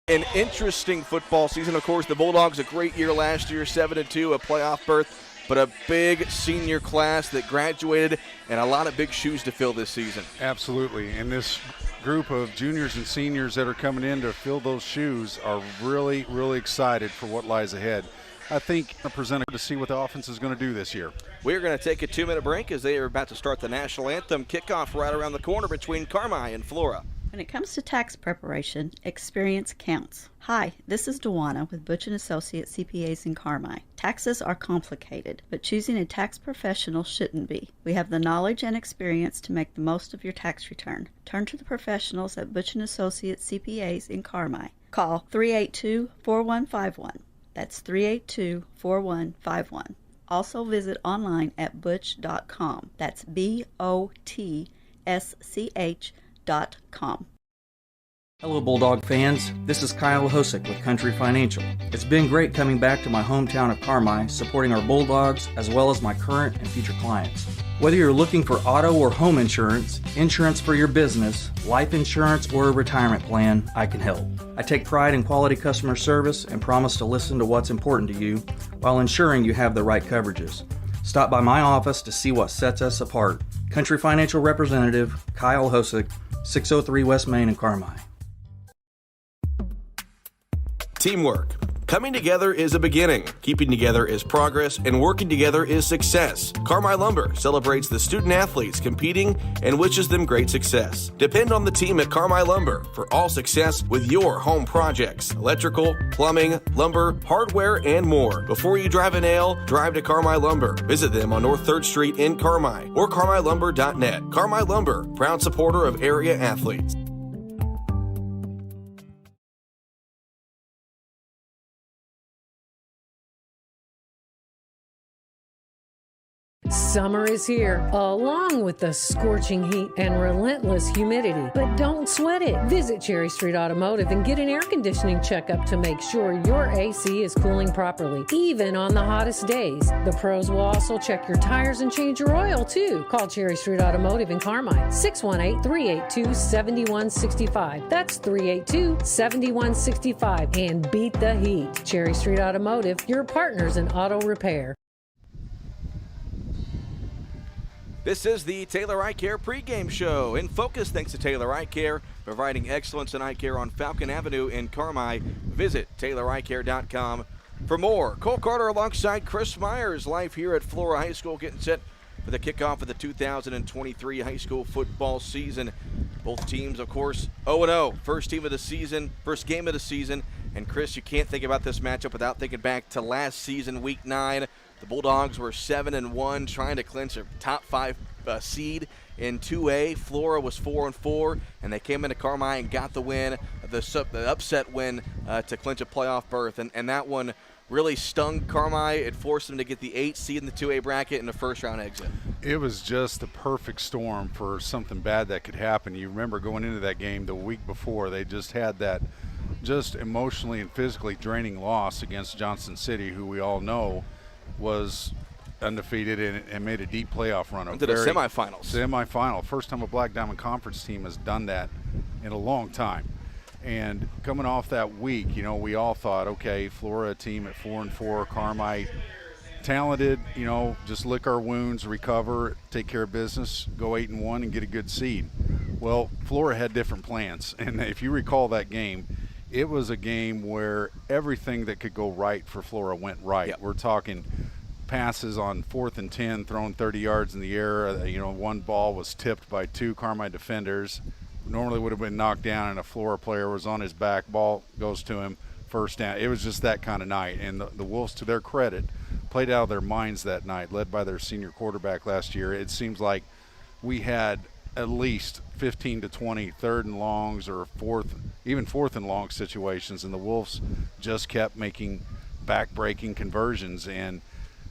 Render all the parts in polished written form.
An interesting football season. Of course, the Bulldogs, a great year last year, 7-2, a playoff berth, but a big senior class that graduated and a lot of big shoes to fill this season. Absolutely, and this group of juniors and seniors that are coming in to fill those shoes are really, really excited for what lies ahead. I think I'm presented to see what the offense is going to do this year. We're going to take a 2-minute break as they are about to start the national anthem kickoff right around the corner between Carmi and Flora. When it comes to tax preparation, experience counts. Hi, this is Dewana with Butch & Associates CPAs in Carmi. Taxes are complicated, but choosing a tax professional shouldn't be. We have the knowledge and experience to make the most of your tax return. Turn to the professionals at Butch & Associates CPAs in Carmi. Call 382-4151. That's 382-4151. Also visit online at butch.com. That's BOTSCH.com. Hello Bulldog fans, this is Kyle Hosick with Country Financial. It's been great coming back to my hometown of Carmi, supporting our Bulldogs as well as my current and future clients. Whether you're looking for auto or home insurance for your business, life insurance, or a retirement plan, I can help. I take pride in quality customer service and promise to listen to what's important to you while ensuring you have the right coverages. Stop by my office to see what sets us apart. Country Financial Representative Kyle Hosick, 603 West Main in Carmi. Teamwork. Coming together is a beginning, keeping together is progress, and working together is success. Carmi Lumber celebrates the student athletes competing and wishes them great success. Depend on the team at Carmi Lumber for all success with your home projects, electrical, plumbing, lumber, hardware, and more. Before you drive a nail, drive to Carmi Lumber. Visit them on North 3rd Street in Carmi or carmilumber.net. Carmi Lumber, proud supporter of area athletes. Summer is here, along with the scorching heat and relentless humidity. But don't sweat it. Visit Cherry Street Automotive and get an air conditioning checkup to make sure your AC is cooling properly, even on the hottest days. The pros will also check your tires and change your oil, too. Call Cherry Street Automotive in Carmi, 618-382-7165. That's 382-7165. And beat the heat. Cherry Street Automotive, your partners in auto repair. This is the Taylor Eye Care pregame show. In focus, thanks to Taylor Eye Care, providing excellence in eye care on Falcon Avenue in Carmi. Visit TaylorEyeCare.com for more. Cole Carter alongside Chris Myers, live here at Flora High School, getting set for the kickoff of the 2023 high school football season. Both teams, of course, 0-0. First game of the season. And Chris, you can't think about this matchup without thinking back to last season, Week 9. The Bulldogs were 7-1, trying to clinch a top 5 seed in 2A. Flora was 4-4, and they came into Carmi and got the win, the upset win to clinch a playoff berth. And that one really stung Carmi. It forced them to get the 8th seed in the 2A bracket and a first-round exit. It was just the perfect storm for something bad that could happen. You remember going into that game the week before, they just had that just emotionally and physically draining loss against Johnson City, who we all know was undefeated and made a deep playoff run. Into the semifinals. First time a Black Diamond Conference team has done that in a long time. And coming off that week, you know, we all thought, okay, Flora, a team at 4-4, Carmi, talented, you know, just lick our wounds, recover, take care of business, go 8-1 and get a good seed. Well, Flora had different plans. And if you recall that game, it was a game where everything that could go right for Flora went right. Yep. We're talking passes on 4th and 10, thrown 30 yards in the air. You know, one ball was tipped by 2 Carmi defenders. Normally would have been knocked down, and a Flora player was on his back. Ball goes to him, first down. It was just that kind of night. And the Wolves, to their credit, played out of their minds that night, led by their senior quarterback last year. It seems like we had at least 15 to 20 third and longs or fourth and long situations, and the Wolves just kept making back-breaking conversions. And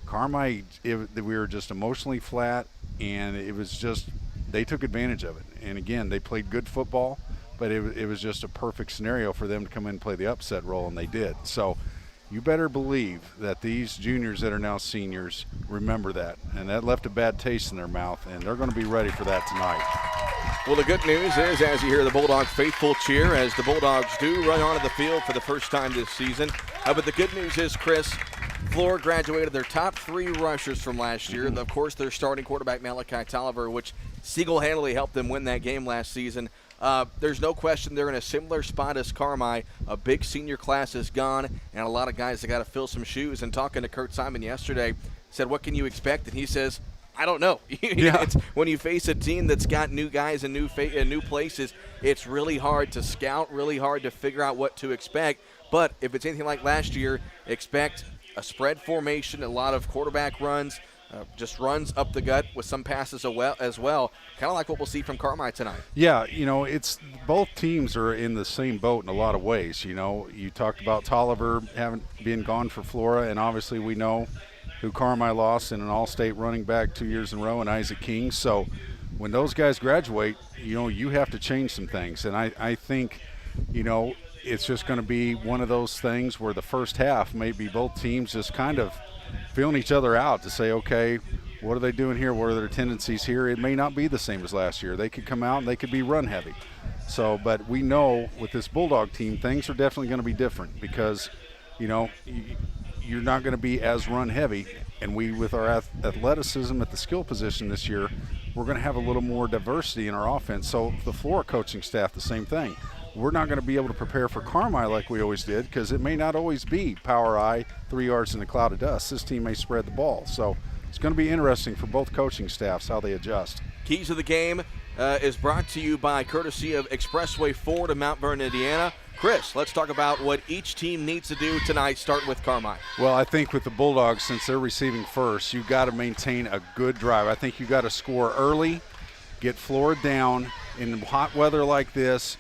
Carmi, we were just emotionally flat, and it was just they took advantage of it. And again, they played good football, but it was just a perfect scenario for them to come in and play the upset role, and they did. So you better believe that these juniors that are now seniors remember that, and that left a bad taste in their mouth, and they're going to be ready for that tonight. Well, the good news is, as you hear the Bulldogs faithful cheer, as the Bulldogs do run onto the field for the first time this season. But the good news is, Chris, Flora graduated their top 3 rushers from last year. And, of course, their starting quarterback, Malachi Tolliver, which single-handedly helped them win that game last season. There's no question they're in a similar spot as Carmi. A big senior class is gone, and a lot of guys that got to fill some shoes. And talking to Kurt Simon yesterday, said, what can you expect? And he says, I don't know. It's, when you face a team that's got new guys and new places, it's really hard to scout, really hard to figure out what to expect. But if it's anything like last year, expect a spread formation, a lot of quarterback runs, just runs up the gut with some passes as well. Kind of like what we'll see from Carmi tonight. Yeah, it's both teams are in the same boat in a lot of ways. You talked about Tolliver having been gone for Flora, and obviously we know who Carmi lost in an all-state running back 2 years in a row, and Isaac King. So when those guys graduate, you have to change some things. And I think, it's just going to be one of those things where the first half maybe both teams just kind of feeling each other out to say, okay, what are they doing here? What are their tendencies here? It may not be the same as last year. They could come out and they could be run heavy. So, but we know with this Bulldog team, things are definitely going to be different because, you're not going to be as run heavy, and we, with our athleticism at the skill position this year, we're going to have a little more diversity in our offense. So the Flora coaching staff, the same thing. We're not going to be able to prepare for Carmi like we always did because it may not always be power I, 3 yards in a cloud of dust. This team may spread the ball. So it's going to be interesting for both coaching staffs how they adjust. Keys of the game is brought to you by courtesy of Expressway Ford of Mount Vernon, Indiana. Chris, let's talk about what each team needs to do tonight. Start with Carmi. Well, I think with the Bulldogs, since they're receiving first, you've got to maintain a good drive. I think you've got to score early, get Flora down. In hot weather like this,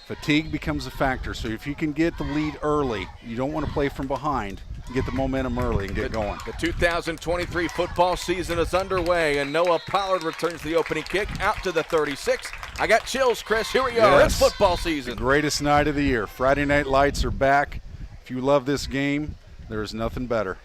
fatigue becomes a factor. So if you can get the lead early, you don't want to play from behind. Get the momentum early and get going. The 2023 football season is underway, and Noah Pollard returns the opening kick out to the 36. I got chills, Chris. Here we are. It's football season. The greatest night of the year. Friday Night Lights are back. If you love this game, there is nothing better.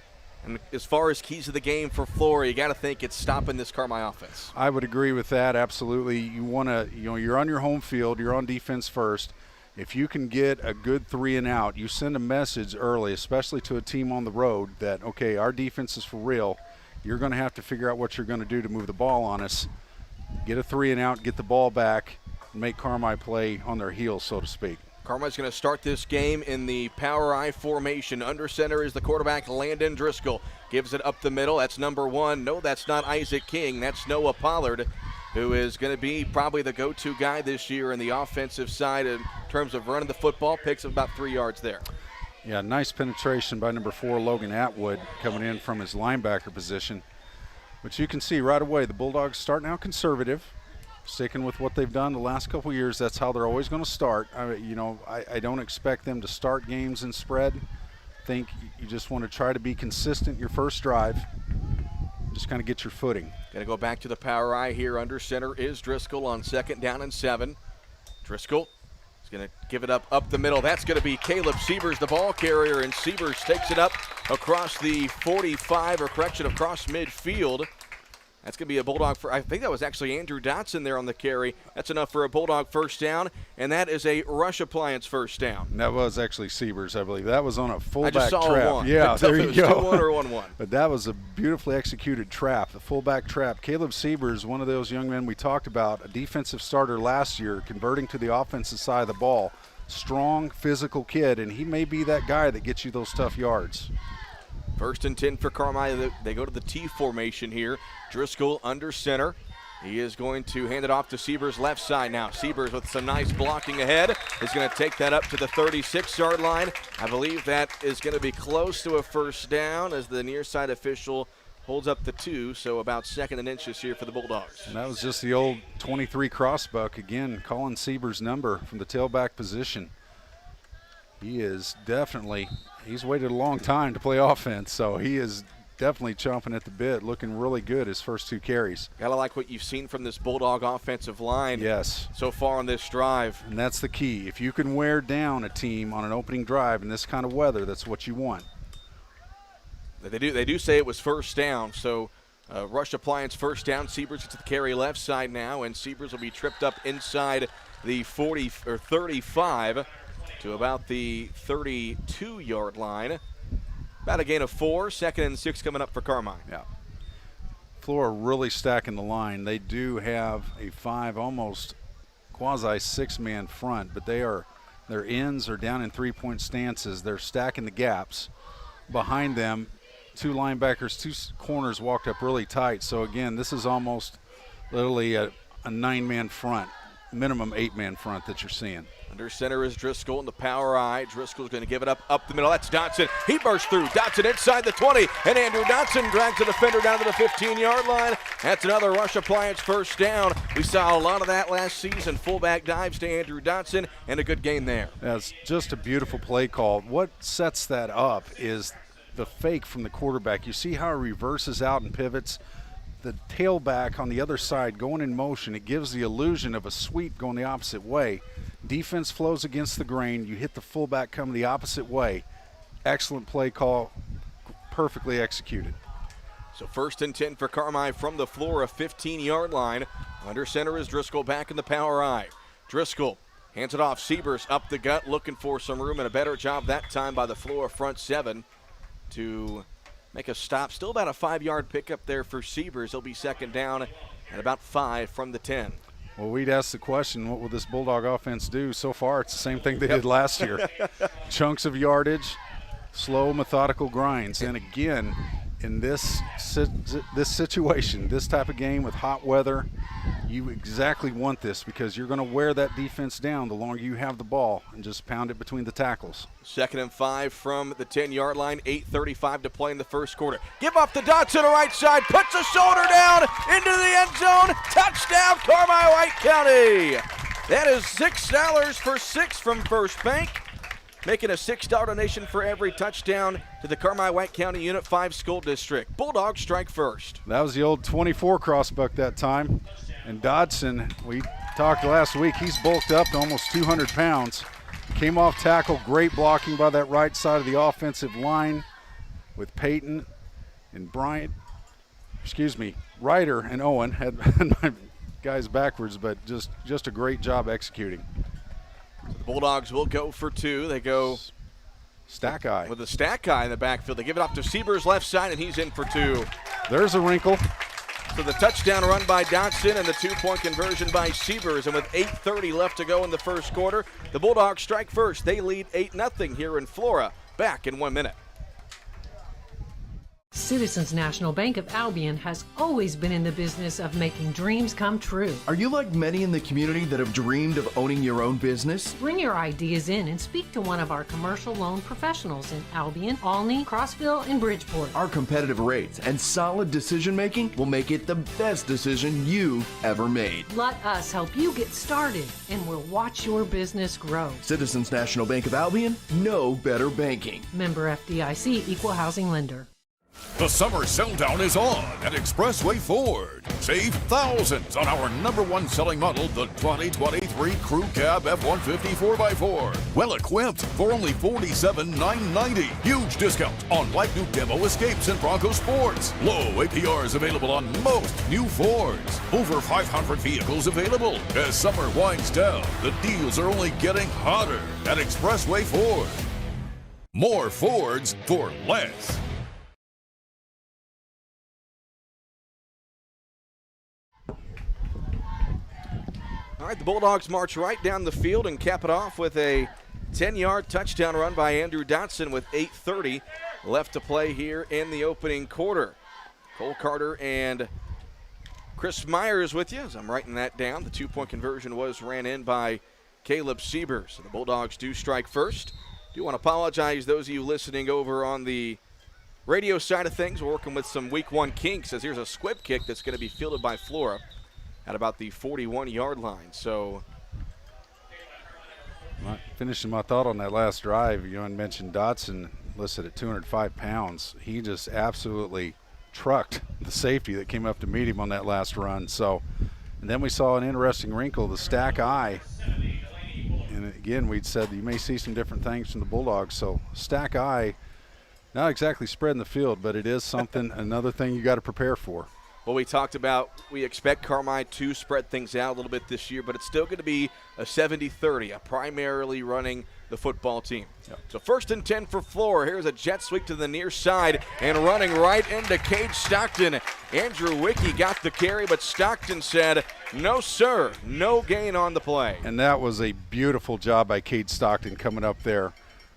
And as far as keys of the game for Flora, you got to think it's stopping this Carmi offense. I would agree with that, absolutely. You want to, you're on your home field. You're on defense first. If you can get a good 3 and out, you send a message early, especially to a team on the road, that, okay, our defense is for real. You're going to have to figure out what you're going to do to move the ball on us. Get a 3 and out, get the ball back, and make Carmi play on their heels, so to speak. Carmi's going to start this game in the power I formation. Under center is the quarterback, Landon Driscoll. Gives it up the middle. That's number 1. No, that's not Isaac King. That's Noah Pollard, who is going to be probably the go-to guy this year in the offensive side in terms of running the football. Picks up about 3 yards there. Yeah, nice penetration by number 4, Logan Atwood, coming in from his linebacker position. But you can see right away the Bulldogs starting out conservative, sticking with what they've done the last couple years. That's how they're always going to start. I don't expect them to start games and spread. I think you just want to try to be consistent your first drive. Just kind of get your footing. Going to go back to the power I here. Under center is Driscoll on 2nd down and 7. Driscoll is going to give it up the middle. That's going to be Caleb Siebers, the ball carrier, and Siebers takes it up across the 45, or correction, across midfield. That's going to be a Bulldog I think that was actually Andrew Dotson there on the carry. That's enough for a Bulldog first down, and that is a rush appliance first down. And that was actually Siebers, I believe. That was on a fullback trap. I just saw trap. 1. Yeah, there you go. 2-1 or 1-1. But that was a beautifully executed trap, the fullback trap. Caleb Siebers, one of those young men we talked about, a defensive starter last year, converting to the offensive side of the ball. Strong, physical kid, and he may be that guy that gets you those tough yards. 1st and 10 for Carmi. They go to the T formation here. Driscoll under center. He is going to hand it off to Siebers left side now. Siebers with some nice blocking ahead is going to take that up to the 36-yard line. I believe that is going to be close to a first down as the near side official holds up the 2, so about 2nd and inches here for the Bulldogs. And that was just the old 23 crossbuck. Again, calling Siebers' number from the tailback position. He is definitely – he's waited a long time to play offense, so he is definitely chomping at the bit, looking really good his first 2 carries. Gotta like what you've seen from this Bulldog offensive line so far on this drive. And that's the key. If you can wear down a team on an opening drive in this kind of weather, that's what you want. They do say it was first down, so Rush Appliance first down. Siebers gets to the carry left side now, and Siebers will be tripped up inside the 40 or 35 to about the 32-yard line. About a gain of 4. 2nd and 6 coming up for Carmi. Yeah. Flora really stacking the line. They do have a 5, almost quasi 6-man front, but their ends are down in 3-point stances. They're stacking the gaps behind them. 2 linebackers, 2 corners walked up really tight. So again, this is almost literally a 9-man front, minimum 8-man front that you're seeing. Under center is Driscoll in the power eye. Driscoll's going to give it up the middle. That's Dotson. He bursts through. Dotson inside the 20, and Andrew Dotson drags the defender down to the 15-yard line. That's another Rush Appliance first down. We saw a lot of that last season. Fullback dives to Andrew Dotson, and a good gain there. That's just a beautiful play call. What sets that up is the fake from the quarterback. You see how he reverses out and pivots? The tailback on the other side going in motion, it gives the illusion of a sweep going the opposite way. Defense flows against the grain. You hit the fullback coming the opposite way. Excellent play call, perfectly executed. So 1st and 10 for Carmi from the Flora 15-yard line. Under center is Driscoll back in the power eye. Driscoll hands it off. Siebers up the gut, looking for some room, and a better job that time by the Flora front 7 to make a stop. Still about a 5-yard pickup there for Siebers. He'll be 2nd down at about 5 from the 10. Well, we'd ask the question, what will this Bulldog offense do? So far, it's the same thing they did last year. Chunks of yardage, slow, methodical grinds. And again, in this situation, this type of game with hot weather, you exactly want this because you're going to wear that defense down the longer you have the ball and just pound it between the tackles. 2nd and 5 from the 10-yard line, 8:35 to play in the first quarter. Give off the Dotson to the right side, puts a shoulder down into the end zone. Touchdown, Carmi White County. That is $6 for 6 from First Bank, making a $6 donation for every touchdown to the Carmi White County Unit 5 School District. Bulldogs strike first. That was the old 24 crossbuck that time. And Dodson, we talked last week, he's bulked up to almost 200 pounds. Came off tackle, great blocking by that right side of the offensive line with Peyton and Ryder and Owen. Had my guys backwards, but just a great job executing. The Bulldogs will go for 2. They go stack eye. With a stack eye in the backfield. They give it off to Siebers left side, and he's in for 2. There's a wrinkle. So the touchdown run by Dotson and the 2-point conversion by Siebers. And with 8:30 left to go in the first quarter, the Bulldogs strike first. They lead 8-0 here in Flora. Back in 1 minute. Citizens National Bank of Albion has always been in the business of making dreams come true. Are you like many in the community that have dreamed of owning your own business? Bring your ideas in and speak to one of our commercial loan professionals in Albion, Olney, Crossville, and Bridgeport. Our competitive rates and solid decision making will make it the best decision you've ever made. Let us help you get started, and we'll watch your business grow. Citizens National Bank of Albion, know better banking. Member FDIC, Equal Housing Lender. The summer sell-down is on at Expressway Ford. Save thousands on our #1 selling model, the 2023 Crew Cab F-150 4x4. Well equipped for only $47,990. Huge discount on like new demo Escapes and Bronco Sports. Low APRs available on most new Fords. Over 500 vehicles available. As summer winds down, the deals are only getting hotter at Expressway Ford. More Fords for less. All right, the Bulldogs march right down the field and cap it off with a 10-yard touchdown run by Andrew Dotson with 8:30 left to play here in the opening quarter. Cole Carter and Chris Myers with you as I'm writing that down. The 2-point conversion was ran in by Caleb Siebers. So the Bulldogs do strike first. Do want to apologize those of you listening over on the radio side of things. We're working with some week 1 kinks as here's a squib kick that's going to be fielded by Flora at about the 41-yard line. So finishing my thought on that last drive, you mentioned Dotson listed at 205 pounds. He just absolutely trucked the safety that came up to meet him on that last run. So, and then we saw an interesting wrinkle, the stack eye. And again, we'd said you may see some different things from the Bulldogs. So stack eye, not exactly spreading the field, but it is something, another thing you got to prepare for. Well, we talked about we expect Carmi to spread things out a little bit this year, but it's still going to be a 70-30, a primarily running the football team. Yep. So 1st and 10 for Flora. Here's a jet sweep to the near side and running right into Cade Stockton. Andrew Wicke got the carry, but Stockton said, no, sir, no gain on the play. And that was a beautiful job by Cade Stockton coming up there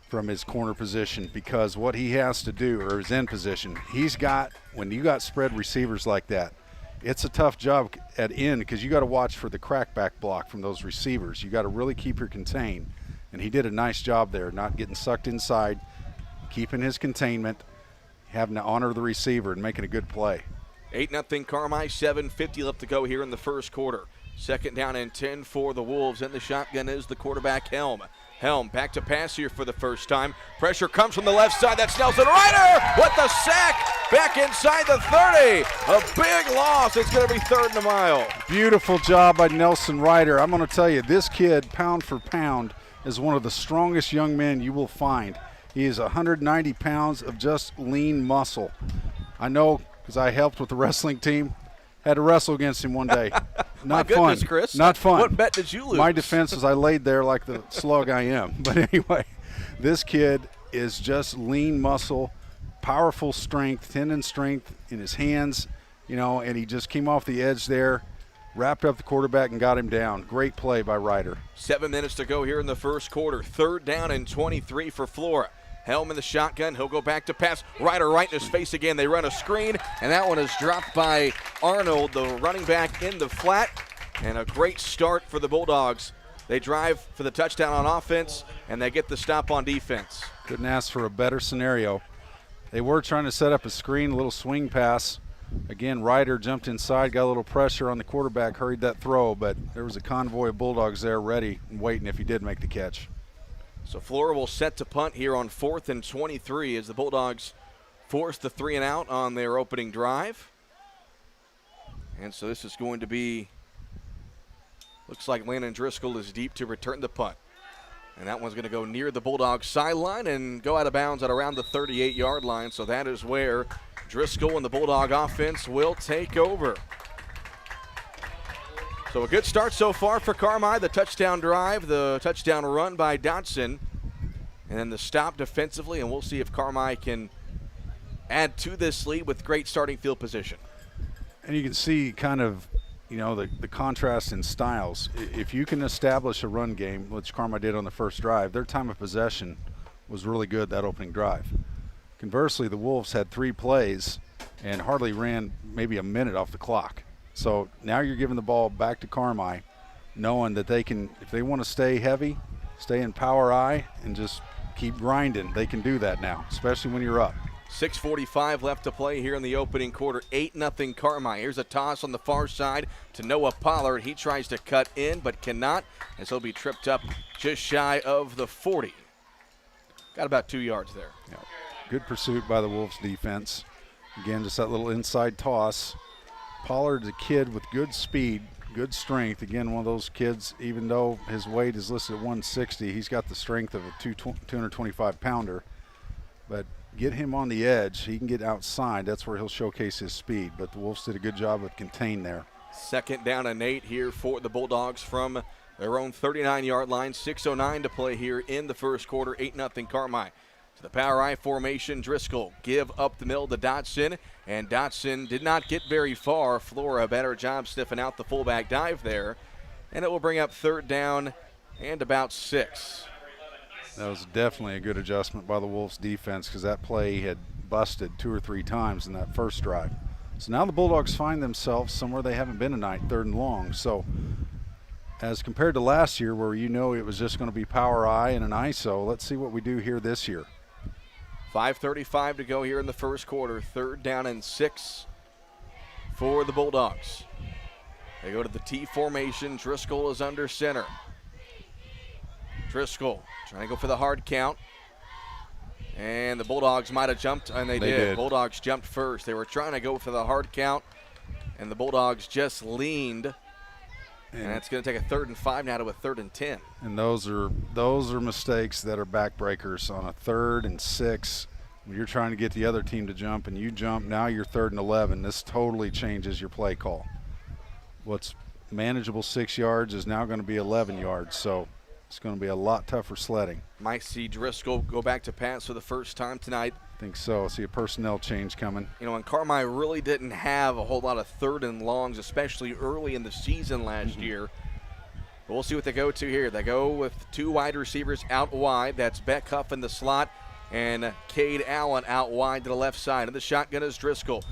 from his corner position, because what he has to do, or his end position, when you got spread receivers like that, it's a tough job at end because you got to watch for the crackback block from those receivers. You got to really keep your contain. And he did a nice job there, not getting sucked inside, keeping his containment, having to honor the receiver and making a good play. 8-0 Carmi, 7:50 left to go here in the first quarter. 2nd down and 10 for the Wolves. In the shotgun is the quarterback, Helm. Helm back to pass here for the first time. Pressure comes from the left side. That's Nelson Ryder with the sack back inside the 30. A big loss. It's going to be 3rd and a mile. Beautiful job by Nelson Ryder. I'm going to tell you, this kid, pound for pound, is one of the strongest young men you will find. He is 190 pounds of just lean muscle. I know because I helped with the wrestling team. Had to wrestle against him one day. Not goodness, fun. Chris. Not fun. What bet did you lose? My defense is I laid there like the slug I am. But anyway, this kid is just lean muscle, powerful strength, tendon strength in his hands, and he just came off the edge there, wrapped up the quarterback and got him down. Great play by Ryder. 7 minutes to go here in the first quarter. 3rd down and 23 for Flora. Helm in the shotgun. He'll go back to pass. Ryder right in his face again. They run a screen, and that one is dropped by Arnold, the running back, in the flat. And a great start for the Bulldogs. They drive for the touchdown on offense, and they get the stop on defense. Couldn't ask for a better scenario. They were trying to set up a screen, a little swing pass. Again, Ryder jumped inside, got a little pressure on the quarterback, hurried that throw, but there was a convoy of Bulldogs there ready and waiting if he did make the catch. So Flora will set to punt here on 4th and 23 as the Bulldogs force the 3 and out on their opening drive. And so this is going to be, looks like Landon Driscoll is deep to return the punt. And that one's going to go near the Bulldogs sideline and go out of bounds at around the 38-yard line. So that is where Driscoll and the Bulldog offense will take over. So a good start so far for Carmi. The touchdown drive, the touchdown run by Dotson, and then the stop defensively, and we'll see if Carmi can add to this lead with great starting field position. And you can see kind of, the contrast in styles. If you can establish a run game, which Carmi did on the first drive, their time of possession was really good that opening drive. Conversely, the Wolves had 3 plays and hardly ran maybe a minute off the clock. So now you're giving the ball back to Carmi, knowing that they can, if they want to stay heavy, stay in power I, and just keep grinding, they can do that now, especially when you're up. 6:45 left to play here in the opening quarter. 8-0 Carmi. Here's a toss on the far side to Noah Pollard. He tries to cut in but cannot, as he'll be tripped up just shy of the 40. Got about 2 yards there. Yeah. Good pursuit by the Wolves defense. Again, just that little inside toss. Pollard's a kid with good speed, good strength. Again, one of those kids, even though his weight is listed at 160, he's got the strength of a 225-pounder. But get him on the edge, he can get outside. That's where he'll showcase his speed. But the Wolves did a good job with contain there. 2nd down and 8 here for the Bulldogs from their own 39-yard line. 6:09 to play here in the first quarter. 8-0 Carmi. To the power I formation, Driscoll give up the middle to Dotson, and Dotson did not get very far. Flora a better job sniffing out the fullback dive there, and it will bring up 3rd down and about 6. That was definitely a good adjustment by the Wolves defense because that play had busted 2 or 3 times in that first drive. So now the Bulldogs find themselves somewhere they haven't been tonight, 3rd and long. So as compared to last year where it was just going to be power I and an ISO, let's see what we do here this year. 5:35 to go here in the first quarter. 3rd down and 6 for the Bulldogs. They go to the T formation. Driscoll is under center. Driscoll trying to go for the hard count. And the Bulldogs might have jumped, and they did. Bulldogs jumped first. They were trying to go for the hard count, and the Bulldogs just leaned. And it's going to take a 3rd and 5 now to a 3rd and 10. And those are mistakes that are backbreakers on a 3rd and 6. When you're trying to get the other team to jump and you jump, now you're 3rd and 11. This totally changes your play call. What's manageable 6 yards is now going to be 11 yards, so it's going to be a lot tougher sledding. Might see Driscoll go back to pass for the first time tonight. I think so. See a personnel change coming. You know, and Carmi really didn't have a whole lot of 3rd and longs, especially early in the season last year. But we'll see what they go to here. They go with 2 wide receivers out wide. That's Beck Huff in the slot and Cade Allen out wide to the left side. And the shotgun is Driscoll.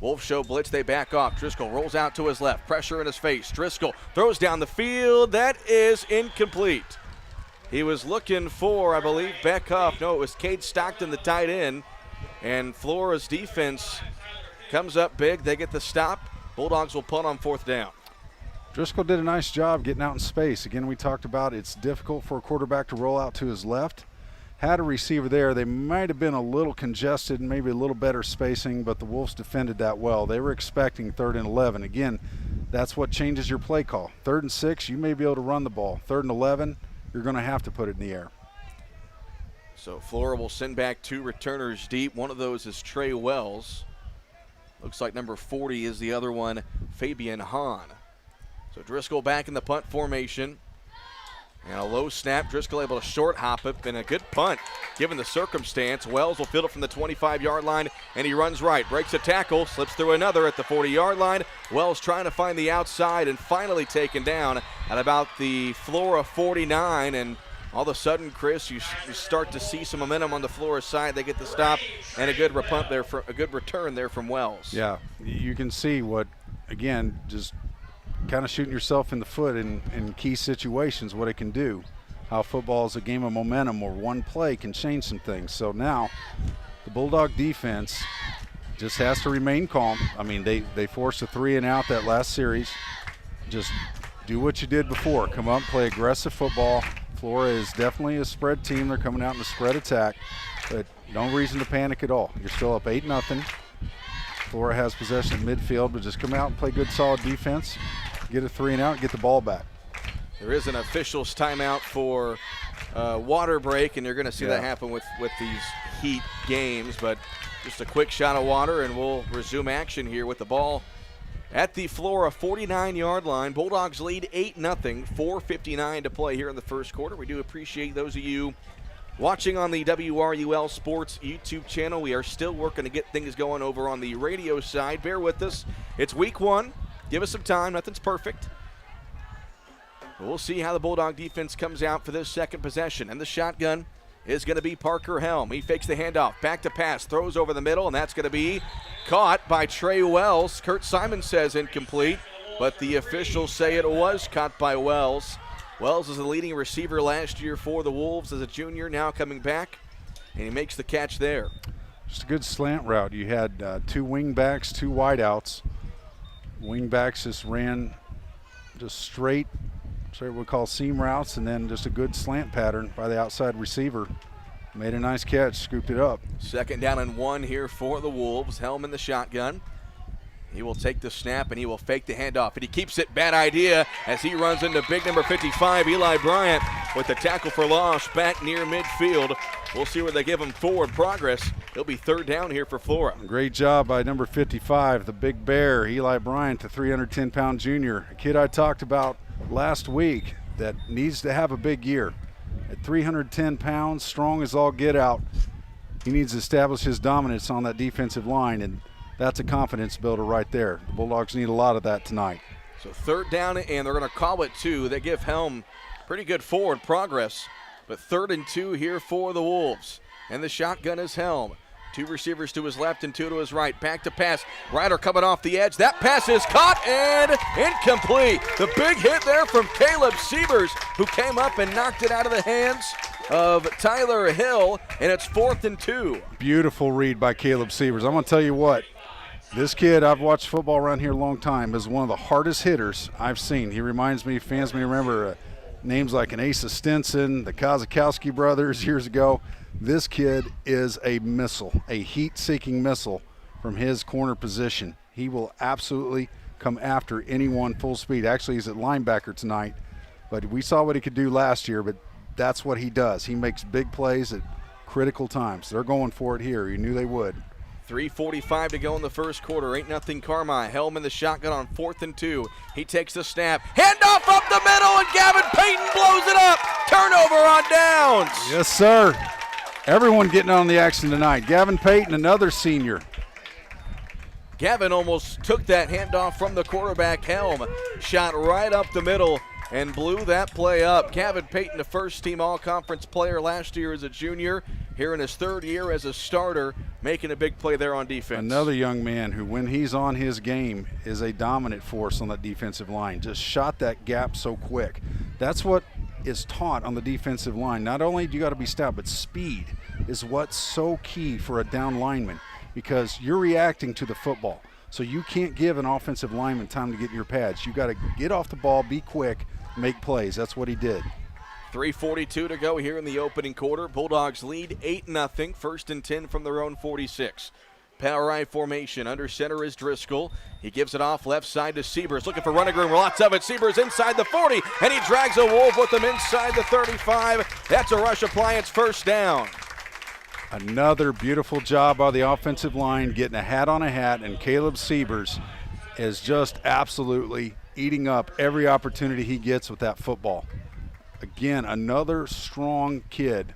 Wolves show blitz, they back off. Driscoll rolls out to his left, pressure in his face. Driscoll throws down the field. That is incomplete. He was looking for, I believe, Beck Huff. No, it was Cade Stockton, the tight end. And Flora's defense comes up big. They get the stop. Bulldogs will punt on 4th down. Driscoll did a nice job getting out in space. Again, we talked about it's difficult for a quarterback to roll out to his left. Had a receiver there. They might have been a little congested and maybe a little better spacing, but the Wolves defended that well. They were expecting 3rd and 11. Again, that's what changes your play call. 3rd and 6, you may be able to run the ball. 3rd and 11, you're going to have to put it in the air. So Flora will send back 2 returners deep. One of those is Trey Wells. Looks like number 40 is the other one, Fabian Hahn. So Driscoll back in the punt formation. And a low snap. Driscoll able to short hop it, and a good punt given the circumstance. Wells will field it from the 25-yard line, and he runs right. Breaks a tackle, slips through another at the 40-yard line. Wells trying to find the outside and finally taken down at about the Flora 49. And all of a sudden, Chris, you start to see some momentum on the Flora side. They get the stop and a good return there from Wells. Yeah, you can see what, again, just kind of shooting yourself in the foot in key situations, what it can do. How football is a game of momentum where one play can change some things. So now the Bulldog defense just has to remain calm. I mean, they forced a 3 and out that last series. Just do what you did before. Come up, play aggressive football. Flora is definitely a spread team. They're coming out in a spread attack, but no reason to panic at all. You're still up 8-0. Flora has possession at midfield, but just come out and play good, solid defense. Get a 3 and out, get the ball back. There is an official's timeout for water break, and you're going to see that happen with these heat games. But just a quick shot of water, and we'll resume action here with the ball at the Flora 49-yard line. Bulldogs lead 8-0, 4:59 to play here in the first quarter. We do appreciate those of you watching on the WRUL Sports YouTube channel. We are still working to get things going over on the radio side. Bear with us. It's week 1. Give us some time. Nothing's perfect. But we'll see how the Bulldog defense comes out for this second possession. And the shotgun is going to be Parker Helm. He fakes the handoff. Back to pass. Throws over the middle, and that's going to be caught by Trey Wells. Kurt Simon says incomplete, but the officials say it was caught by Wells. Wells is the leading receiver last year for the Wolves as a junior, now coming back, and he makes the catch there. Just a good slant route. You had 2 wing backs, 2 wideouts. Wing backs just ran just straight what we call seam routes, and then just a good slant pattern by the outside receiver. Made a nice catch, scooped it up. 2nd down and 1 here for the Wolves. Helm in the shotgun. He will take the snap and he will fake the handoff, and he keeps it. Bad idea as he runs into big number 55, Eli Bryant, with the tackle for loss back near midfield. We'll see where they give him forward progress. It'll be 3rd down here for Flora. Great job by number 55, the big bear, Eli Bryant, the 310-pound junior. A kid I talked about last week that needs to have a big year. At 310 pounds, strong as all get out, he needs to establish his dominance on that defensive line, and that's a confidence builder right there. The Bulldogs need a lot of that tonight. So 3rd down, and they're going to call it 2. They give Helm pretty good forward progress, but 3rd and 2 here for the Wolves. And the shotgun is Helm. 2 receivers to his left and 2 to his right. Back to pass. Ryder coming off the edge. That pass is caught and incomplete. The big hit there from Caleb Sievers, who came up and knocked it out of the hands of Tyler Hill, and it's 4th and 2. Beautiful read by Caleb Sievers. I'm going to tell you what, this kid, I've watched football around here a long time, is one of the hardest hitters I've seen. He reminds me, fans may remember names like an Asa Stinson, the Kozakowski brothers years ago. This kid is a missile, a heat-seeking missile from his corner position. He will absolutely come after anyone full speed. Actually, he's at linebacker tonight, but we saw what he could do last year, but that's what he does. He makes big plays at critical times. They're going for it here. You knew they would. 3:45 to go in the first quarter. 8-0 Carmi. Helm in the shotgun on 4th and 2. He takes the snap. Handoff up the middle, and Gavin Payton blows it up. Turnover on downs. Yes, sir. Everyone getting on the action tonight. Gavin Payton, another senior. Gavin almost took that handoff from the quarterback, Helm. Shot right up the middle and blew that play up. Gavin Payton, the first-team all-conference player last year as a junior, here in his 3rd year as a starter, making a big play there on defense. Another young man who, when he's on his game, is a dominant force on that defensive line. Just shot that gap so quick. That's what is taught on the defensive line. Not only do you got to be stout, but speed is what's so key for a down lineman, because you're reacting to the football. So you can't give an offensive lineman time to get in your pads. You got to get off the ball, be quick, make plays. That's what he did. 3:42 to go here in the opening quarter. Bulldogs lead 8-0, 1st and 10 from their own 46. Power I formation. Under center is Driscoll. He gives it off left side to Siebers. Looking for running room. Lots of it. Siebers inside the 40, and he drags a Wolf with him inside the 35. That's a Rush Appliance first down. Another beautiful job by the offensive line, getting a hat on a hat, and Caleb Siebers is just absolutely eating up every opportunity he gets with that football. Again, another strong kid,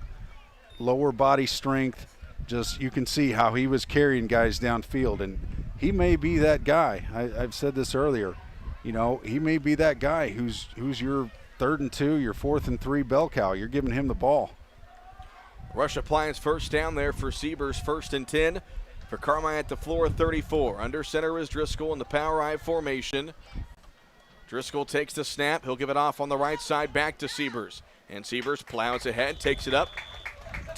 lower body strength. Just you can see how he was carrying guys downfield, and he may be that guy. I've said this earlier. You know, he may be that guy who's your 3rd and 2, your 4th and 3 bell cow. You're giving him the ball. Rush Appliance first down there for Siebers, 1st and 10 for Carmi at the Flora 34. Under center is Driscoll in the power I formation. Driscoll takes the snap. He'll give it off on the right side back to Siebers. And Siebers plows ahead, takes it up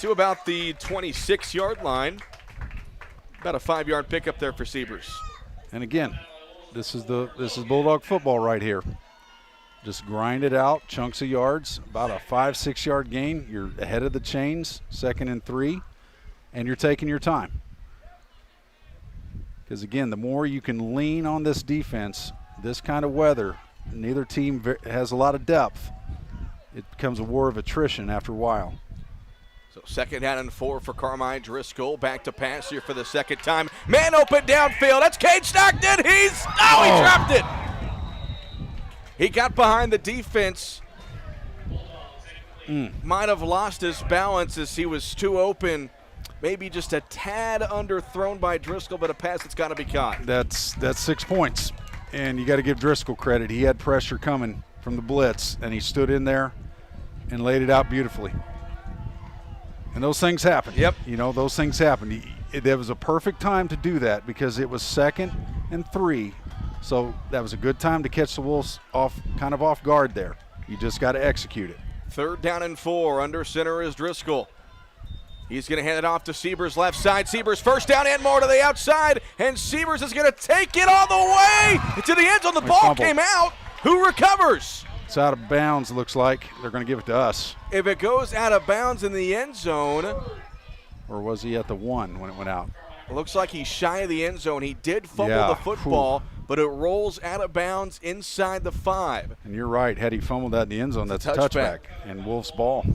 to about the 26-yard line. About a 5-yard pickup there for Siebers. And again, this is Bulldog football right here. Just grind it out, chunks of yards, about a 5-6 yard gain. You're ahead of the chains, 2nd and 3, and you're taking your time. Because again, the more you can lean on this defense, this kind of weather, neither team has a lot of depth. It becomes a war of attrition after a while. So 2nd down and 4 for Carmi. Driscoll back to pass here for the 2nd time. Man open downfield. That's Cade Stockton. He dropped it. He got behind the defense. Might have lost his balance as he was too open. Maybe just a tad underthrown by Driscoll, but a pass that's got to be caught. That's 6 points. And you got to give Driscoll credit. He had pressure coming from the blitz, and he stood in there and laid it out beautifully. And those things happen. Yep. You know, those things happen. There was a perfect time to do that because it was 2nd and 3. So that was a good time to catch the Wolves off guard there. You just got to execute it. 3rd down and 4. Under center is Driscoll. He's going to hand it off to Siebers left side. Siebers first down and more to the outside. And Siebers is going to take it all the way to the end zone. The ball came out. Who recovers? It's out of bounds, looks like. They're going to give it to us. If it goes out of bounds in the end zone. Or was he at the 1 when it went out? It looks like he's shy of the end zone. He did fumble the football, but it rolls out of bounds inside the 5. And you're right. Had he fumbled that in the end zone, that's a touchback. And Wolves' ball.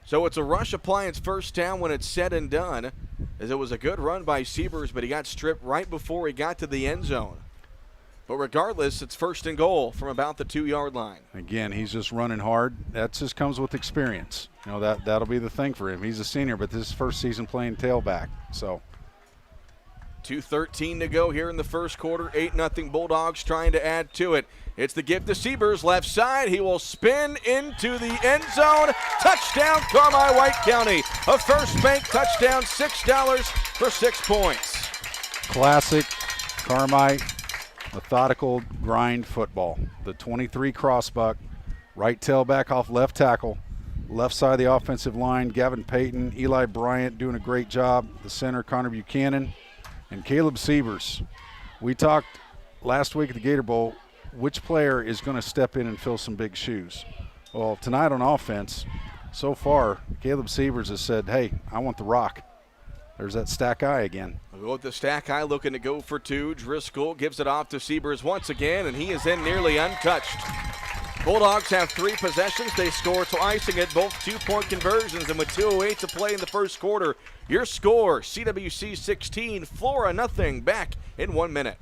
So it's a Rush Appliance first down when it's said and done, as it was a good run by Siebers, but he got stripped right before he got to the end zone. But regardless, it's 1st and goal from about the 2-yard line. Again, he's just running hard. That just comes with experience. You know, that'll be the thing for him. He's a senior, but this is his first season playing tailback. So 2:13 to go here in the first quarter. 8-0 Bulldogs trying to add to it. It's the give to Siebers, left side. He will spin into the end zone. Touchdown, Carmi White County. A First Bank touchdown, $6 for 6 points. Classic Carmi methodical grind football. The 23 crossbuck, right tailback off left tackle, left side of the offensive line, Gavin Payton, Eli Bryant doing a great job, the center, Connor Buchanan, and Caleb Siebers. We talked last week at the Gator Bowl, which player is going to step in and fill some big shoes? Well, tonight on offense, so far, Caleb Siebers has said, hey, I want the rock. There's that stack eye again. We'll go with the stack eye, looking to go for 2. Driscoll gives it off to Siebers once again, and he is in nearly untouched. Bulldogs have 3 possessions. They score twice and get both 2-point conversions. And with 2:08 to play in the first quarter, your score, CWC 16, Flora nothing. Back in 1 minute.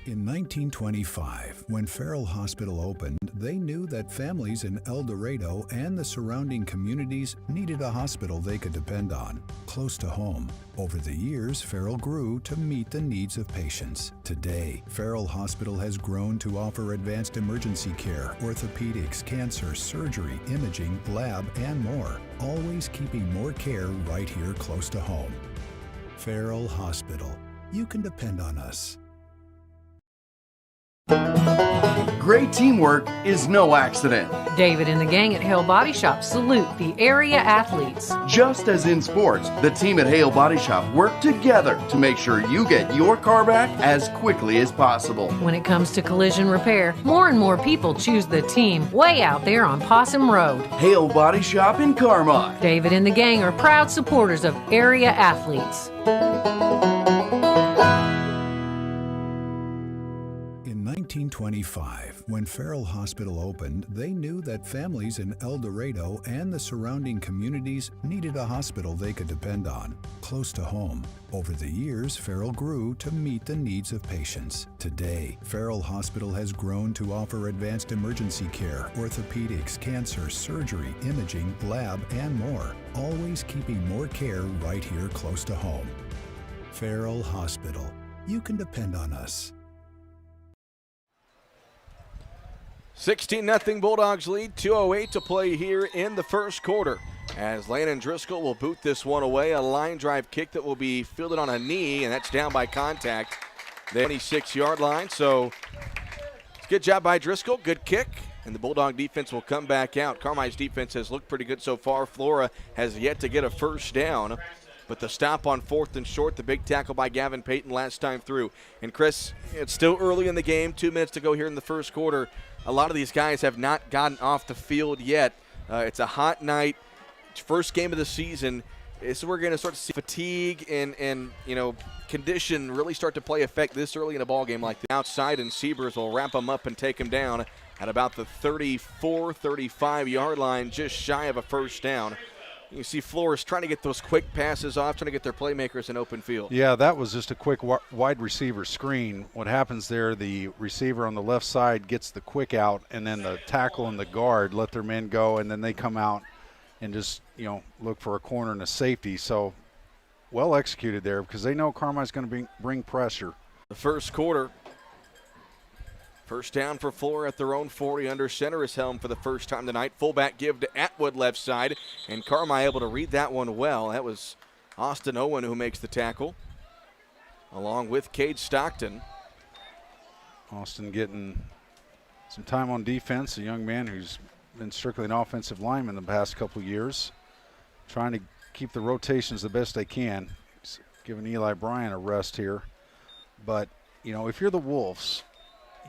In 1925, when Farrell Hospital opened, they knew that families in El Dorado and the surrounding communities needed a hospital they could depend on, close to home. Over the years, Farrell grew to meet the needs of patients. Today, Farrell Hospital has grown to offer advanced emergency care, orthopedics, cancer, surgery, imaging, lab, and more, always keeping more care right here close to home. Farrell Hospital. You can depend on us. Great teamwork is no accident. David and the gang at Hale Body Shop salute the area athletes. Just as in sports, the team at Hale Body Shop work together to make sure you get your car back as quickly as possible. When it comes to collision repair, more and more people choose the team way out there on Possum Road. Hale Body Shop in Carmi. David and the gang are proud supporters of area athletes. In 1925, when Farrell Hospital opened, they knew that families in El Dorado and the surrounding communities needed a hospital they could depend on, close to home. Over the years, Farrell grew to meet the needs of patients. Today, Farrell Hospital has grown to offer advanced emergency care, orthopedics, cancer, surgery, imaging, lab, and more, always keeping more care right here close to home. Farrell Hospital. You can depend on us. 16-0 Bulldogs lead, 2:08 to play here in the first quarter. As Landon Driscoll will boot this one away, a line drive kick that will be fielded on a knee, and that's down by contact. The 26-yard line, so good job by Driscoll, good kick, and the Bulldog defense will come back out. Carmi's defense has looked pretty good so far. Flora has yet to get a first down. But the stop on 4th and short, the big tackle by Gavin Payton last time through. And Chris, it's still early in the game, 2 minutes to go here in the first quarter. A lot of these guys have not gotten off the field yet. It's a hot night, first game of the season. So we're going to start to see fatigue and condition really start to play effect this early in a ball game like this. Outside, and Siebers will wrap them up and take them down at about the 34, 35-yard line, just shy of a first down. You see Flores trying to get those quick passes off, trying to get their playmakers in open field. Yeah, that was just a quick wide receiver screen. What happens there, the receiver on the left side gets the quick out, and then the tackle and the guard let their men go, and then they come out and just, look for a corner and a safety. So well executed there because they know Carmi's going to bring pressure. The first quarter. First down for Flora at their own 40 under center is Helm for the first time tonight. Fullback give to Atwood left side, and Carmi able to read that one well. That was Austin Owen who makes the tackle, along with Cade Stockton. Austin getting some time on defense, a young man who's been strictly an offensive lineman the past couple years, trying to keep the rotations the best they can. He's giving Eli Bryan a rest here. But, if you're the Wolves,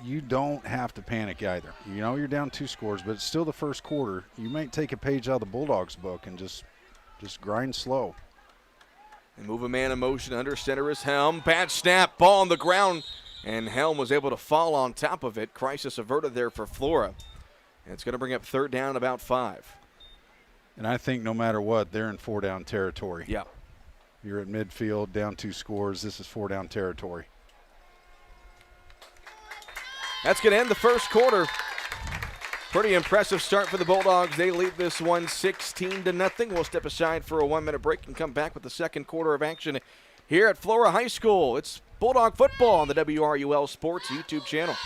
you don't have to panic either. You're down 2 scores, but it's still the first quarter. You might take a page out of the Bulldogs book and just grind slow. And move a man in motion under center is Helm. Bad snap, ball on the ground, and Helm was able to fall on top of it. Crisis averted there for Flora. And it's going to bring up third down about 5. And I think no matter what, they're in 4-down territory. Yeah. You're at midfield, down 2 scores. This is 4-down territory. That's going to end the first quarter. Pretty impressive start for the Bulldogs. They lead this one 16-0. We'll step aside for a 1-minute break and come back with the second quarter of action here at Flora High School. It's Bulldog football on the WRUL Sports YouTube channel.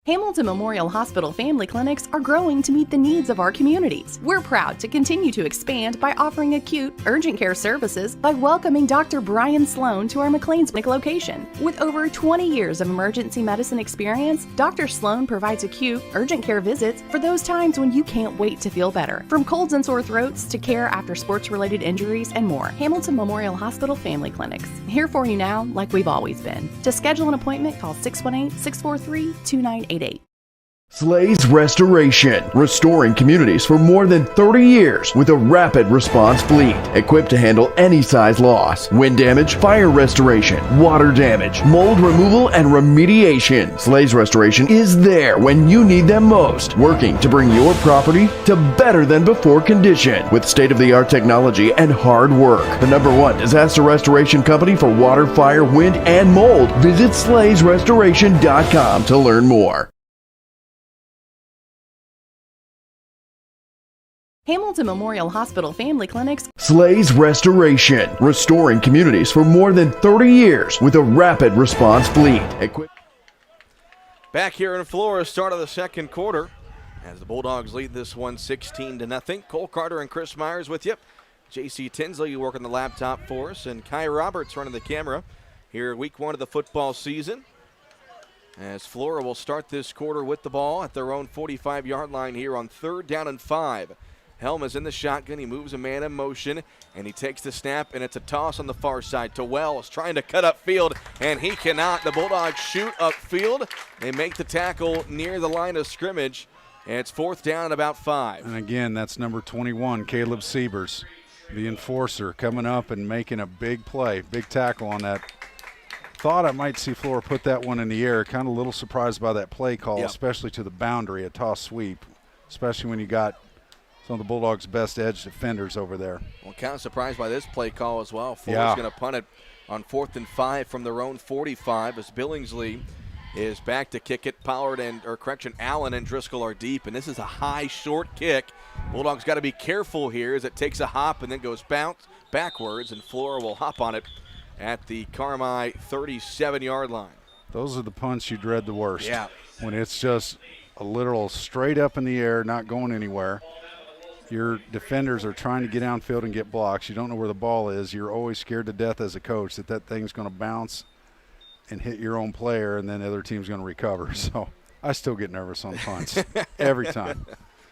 Hamilton Memorial Hospital family clinics are growing to meet the needs of our communities. We're proud to continue to expand by offering acute, urgent care services by welcoming Dr. Brian Sloan to our McLeansburg location. With over 20 years of emergency medicine experience, Dr. Sloan provides acute, urgent care visits for those times when you can't wait to feel better. From colds and sore throats to care after sports-related injuries and more. Hamilton Memorial Hospital family clinics. Here for you now, like we've always been. To schedule an appointment, call 618-643-2988. Slays Restoration, restoring communities for more than 30 years with a rapid response fleet equipped to handle any size loss, wind damage, fire restoration, water damage, mold removal, and remediation. Slays Restoration is there when you need them most, working to bring your property to better than before condition with state-of-the-art technology and hard work. The #1 disaster restoration company for water, fire, wind, and mold. Visit slaysrestoration.com to learn more. Hamilton Memorial Hospital Family Clinics. Slays Restoration, restoring communities for more than 30 years with a rapid response fleet. Back here in Flora, start of the second quarter, as the Bulldogs lead this one 16-0. Cole Carter and Chris Myers with you. J.C. Tinsley, you working the laptop for us, and Kai Roberts running the camera here week 1 of the football season. As Flora will start this quarter with the ball at their own 45-yard line here on 3rd down and 5. Helm is in the shotgun. He moves a man in motion, and he takes the snap, and it's a toss on the far side to Wells, trying to cut upfield, and he cannot. The Bulldogs shoot upfield. They make the tackle near the line of scrimmage, and it's 4th down and about 5. And again, that's number 21, Caleb Siebers, the enforcer, coming up and making a big play, big tackle on that. Thought I might see Flora put that one in the air. Kind of a little surprised by that play call, especially to the boundary, a toss sweep, especially when you got some of the Bulldogs' best edge defenders over there. Well, kind of surprised by this play call as well. Flora's going to punt it on 4th and 5 from their own 45 as Billingsley is back to kick it. Allen and Driscoll are deep, and this is a high, short kick. Bulldogs got to be careful here as it takes a hop and then goes bounce backwards, and Flora will hop on it at the Carmi 37-yard line. Those are the punts you dread the worst. Yeah. When it's just a literal straight up in the air, not going anywhere. Your defenders are trying to get downfield and get blocks. You don't know where the ball is. You're always scared to death as a coach that thing's going to bounce and hit your own player, and then the other team's going to recover. So I still get nervous on punts every time.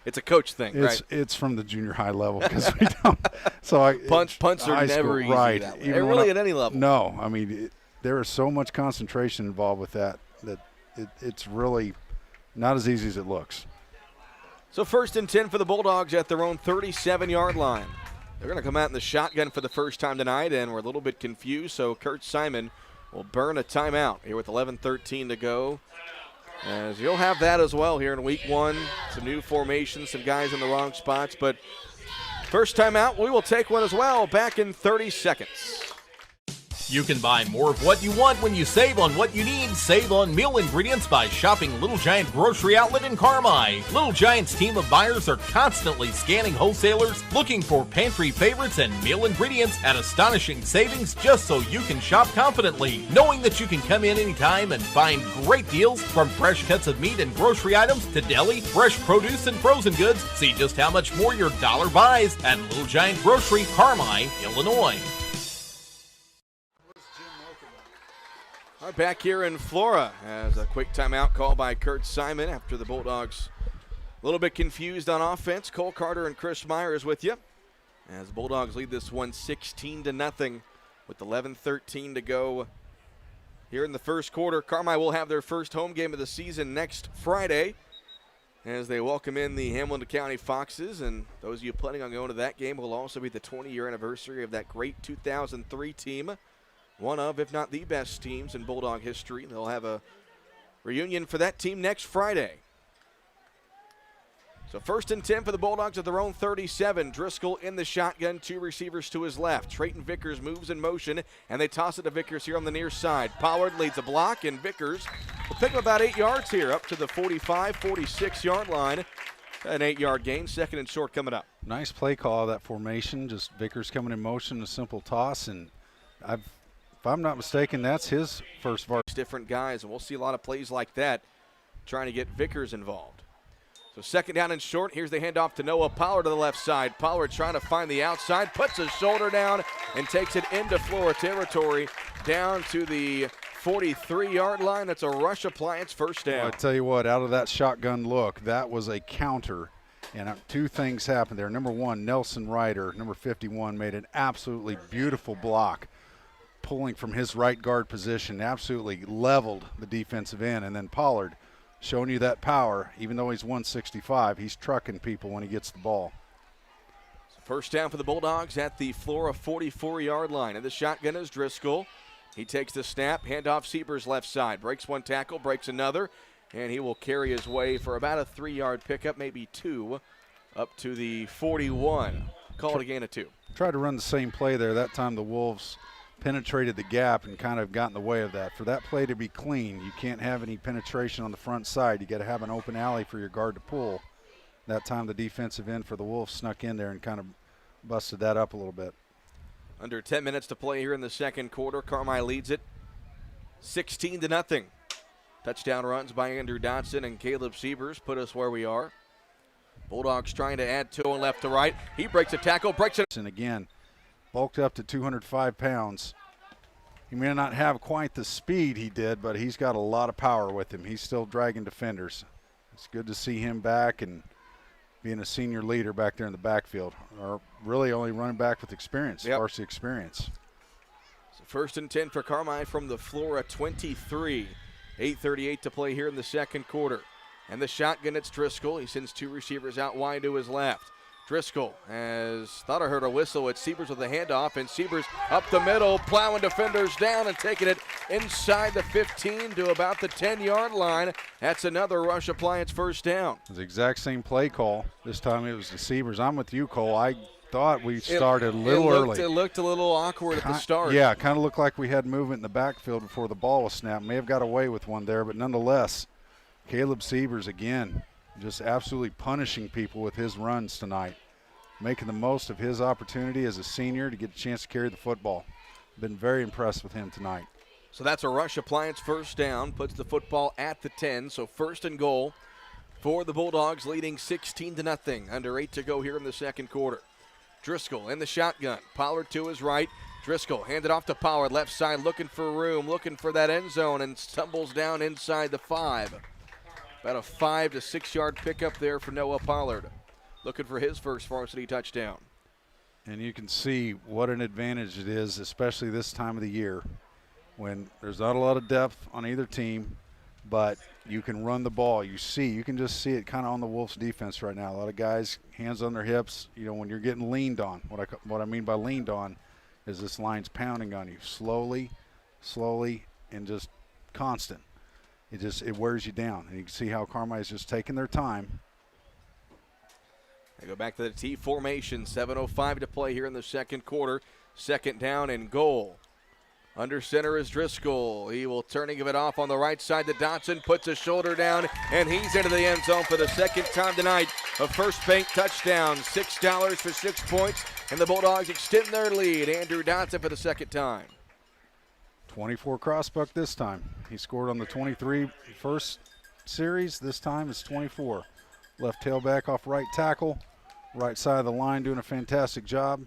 It's a coach thing, right? It's from the junior high level because we don't. So punts are never easy. Right. That way. Really at any level. No, I mean there is so much concentration involved with that it's really not as easy as it looks. So 1st and 10 for the Bulldogs at their own 37-yard line. They're going to come out in the shotgun for the first time tonight, and we're a little bit confused, so Kurt Simon will burn a timeout here with 11:13 to go. As you'll have that as well here in week 1. Some new formations, some guys in the wrong spots, but first timeout, we will take one as well back in 30 seconds. You can buy more of what you want when you save on what you need. Save on meal ingredients by shopping Little Giant Grocery Outlet in Carmi. Little Giant's team of buyers are constantly scanning wholesalers, looking for pantry favorites and meal ingredients at astonishing savings just so you can shop confidently, knowing that you can come in anytime and find great deals from fresh cuts of meat and grocery items to deli, fresh produce, and frozen goods. See just how much more your dollar buys at Little Giant Grocery, Carmi, Illinois. All right, back here in Flora as a quick timeout call by Kurt Simon after the Bulldogs a little bit confused on offense. Cole Carter and Chris Myers with you as the Bulldogs lead this one 16-0 with 11:13 to go here in the first quarter. Carmi will have their first home game of the season next Friday as they welcome in the Hamilton County Foxes, and those of you planning on going to that game will also be the 20-year anniversary of that great 2003 team. One of, if not the best teams in Bulldog history. They'll have a reunion for that team next Friday. So 1st and 10 for the Bulldogs at their own 37. Driscoll in the shotgun, 2 receivers to his left. Trayton Vickers moves in motion, and they toss it to Vickers here on the near side. Pollard leads a block, and Vickers will pick up about 8 yards here, up to the 45, 46-yard line. An 8-yard gain, 2nd and short coming up. Nice play call of that formation, just Vickers coming in motion, a simple toss, and if I'm not mistaken, that's his first varsity. Different guys, and we'll see a lot of plays like that trying to get Vickers involved. So 2nd down and short. Here's the handoff to Noah Pollard to the left side. Pollard trying to find the outside, puts his shoulder down and takes it into Flora territory down to the 43-yard line. That's a rush appliance, 1st down. Well, I tell you what, out of that shotgun look, that was a counter. And 2 things happened there. Number 1, Nelson Ryder, number 51, made an absolutely beautiful block, pulling from his right guard position, absolutely leveled the defensive end. And then Pollard showing you that power. Even though he's 165, he's trucking people when he gets the ball. First down for the Bulldogs at the Flora 44-yard line. And the shotgun is Driscoll. He takes the snap, handoff Siebers left side. Breaks one tackle, breaks another, and he will carry his way for about a 3-yard pickup, maybe 2, up to the 41. Call it a gain of 2. Tried to run the same play there. That time the Wolves penetrated the gap and kind of got in the way of that. For that play to be clean, you can't have any penetration on the front side. You got to have an open alley for your guard to pull. That time the defensive end for the Wolves snuck in there and kind of busted that up a little bit. Under 10 minutes to play here in the second quarter. Carmi leads it 16-0. Touchdown runs by Andrew Dotson and Caleb Siebers put us where we are. Bulldogs trying to add 2 and left to right. He breaks a tackle, breaks it. And again, bulked up to 205 pounds. He may not have quite the speed he did, but he's got a lot of power with him. He's still dragging defenders. It's good to see him back and being a senior leader back there in the backfield, or really only running back with experience, varsity experience. So first and 10 for Carmi from the Flora 23. 8:38 to play here in the second quarter. And the shotgun, it's Driscoll. He sends 2 receivers out wide to his left. Driscoll has thought I heard a whistle. It's Siebers with the handoff, and Siebers up the middle, plowing defenders down and taking it inside the 15 to about the 10-yard line. That's another Rush Appliance first down. It's the exact same play call. This time it was the Siebers. I'm with you, Cole. I thought we started a little early. It looked a little awkward at the start. Yeah, kind of looked like we had movement in the backfield before the ball was snapped. May have got away with one there, but nonetheless, Caleb Siebers again, just absolutely punishing people with his runs tonight, making the most of his opportunity as a senior to get a chance to carry the football. Been very impressed with him tonight. So that's a Rush Appliance first down, puts the football at the 10. So first and goal for the Bulldogs, leading 16-0. Under 8 to go here in the second quarter. Driscoll in the shotgun. Pollard to his right. Driscoll handed off to Pollard, left side, looking for room, looking for that end zone, and stumbles down inside the 5. About a 5 to 6 yard pickup there for Noah Pollard. Looking for his first varsity touchdown. And you can see what an advantage it is, especially this time of the year when there's not a lot of depth on either team, but you can run the ball. You can just see it kind of on the Wolves defense right now. A lot of guys, hands on their hips. You know, when you're getting leaned on, what I mean by leaned on is this line's pounding on you slowly, and just constant. It wears you down. And you can see how Carmi is just taking their time. They go back to the T formation. 7:05 to play here in the second quarter. Second down and goal. Under center is Driscoll. He will turn and give it off on the right side to Dotson. Puts a shoulder down, and he's into the end zone for the second time tonight. A first bank touchdown. $6 for 6 points, and the Bulldogs extend their lead. Andrew Dotson for the second time. 24 crossbuck this time. He scored on the 23 first series. This time it's 24. Left tailback off right tackle. Right side of the line doing a fantastic job.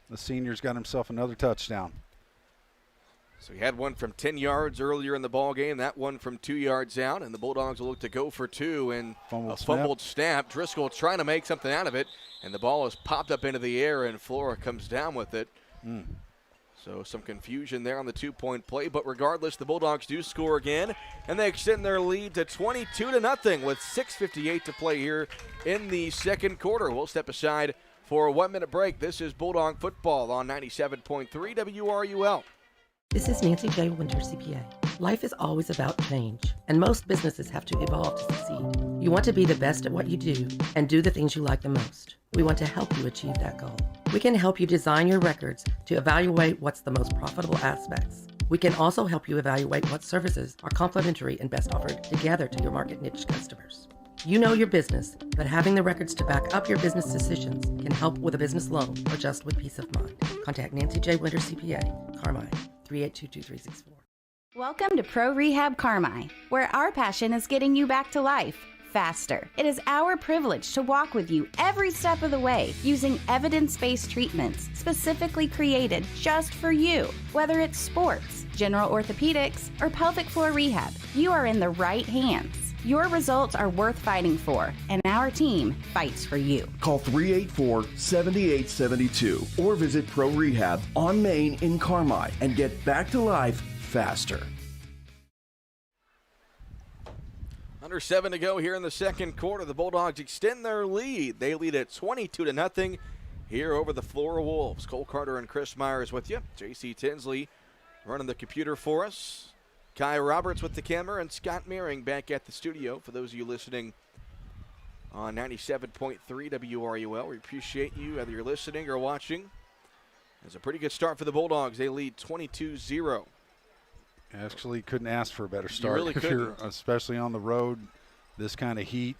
The senior's got himself another touchdown. So he had one from 10 yards earlier in the ball game, that one from 2 yards out, and the Bulldogs will look to go for 2, and fumbled snap. Driscoll trying to make something out of it, and the ball is popped up into the air, and Flora comes down with it. So some confusion there on the 2-point play, but regardless, the Bulldogs do score again, and they extend their lead to 22-0 with 6:58 to play here in the second quarter. We'll step aside for a 1-minute break. This is Bulldog football on 97.3 WRUL. This is Nancy J. Winter, CPA. Life is always about change, and most businesses have to evolve to succeed. You want to be the best at what you do and do the things you like the most. We want to help you achieve that goal. We can help you design your records to evaluate what's the most profitable aspects. We can also help you evaluate what services are complementary and best offered together to your market niche customers. You know your business, but having the records to back up your business decisions can help with a business loan or just with peace of mind. Contact Nancy J. Winter, CPA, Carmi, 3822364. Welcome to Pro Rehab Carmi, where our passion is getting you back to life faster. It is our privilege to walk with you every step of the way using evidence-based treatments specifically created just for you. Whether it's sports, general orthopedics, or pelvic floor rehab, you are in the right hands. Your results are worth fighting for, and our team fights for you. Call 384-7872 or visit Pro Rehab on Main in Carmi and get back to life faster. Under 7 to go here in the second quarter. The Bulldogs extend their lead. They lead at 22-0 here over the Flora Wolves. Cole Carter and Chris Myers with you. J.C. Tinsley running the computer for us. Kai Roberts with the camera, and Scott Meering back at the studio. For those of you listening on 97.3 WRUL, we appreciate you, whether you're listening or watching. It's a pretty good start for the Bulldogs. They lead 22-0. Actually, couldn't ask for a better start. You really couldn't. Especially on the road, this kind of heat.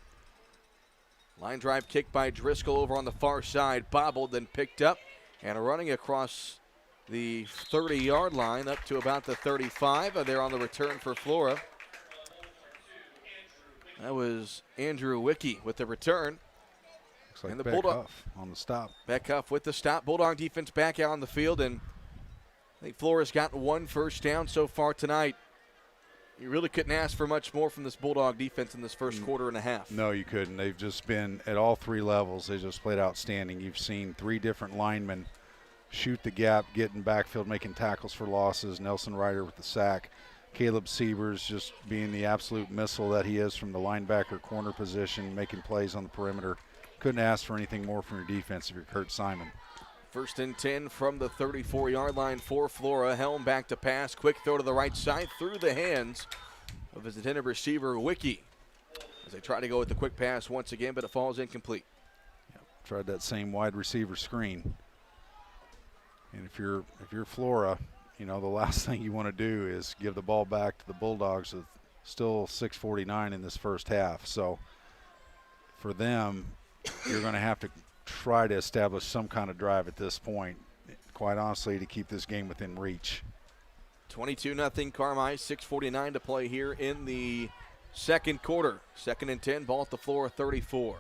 Line drive kick by Driscoll over on the far side, bobbled, then picked up, and running across the 30-yard line up to about the 35. There on the return for Flora. That was Andrew Wicke with the return. Looks like and the Beckhoff on the stop. Beckhoff with the stop. Bulldog defense back out on the field, and I think Flora's gotten one first down so far tonight. You really couldn't ask for much more from this Bulldog defense in this first quarter and a half. No, you couldn't. They've just been at all three levels. They just played outstanding. You've seen three different linemen shoot the gap, get in backfield, making tackles for losses. Nelson Ryder with the sack. Caleb Sievers just being the absolute missile that he is from the linebacker corner position, making plays on the perimeter. Couldn't ask for anything more from your defense if you're Kurt Simon. First and 10 from the 34-yard line for Flora. Helm back to pass. Quick throw to the right side through the hands of his intended receiver, Wicke. As they try to go with the quick pass once again, but it falls incomplete. Yep, tried that same wide receiver screen. And if you're Flora, you know, the last thing you want to do is give the ball back to the Bulldogs with still 6:49 in this first half. So for them, you're going to have to try to establish some kind of drive at this point, quite honestly, to keep this game within reach. 22-0 Carmi, 6:49 to play here in the second quarter. Second and 10, ball at the Flora 34.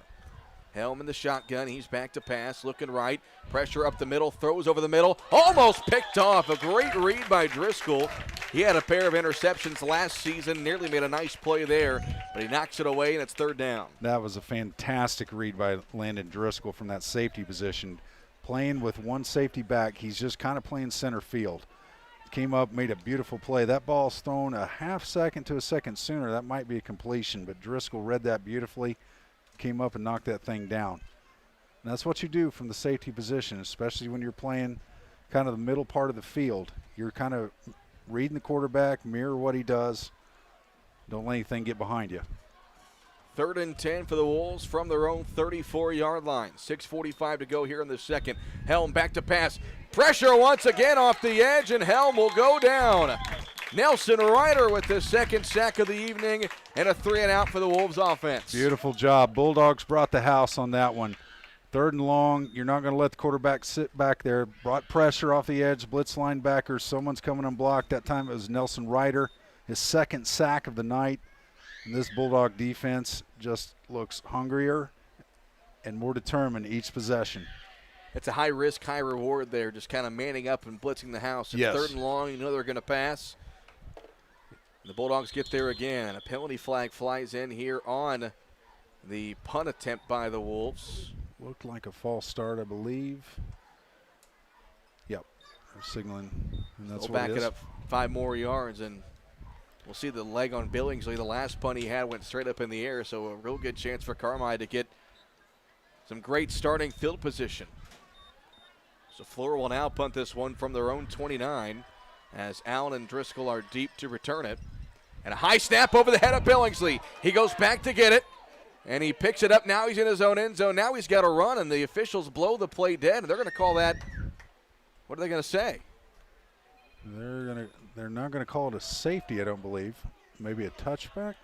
Helm in the shotgun. He's back to pass, looking right. Pressure up the middle, throws over the middle. Almost picked off. A great read by Driscoll. He had a pair of interceptions last season, nearly made a nice play there, but he knocks it away, and it's third down. That was a fantastic read by Landon Driscoll from that safety position. Playing with one safety back, he's just kind of playing center field. Came up, made a beautiful play. That ball's thrown a half second to a second sooner. That might be a completion, but Driscoll read that beautifully. Came up and knocked that thing down. And that's what you do from the safety position, especially when you're playing kind of the middle part of the field. You're kind of reading the quarterback, mirror what he does. Don't let anything get behind you. Third and 10 for the Wolves from their own 34-yard line. 6:45 to go here in the second. Helm back to pass. Pressure once again off the edge, and Helm will go down. Nelson Ryder with the second sack of the evening and a 3-and-out for the Wolves offense. Beautiful job. Bulldogs brought the house on that one. Third and long, you're not going to let the quarterback sit back there. Brought pressure off the edge, blitz linebackers. Someone's coming unblocked. That time it was Nelson Ryder, his second sack of the night. And this Bulldog defense just looks hungrier and more determined each possession. It's a high risk, high reward there, just kind of manning up and blitzing the house. It's yes. Third and long, you know they're going to pass. The Bulldogs get there again. A penalty flag flies in here on the punt attempt by the Wolves. Looked like a false start, I believe. Yep, they're signaling, and that's We'll what back it is. it up 5 more yards, and we'll see the leg on Billingsley. The last punt he had went straight up in the air, so a real good chance for Carmi to get some great starting field position. So Flora will now punt this one from their own 29 as Allen and Driscoll are deep to return it. And a high snap over the head of Billingsley. He goes back to get it, and he picks it up. Now he's in his own end zone. Now he's got to run, and the officials blow the play dead, and they're going to call that, what are they going to say? They're not going to call it a safety, I don't believe. Maybe a touchback?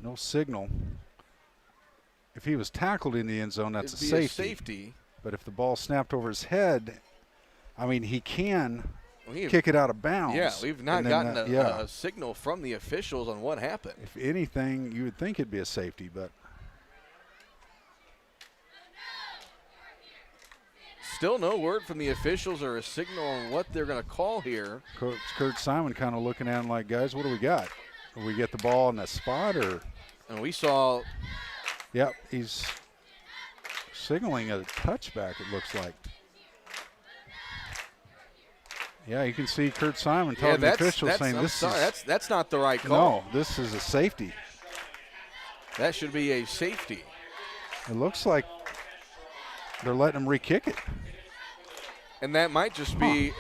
No signal. If he was tackled in the end zone, that's It'd a be safety. But if the ball snapped over his head, I mean, he can kick it out of bounds. Yeah, we've not gotten a signal from the officials on what happened. If anything, you would think it'd be a safety, but still no word from the officials or a signal on what they're going to call here. Coach Kurt Simon kind of looking at him like, guys, what do we got? Do we get the ball in that spot, or? And we saw. Yep, he's signaling a touchback, it looks like. Yeah, you can see Kurt Simon talking to the official saying that's not the right call. No, this is a safety. That should be a safety. It looks like they're letting him re-kick it. And that might just be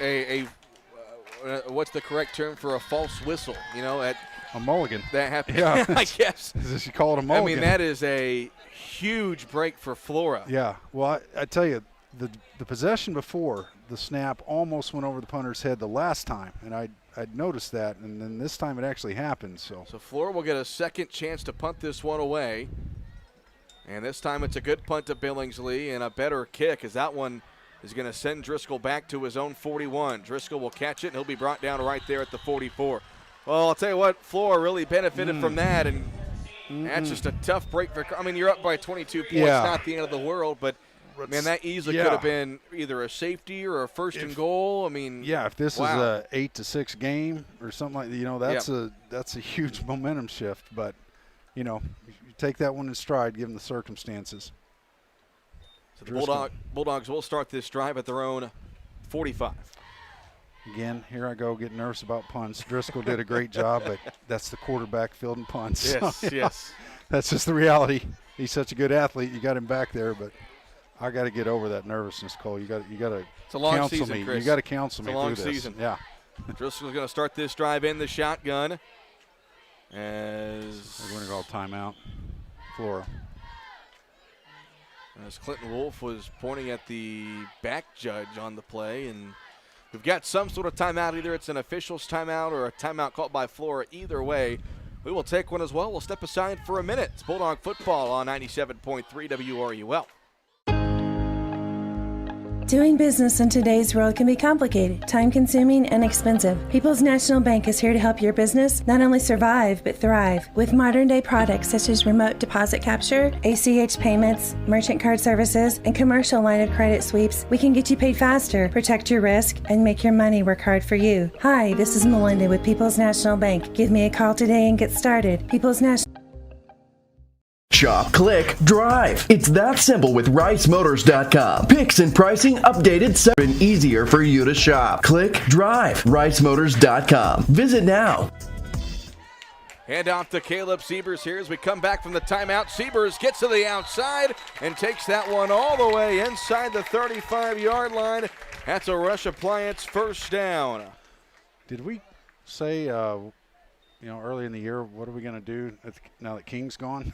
what's the correct term for a false whistle? You know, at a mulligan. That happened. Yeah, I guess. You call it a mulligan. I mean, that is a huge break for Flora. Yeah. Well, I tell you, the possession before the snap almost went over the punter's head the last time, and I'd noticed that, and then this time it actually happened. So Flora will get a second chance to punt this one away, and this time it's a good punt to Billingsley and a better kick, as that one is going to send Driscoll back to his own 41. Driscoll will catch it, and he'll be brought down right there at the 44. Well, I'll tell you what, Flora really benefited from that, and that's just a tough break for. I mean, you're up by 22 points, not the end of the world, but man, that easily could have been either a safety or a first and goal. I mean, if this is a 8-6 game or something like that, that's a huge momentum shift. But you take that one in stride, given the circumstances. So the Bulldogs will start this drive at their own 45. Again, here I go getting nervous about punts. Driscoll did a great job, but that's the quarterback fielding punts. Yes, so, yes. That's just the reality. He's such a good athlete. You got him back there, but I got to get over that nervousness, Cole. You got to it's a long counsel season, me. Chris. You got to counsel it's me a long through this. Season. Yeah. Driscoll's going to start this drive in the shotgun. As they're going to call timeout. Flora. As Clinton Wolf was pointing at the back judge on the play, and we've got some sort of timeout. Either it's an official's timeout or a timeout called by Flora. Either way, we will take one as well. We'll step aside for a minute. It's Bulldog football on 97.3 WRUL. Doing business in today's world can be complicated, time-consuming, and expensive. People's National Bank is here to help your business not only survive, but thrive. With modern-day products such as remote deposit capture, ACH payments, merchant card services, and commercial line of credit sweeps, we can get you paid faster, protect your risk, and make your money work hard for you. Hi, this is Melinda with People's National Bank. Give me a call today and get started. People's National Shop, click, drive. It's that simple with RiceMotors.com. Picks and pricing updated 7 easier for you to shop. Click, drive. RiceMotors.com. Visit now. Hand off to Caleb Siebers here as we come back from the timeout. Siebers gets to the outside and takes that one all the way inside the 35-yard line. That's a Rush Appliance first down. Did we say, early in the year, what are we going to do now that King's gone?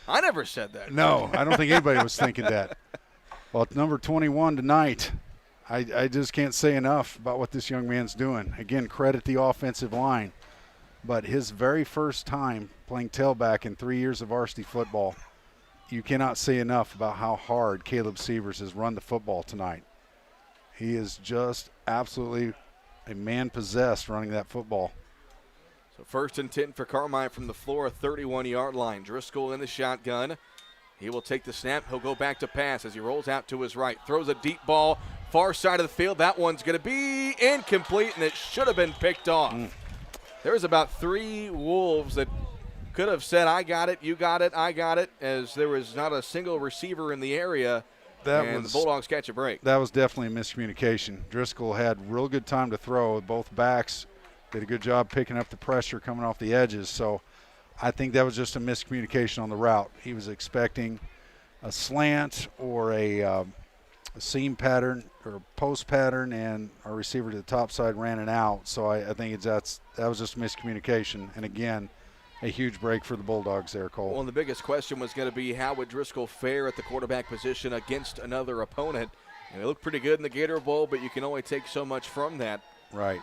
I never said that. No, I don't think anybody was thinking that. Well, it's number 21 tonight. I just can't say enough about what this young man's doing. Again, credit the offensive line. But his very first time playing tailback in 3 years of varsity football, you cannot say enough about how hard Caleb Sievers has run the football tonight. He is just absolutely a man possessed running that football. So 1st and 10 for Carmi from the Flora 31-yard line. Driscoll in the shotgun. He will take the snap. He'll go back to pass as he rolls out to his right. Throws a deep ball far side of the field. That one's going to be incomplete, and it should have been picked off. There was about 3 Wolves that could have said, I got it, you got it, I got it, as there was not a single receiver in the area. The Bulldogs catch a break. That was definitely a miscommunication. Driscoll had real good time to throw with both backs. Did a good job picking up the pressure coming off the edges. So I think that was just a miscommunication on the route. He was expecting a slant or a seam pattern or a post pattern, and our receiver to the top side ran it out. So I think that was just miscommunication. And, again, a huge break for the Bulldogs there, Cole. Well, and the biggest question was going to be how would Driscoll fare at the quarterback position against another opponent. And they looked pretty good in the Gator Bowl, but you can only take so much from that. Right.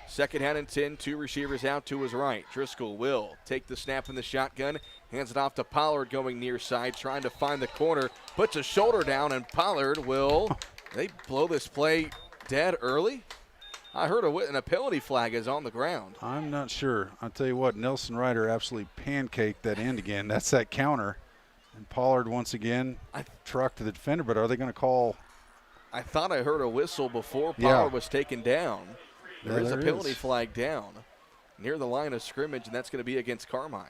Second down and 10, 2 receivers out to his right. Driscoll will take the snap in the shotgun, hands it off to Pollard going near side, trying to find the corner, puts a shoulder down, and Pollard will, they blow this play dead early? I heard a penalty flag is on the ground. I'm not sure. I'll tell you what, Nelson Ryder absolutely pancaked that end again. That's that counter. And Pollard once again trucked to the defender, but are they going to call? I thought I heard a whistle before Pollard was taken down. There is a penalty flag down near the line of scrimmage, and that's going to be against Carmi.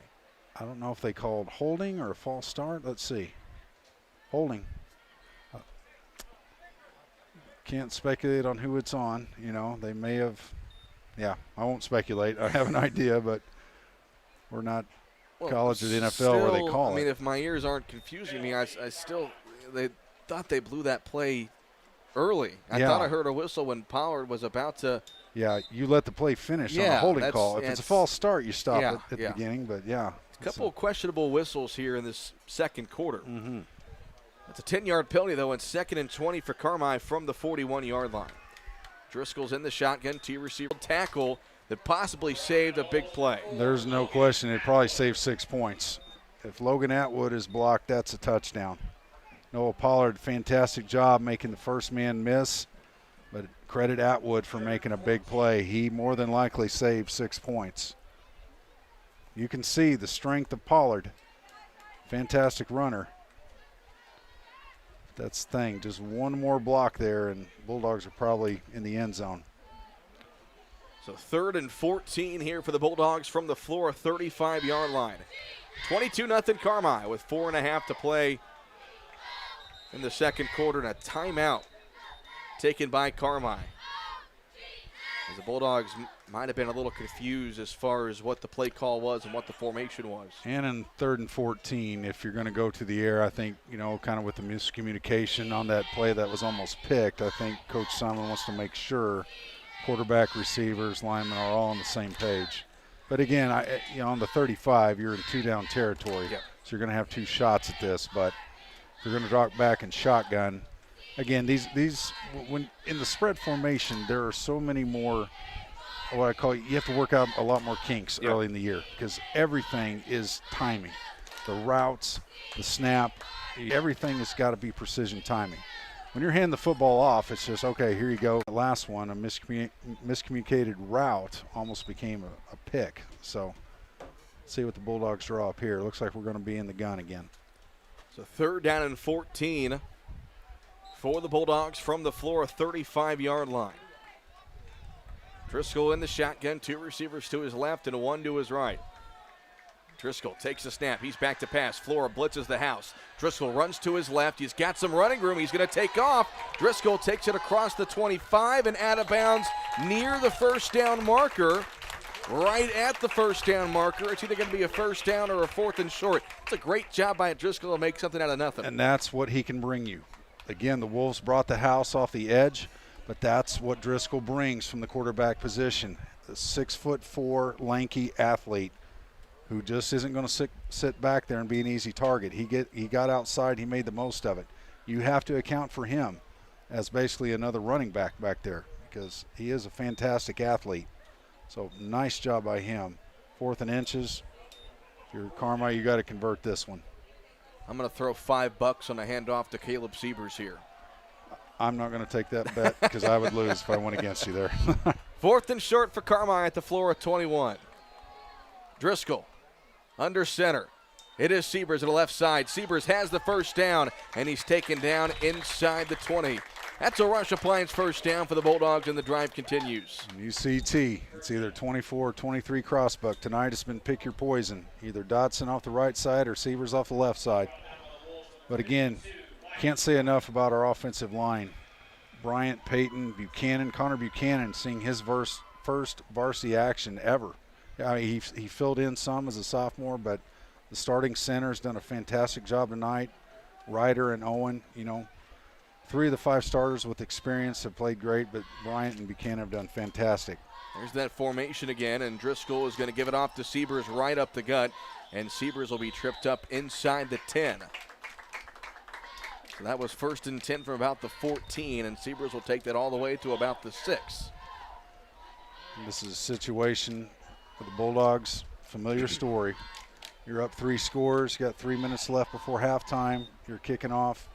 I don't know if they called holding or a false start. Let's see. Holding. can't speculate on who it's on. You know, they may have. Yeah, I won't speculate. I have an idea, but we're not college or the NFL where they call it. I mean, if my ears aren't confusing me, I still they thought they blew that play early. I thought I heard a whistle when Pollard was about to. Yeah, you let the play finish on a holding call. If it's a false start, you stop it at the beginning. But a couple of questionable whistles here in this second quarter. Mm-hmm. That's a 10-yard penalty, though, and 2nd and 20 for Carmi from the 41-yard line. Driscoll's in the shotgun, T-receiver tackle that possibly saved a big play. There's no question. It probably saved 6 points. If Logan Atwood is blocked, that's a touchdown. Noah Pollard, fantastic job making the first man miss, but credit Atwood for making a big play. He more than likely saved 6 points. You can see the strength of Pollard. Fantastic runner. That's the thing. Just one more block there, and Bulldogs are probably in the end zone. So 3rd and 14 here for the Bulldogs from the Flora 35-yard line. 22-0 Carmi with 4.5 to play in the second quarter, and a timeout taken by Carmi. As the Bulldogs might have been a little confused as far as what the play call was and what the formation was. And in 3rd and 14, if you're going to go to the air, I think, you know, kind of with the miscommunication on that play that was almost picked, I think Coach Simon wants to make sure quarterback, receivers, linemen are all on the same page. But again, on the 35, you're in 2-down territory. Yep. So you're going to have 2 shots at this. But if you're going to drop back and shotgun, again, these when in the spread formation, there are so many more, what I call, you have to work out a lot more kinks early in the year because everything is timing. The routes, the snap, everything has got to be precision timing. When you're handing the football off, it's just, okay, here you go. The last one, a miscommunicated route almost became a pick. So let's see what the Bulldogs draw up here. Looks like we're going to be in the gun again. So 3rd down and 14 for the Bulldogs from the Flora 35-yard line. Driscoll in the shotgun, 2 receivers to his left and 1 to his right. Driscoll takes the snap. He's back to pass. Flora blitzes the house. Driscoll runs to his left. He's got some running room. He's going to take off. Driscoll takes it across the 25 and out of bounds near the first down marker. Right at the first down marker. It's either going to be a first down or a 4th and short. It's a great job by Driscoll to make something out of nothing. And that's what he can bring you. Again, the Wolves brought the house off the edge, but that's what Driscoll brings from the quarterback position. The 6'4" lanky athlete who just isn't going to sit back there and be an easy target. He got outside. He made the most of it. You have to account for him as basically another running back there because he is a fantastic athlete. So nice job by him. 4th and inches. If you're Carmi, you got to convert this one. I'm going to throw $5 on a handoff to Caleb Siebers here. I'm not going to take that bet because I would lose if I went against you there. 4th and short for Carmi at the Flora 21. Driscoll under center. It is Siebers to the left side. Siebers has the first down, and he's taken down inside the 20. That's a Rush Appliance first down for the Bulldogs, and the drive continues. UCT, it's either 24 or 23 crossbuck. Tonight it's been pick your poison. Either Dotson off the right side or Siebers off the left side. But again, can't say enough about our offensive line. Bryant, Peyton, Buchanan, Connor Buchanan seeing his first varsity action ever. He filled in some as a sophomore, but the starting center's done a fantastic job tonight. Ryder and Owen, 3 of the 5 starters with experience have played great, but Bryant and Buchanan have done fantastic. There's that formation again, and Driscoll is going to give it off to Siebers right up the gut, and Siebers will be tripped up inside the 10. So that was 1st and 10 from about the 14, and Siebers will take that all the way to about the 6. This is a situation for the Bulldogs, familiar story. You're up 3 scores, you got 3 minutes left before halftime, you're kicking off.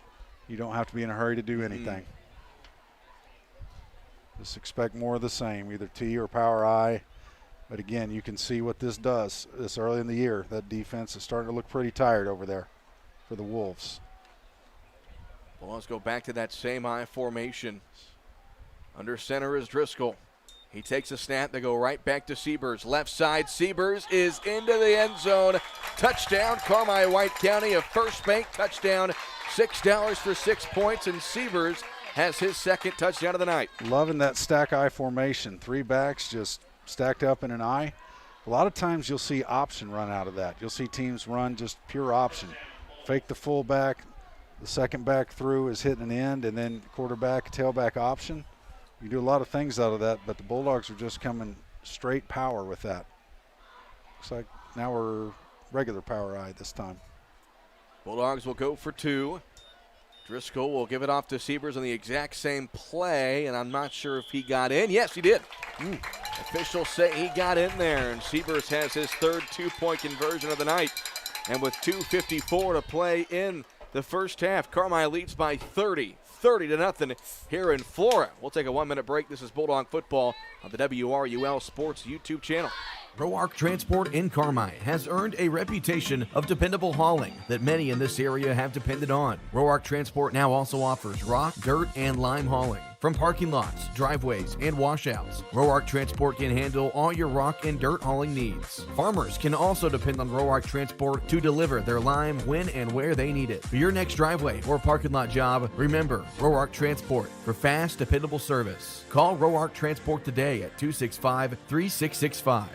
You don't have to be in a hurry to do anything. Just expect more of the same, either T or power I. But again, you can see what this does this early in the year. That defense is starting to look pretty tired over there for the Wolves. Well, let's go back to that same I formation. Under center is Driscoll. He takes a snap. They go right back to Siebers. Left side, Siebers is into the end zone. Touchdown, Carmi White County, a First Bank touchdown. $6 for 6 points, and Siebers has his second touchdown of the night. Loving that stack I formation. 3 backs just stacked up in an I. A lot of times you'll see option run out of that. You'll see teams run just pure option. Fake the fullback, the second back through is hitting an end, and then quarterback, tailback option. You do a lot of things out of that, but the Bulldogs are just coming straight power with that. Looks like now we're regular power I this time. Bulldogs will go for 2. Driscoll will give it off to Siebers on the exact same play, and I'm not sure if he got in. Yes, he did. Officials say he got in there, and Siebers has his third 2-point conversion of the night. And with 2:54 to play in the first half, Carmi leads by 30 to nothing here in Flora. We'll take a 1-minute break. This is Bulldog Football on the WRUL Sports YouTube channel. ProArc Transport in Carmi has earned a reputation of dependable hauling that many in this area have depended on. ProArc Transport now also offers rock, dirt, and lime hauling from parking lots, driveways, and washouts. ProArc Transport can handle all your rock and dirt hauling needs. Farmers can also depend on ProArc Transport to deliver their lime when and where they need it. For your next driveway or parking lot job, remember ProArc Transport for fast, dependable service. Call ProArc Transport today at 265-3665.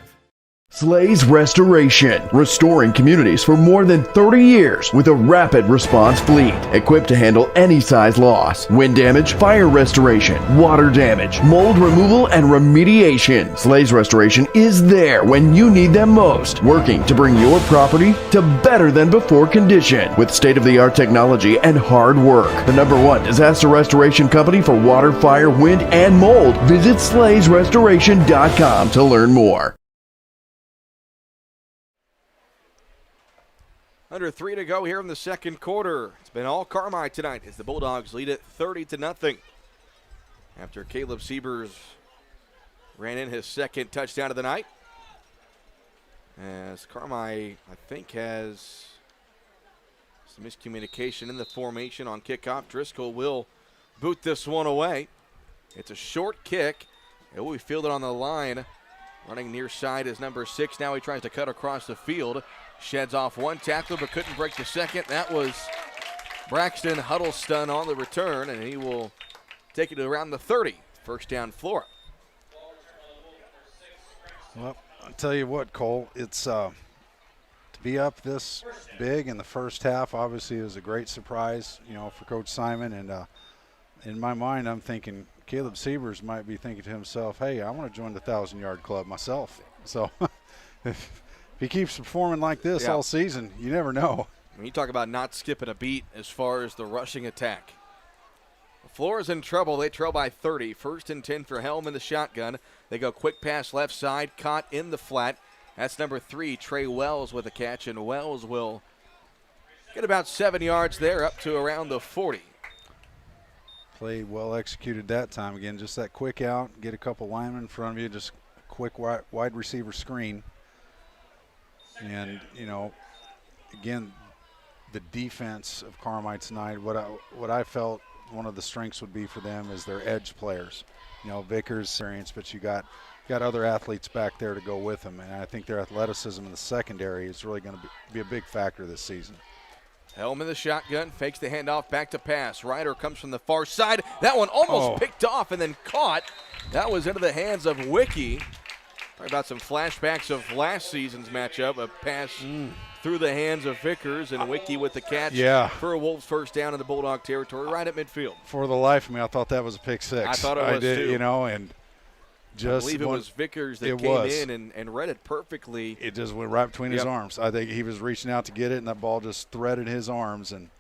Slays Restoration, restoring communities for more than 30 years with a rapid response fleet equipped to handle any size loss, wind damage, fire restoration, water damage, mold removal, and remediation. Slays Restoration is there when you need them most, working to bring your property to better than before condition with state-of-the-art technology and hard work. The #1 disaster restoration company for water, fire, wind, and mold. Visit slaysrestoration.com to learn more. Under 3 to go here in the second quarter. It's been all Carmi tonight as the Bulldogs lead it 30 to nothing. After Caleb Siebers ran in his second touchdown of the night. As Carmi, I think, has some miscommunication in the formation on kickoff. Driscoll will boot this one away. It's a short kick. It will be fielded on the line. Running near side is number 6. Now he tries to cut across the field. Sheds off one tackle but couldn't break the second. That was Braxton Huddleston on the return, and he will take it to around the 30. First down, Flora. Well, I'll tell you what, Cole, it's to be up this big in the first half obviously is a great surprise, for Coach Simon. And in my mind, I'm thinking Caleb Siebers might be thinking to himself, hey, I want to join the 1,000-yard club myself. So if he keeps performing like this all season, you never know. When you talk about not skipping a beat as far as the rushing attack. Flora's in trouble. They trail by 30. 1st and 10 for Helm in the shotgun. They go quick pass left side, caught in the flat. That's number 3, Trey Wells with a catch, and Wells will get about 7 yards there up to around the 40. Play well executed that time. Again, just that quick out, get a couple linemen in front of you, just quick wide receiver screen. And, again, the defense of Carmi tonight, what I felt one of the strengths would be for them is their edge players. Vickers, experience, but you got other athletes back there to go with them. And I think their athleticism in the secondary is really going to be a big factor this season. Helm in the shotgun, fakes the handoff, back to pass. Ryder comes from the far side. That one almost picked off and then caught. That was into the hands of Wiki. Talk about some flashbacks of last season's matchup. A pass through the hands of Vickers, and Wiki with the catch for a Wolves first down in the Bulldog territory right at midfield. For the life of me, I thought that was a pick six. I thought it was too. And just I believe it was Vickers that came in and read it perfectly. It just went right between his arms. I think he was reaching out to get it, and that ball just threaded his arms, and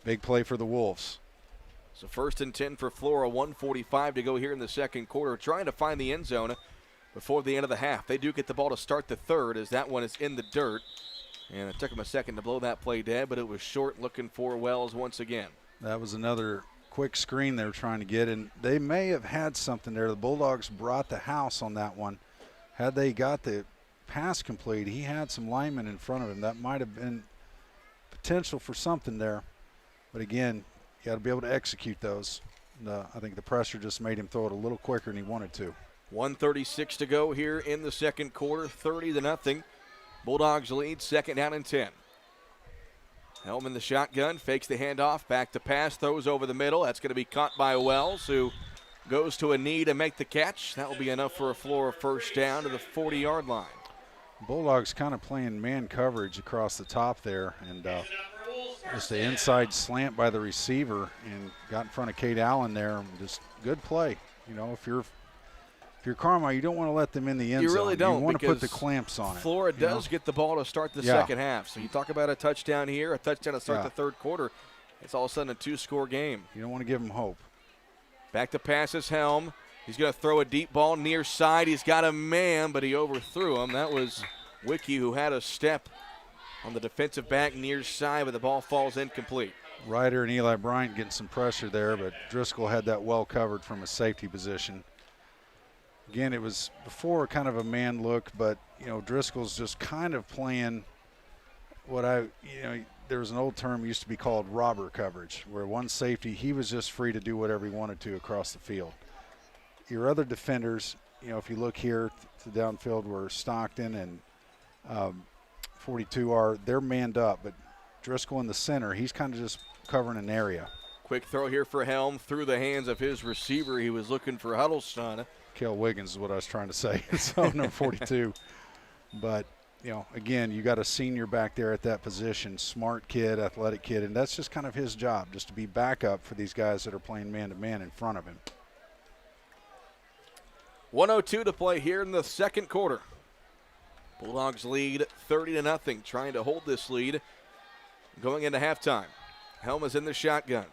big play for the Wolves. So 1st and 10 for Flora, 1:45 to go here in the second quarter, trying to find the end zone before the end of the half. They do get the ball to start the third as that one is in the dirt. And it took them a second to blow that play dead, but it was short, looking for Wells once again. That was another quick screen they were trying to get, and they may have had something there. The Bulldogs brought the house on that one. Had they got the pass complete, he had some linemen in front of him. That might have been potential for something there. But again, you got to be able to execute those. I think the pressure just made him throw it a little quicker than he wanted to. 1:36 to go here in the second quarter, 30 to nothing. Bulldogs lead, 2nd down and 10. Helm in the shotgun, fakes the handoff, back to pass, throws over the middle. That's going to be caught by Wells, who goes to a knee to make the catch. That will be enough for a Flora first down to the 40-yard line. Bulldogs kind of playing man coverage across the top there, and just the inside slant by the receiver and got in front of Kate Allen there. Just good play. You know, if you're Carmi, you don't want to let them in the end zone. You really don't. You want to put the clamps on it. Flora does get the ball to start the second half. So you talk about a touchdown here, a touchdown to start the third quarter. It's all of a sudden a 2-score game. You don't want to give them hope. Back to pass is Helm. He's going to throw a deep ball near side. He's got a man, but he overthrew him. That was Wiki, who had a step on the defensive back near side, but the ball falls incomplete. Ryder and Eli Bryant getting some pressure there, but Driscoll had that well covered from a safety position. Again, it was before kind of a man look, but, you know, Driscoll's just kind of playing there was an old term used to be called robber coverage, where one safety, he was just free to do whatever he wanted to across the field. Your other defenders, you know, if you look here to downfield where Stockton and 42 they're manned up, but Driscoll in the center, he's kind of just covering an area. Quick throw here for Helm through the hands of his receiver. He was looking for Huddleston. Kel Wiggins is what I was trying to say. So number 42. But, you know, again, you got a senior back there at that position, smart kid, athletic kid, and that's just kind of his job, just to be backup for these guys that are playing man-to-man in front of him. 1:02 to play here in the second quarter. Bulldogs lead 30-0, trying to hold this lead going into halftime. Helm is in the shotgun.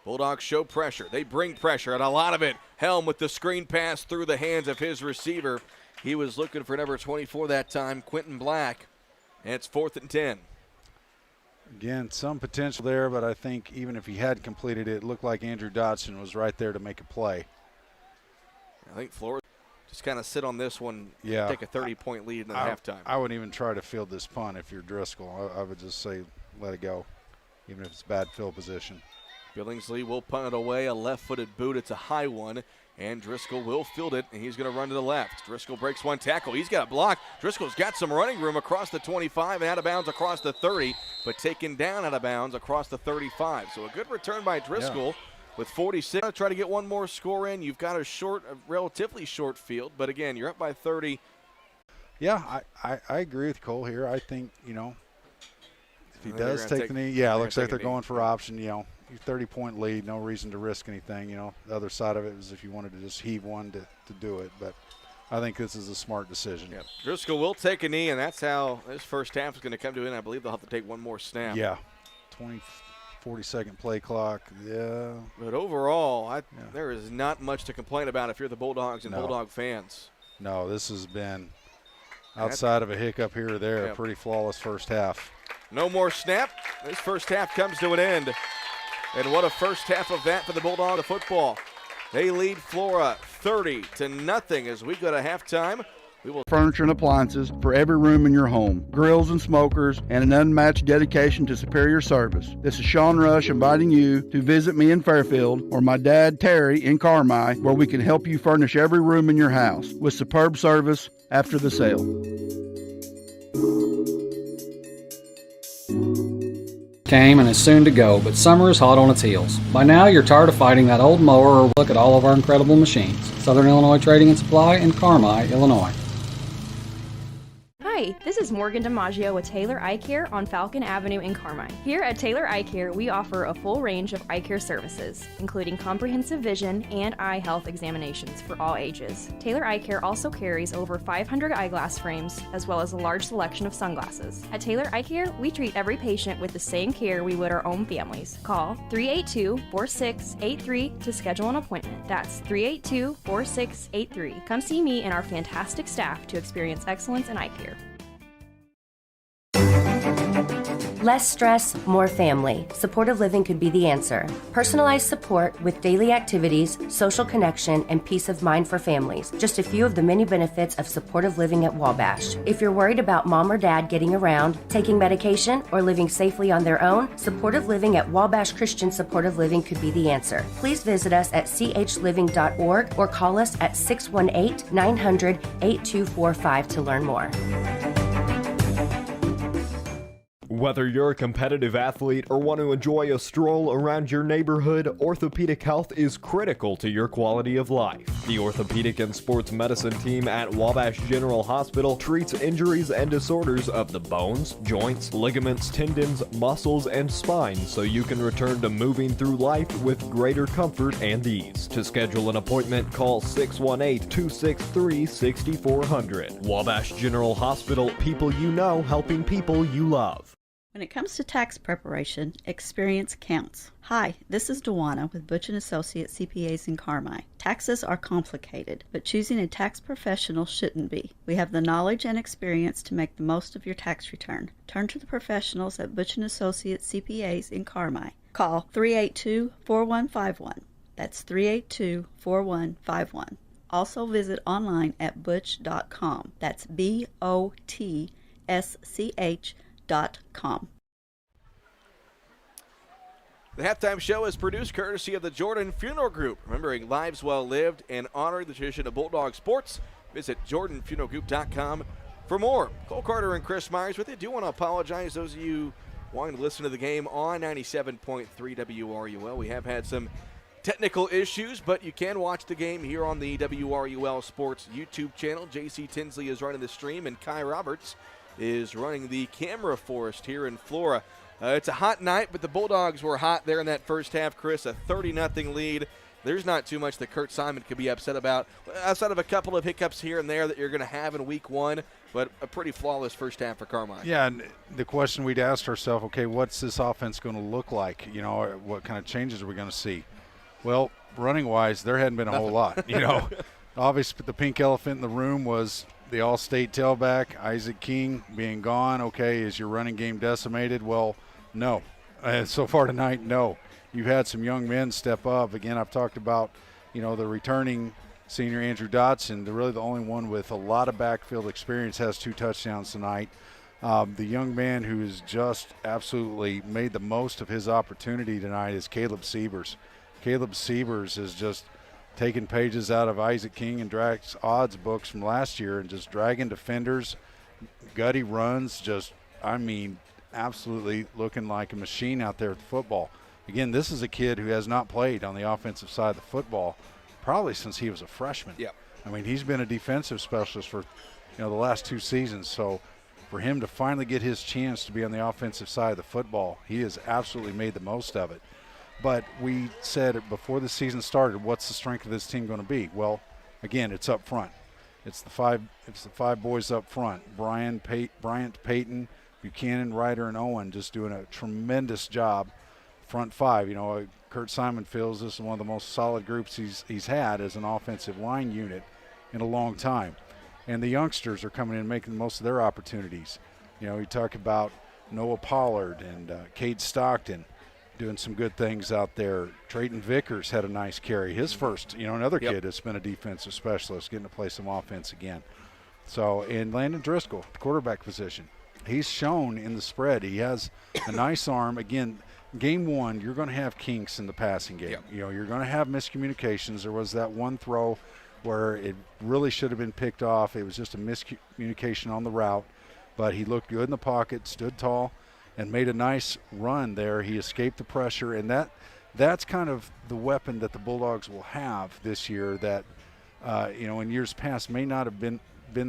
Bulldogs show pressure. They bring pressure, and a lot of it. Helm with the screen pass through the hands of his receiver. He was looking for number 24 that time, Quentin Black, and it's 4th and 10. Again, some potential there, but I think even if he had completed it, it looked like Andrew Dodson was right there to make a play. I think Flora just kind of sit on this one, yeah, take a 30-point lead in the halftime. I wouldn't even try to field this punt if you're Driscoll. I would just say let it go, even if it's bad field position. Billingsley will punt it away, a left-footed boot. It's a high one, and Driscoll will field it, and he's going to run to the left. Driscoll breaks one tackle. He's got a block. Driscoll's got some running room across the 25 and out of bounds across the 30, but taken down out of bounds across the 35. So a good return by Driscoll with 46. Try to get one more score in. You've got a relatively short field, but again, you're up by 30. Yeah, I agree with Cole here. I think, you know, if he does take the knee, it looks like they're going for option, you know. 30-point lead, no reason to risk anything. You know, the other side of it is if you wanted to just heave one to do it. But I think this is a smart decision. Yep. Driscoll will take a knee, and that's how this first half is going to come to an end. I believe they'll have to take one more snap. Yeah, 40-second play clock. Yeah. But overall, there is not much to complain about if you're the Bulldogs and Bulldog fans. No, this has been, outside of a hiccup here or there, a pretty flawless first half. No more snap. This first half comes to an end. And what a first half of that for the Bulldogs football. They lead Flora 30-0 as we go to halftime. We will furniture and appliances for every room in your home, grills and smokers, and an unmatched dedication to superior service. This is Sean Rush inviting you to visit me in Fairfield or my dad Terry in Carmi, where we can help you furnish every room in your house with superb service after the sale. Came and is soon to go, but summer is hot on its heels. By now, you're tired of fighting that old mower or look at all of our incredible machines. Southern Illinois Trading and Supply in Carmi, Illinois. Hi, this is Morgan DiMaggio with Taylor Eye Care on Falcon Avenue in Carmi. Here at Taylor Eye Care, we offer a full range of eye care services, including comprehensive vision and eye health examinations for all ages. Taylor Eye Care also carries over 500 eyeglass frames, as well as a large selection of sunglasses. At Taylor Eye Care, we treat every patient with the same care we would our own families. Call 382-4683 to schedule an appointment. That's 382-4683. Come see me and our fantastic staff to experience excellence in eye care. Less stress, more family. Supportive living could be the answer. Personalized support with daily activities, social connection, and peace of mind for families. Just a few of the many benefits of supportive living at Wabash. If you're worried about mom or dad getting around, taking medication, or living safely on their own, supportive living at Wabash Christian Supportive Living could be the answer. Please visit us at chliving.org or call us at 618-900-8245 to learn more. Whether you're a competitive athlete or want to enjoy a stroll around your neighborhood, orthopedic health is critical to your quality of life. The Orthopedic and Sports Medicine team at Wabash General Hospital treats injuries and disorders of the bones, joints, ligaments, tendons, muscles, and spine so you can return to moving through life with greater comfort and ease. To schedule an appointment, call 618-263-6400. Wabash General Hospital, people you know helping people you love. When it comes to tax preparation, experience counts. Hi, this is Dewana with Butch & Associates CPAs in Carmi. Taxes are complicated, but choosing a tax professional shouldn't be. We have the knowledge and experience to make the most of your tax return. Turn to the professionals at Butch & Associates CPAs in Carmi. Call 382-4151. That's 382-4151. Also visit online at butch.com. That's BOTSCH.com. The halftime show is produced courtesy of the Jordan Funeral Group, remembering lives well lived and honoring the tradition of Bulldog sports. Visit jordanfuneralgroup.com for more. Cole Carter and Chris Myers with you. Do want to apologize those of you wanting to listen to the game on 97.3 WRUL. We have had some technical issues, but you can watch the game here on the WRUL Sports YouTube channel. JC Tinsley is running the stream, and Kai Roberts is running the camera for us here in Flora. It's a hot night, but the Bulldogs were hot there in that first half, Chris. A 30-0 lead. There's not too much that Kurt Simon could be upset about, outside of a couple of hiccups here and there that you're going to have in week one, but a pretty flawless first half for Carmi. Yeah, and the question we'd asked ourselves, okay, what's this offense going to look like? You know, what kind of changes are we going to see? Well, running-wise, there hadn't been a whole lot. You know, obviously the pink elephant in the room was the all-state tailback, Isaac King, being gone. Okay, is your running game decimated? Well, no. So far tonight, no. You've had some young men step up. Again, I've talked about, you know, the returning senior Andrew Dotson, really the only one with a lot of backfield experience, has 2 touchdowns tonight. The young man who's just absolutely made the most of his opportunity tonight is Caleb Siebers. Caleb Siebers is just taking pages out of Isaac King and Drax odds books from last year and just dragging defenders, gutty runs, just, I mean, absolutely looking like a machine out there with the football. Again, this is a kid who has not played on the offensive side of the football probably since he was a freshman. Yep. I mean, he's been a defensive specialist for, the last 2 seasons. So for him to finally get his chance to be on the offensive side of the football, he has absolutely made the most of it. But we said before the season started, what's the strength of this team going to be? Well, again, it's up front. It's the five boys up front. Bryant, Peyton, Buchanan, Ryder, and Owen just doing a tremendous job. Front 5, Kurt Simon feels this is one of the most solid groups he's had as an offensive line unit in a long time. And the youngsters are coming in and making the most of their opportunities. You talk about Noah Pollard and Cade Stockton doing some good things out there. Trayton Vickers had a nice carry. His first, another kid that's been a defensive specialist, getting to play some offense again. So, and Landon Driscoll, quarterback position. He's shown in the spread. He has a nice arm. Again, game 1, you're going to have kinks in the passing game. Yep. You're going to have miscommunications. There was that one throw where it really should have been picked off. It was just a miscommunication on the route, but he looked good in the pocket, stood tall, and made a nice run there. He escaped the pressure, and that's kind of the weapon that the Bulldogs will have this year that, in years past may not have been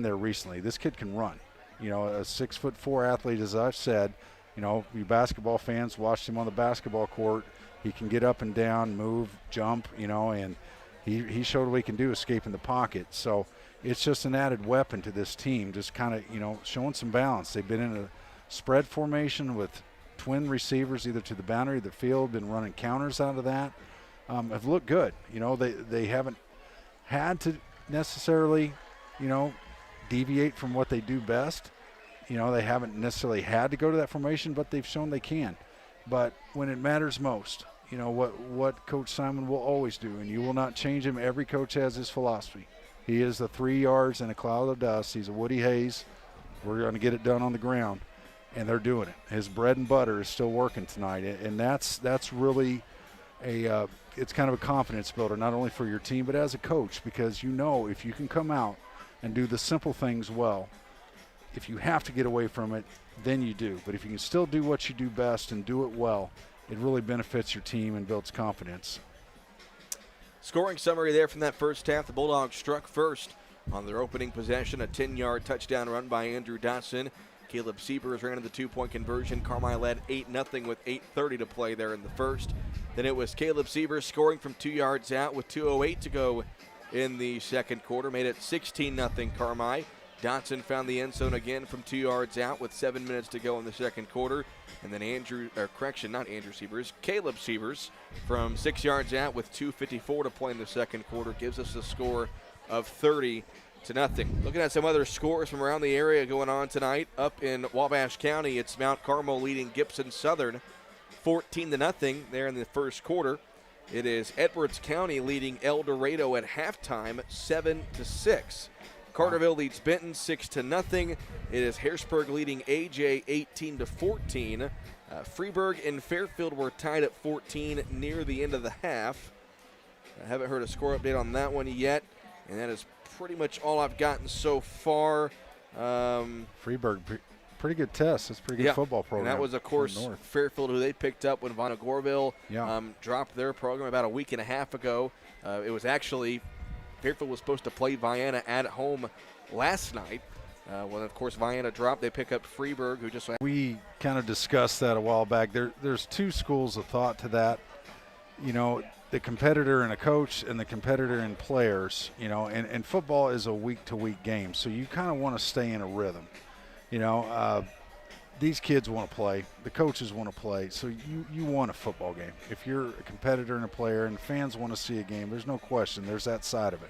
there recently. This kid can run. A 6'4" athlete, as I've said. You basketball fans watched him on the basketball court. He can get up and down, move, jump, and he showed what he can do, escaping the pocket. So it's just an added weapon to this team, just kind of, showing some balance. They've been in a spread formation with twin receivers either to the boundary of the field, been running counters out of that, have looked good. They haven't had to necessarily, deviate from what they do best. They haven't necessarily had to go to that formation, but they've shown they can. But when it matters most, what Coach Simon will always do, and you will not change him. Every coach has his philosophy. He is the 3 yards in a cloud of dust. He's a Woody Hayes. We're going to get it done on the ground, and they're doing it. His bread and butter is still working tonight, and that's really it's kind of a confidence builder, not only for your team but as a coach, because if you can come out and do the simple things well, if you have to get away from it, then you do. But if you can still do what you do best and do it well, it really benefits your team and builds confidence. Scoring summary there from that first half. The Bulldogs struck first on their opening possession, a 10-yard touchdown run by Andrew Dotson. Caleb Siebers ran in the 2-point conversion. Carmi led 8-0 with 8:30 to play there in the first. Then it was Caleb Siebers scoring from 2 yards out with 2:08 to go in the second quarter. Made it 16-0 Carmi. Dotson found the end zone again from 2 yards out with 7 minutes to go in the second quarter. And then Caleb Siebers from 6 yards out with 2:54 to play in the second quarter gives us a score of 30-0. Looking at some other scores from around the area going on tonight. Up in Wabash County, it's Mount Carmel leading Gibson Southern 14-0 there in the first quarter. It is Edwards County leading El Dorado at halftime 7-6. Carterville leads Benton 6-0. It is Harrisburg leading AJ 18-14. Freeburg and Fairfield were tied at 14 near the end of the half. I haven't heard a score update on that one yet, and that is pretty much all I've gotten so far. Freeburg, pretty good test. That's a pretty good football program. And that was, of course, Fairfield, who they picked up when Vanna Gorville dropped their program about a week and a half ago. It was actually Fairfield was supposed to play Vienna at home last night. When, of course, Vienna dropped, they pick up Freeburg, who just... We kind of discussed that a while back. There's two schools of thought to that. You know, the competitor and a coach and the competitor and players, you know, and football is a week-to-week game, so you kind of want to stay in a rhythm. You know, these kids want to play. The coaches want to play, so you want a football game. If you're a competitor and a player and fans want to see a game, there's no question. There's that side of it.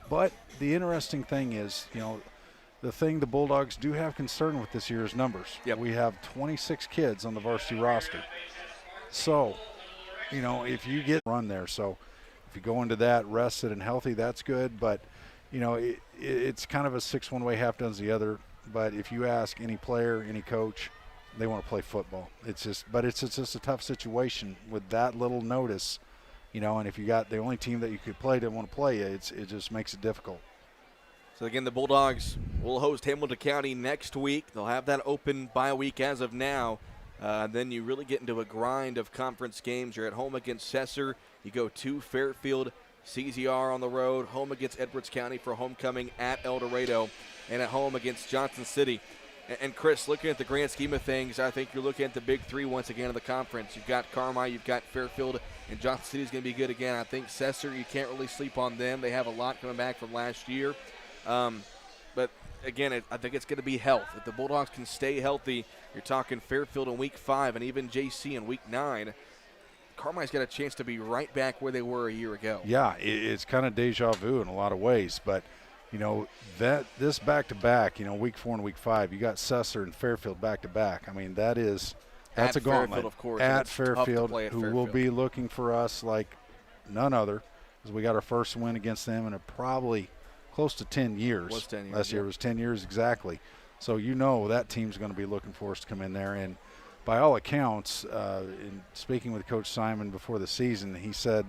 But the interesting thing is, you know, the thing the Bulldogs do have concern with this year is numbers. Yep. We have 26 kids on the varsity roster. So, you know, if you get run there, so if you go into that rested and healthy, that's good. But, you know, it's kind of a 6 one way, half dozen the other. But if you ask any player, any coach, they want to play football. It's just a tough situation with that little notice, you know. And if you got the only team that you could play didn't want to play, it just makes it difficult. So again, the Bulldogs will host Hamilton County next week. They'll have that open bye week as of now. Then you really get into a grind of conference games. You're at home against Cesar. You go to Fairfield, CZR on the road, home against Edwards County for homecoming at El Dorado, and at home against Johnson City. And Chris, looking at the grand scheme of things, I think you're looking at the big three once again in the conference. You've got Carmi, you've got Fairfield, and Johnson City is going to be good again. I think Cesar, you can't really sleep on them. They have a lot coming back from last year. But again, I think it's going to be health. If the Bulldogs can stay healthy, you're talking Fairfield in week 5 and even JC in week 9. Carmi's got a chance to be right back where they were a year ago. Yeah, it's kind of deja vu in a lot of ways. But, you know, this back-to-back, you know, week 4 and week 5, you got Cesar and Fairfield back-to-back. I mean, that's a gauntlet. Fairfield, of course, at Fairfield, who will be looking for us like none other, because we got our first win against them in a probably close to 10 years. It was 10 years. Last year it was 10 years exactly. So you know that team's going to be looking for us to come in there. And by all accounts, in speaking with Coach Simon before the season, he said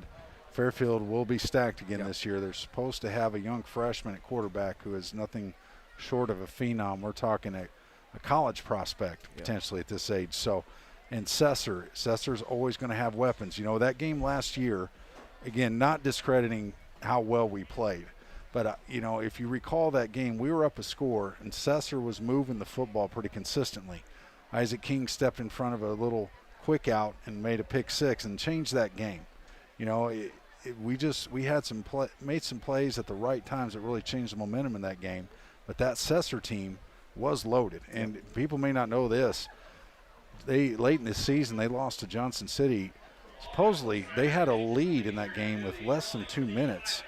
Fairfield will be stacked again this year. They're supposed to have a young freshman at quarterback who is nothing short of a phenom. We're talking a college prospect potentially at this age. So, and Cesar's always going to have weapons. You know, that game last year, again, not discrediting how well we played. But, you know, if you recall that game, we were up a score, and Cesar was moving the football pretty consistently. Isaac King stepped in front of a little quick out and made a pick 6 and changed that game. You know, we had made some plays at the right times that really changed the momentum in that game. But that Cesar team was loaded. And people may not know this. Late in the season, they lost to Johnson City. Supposedly, they had a lead in that game with less than 2 minutes.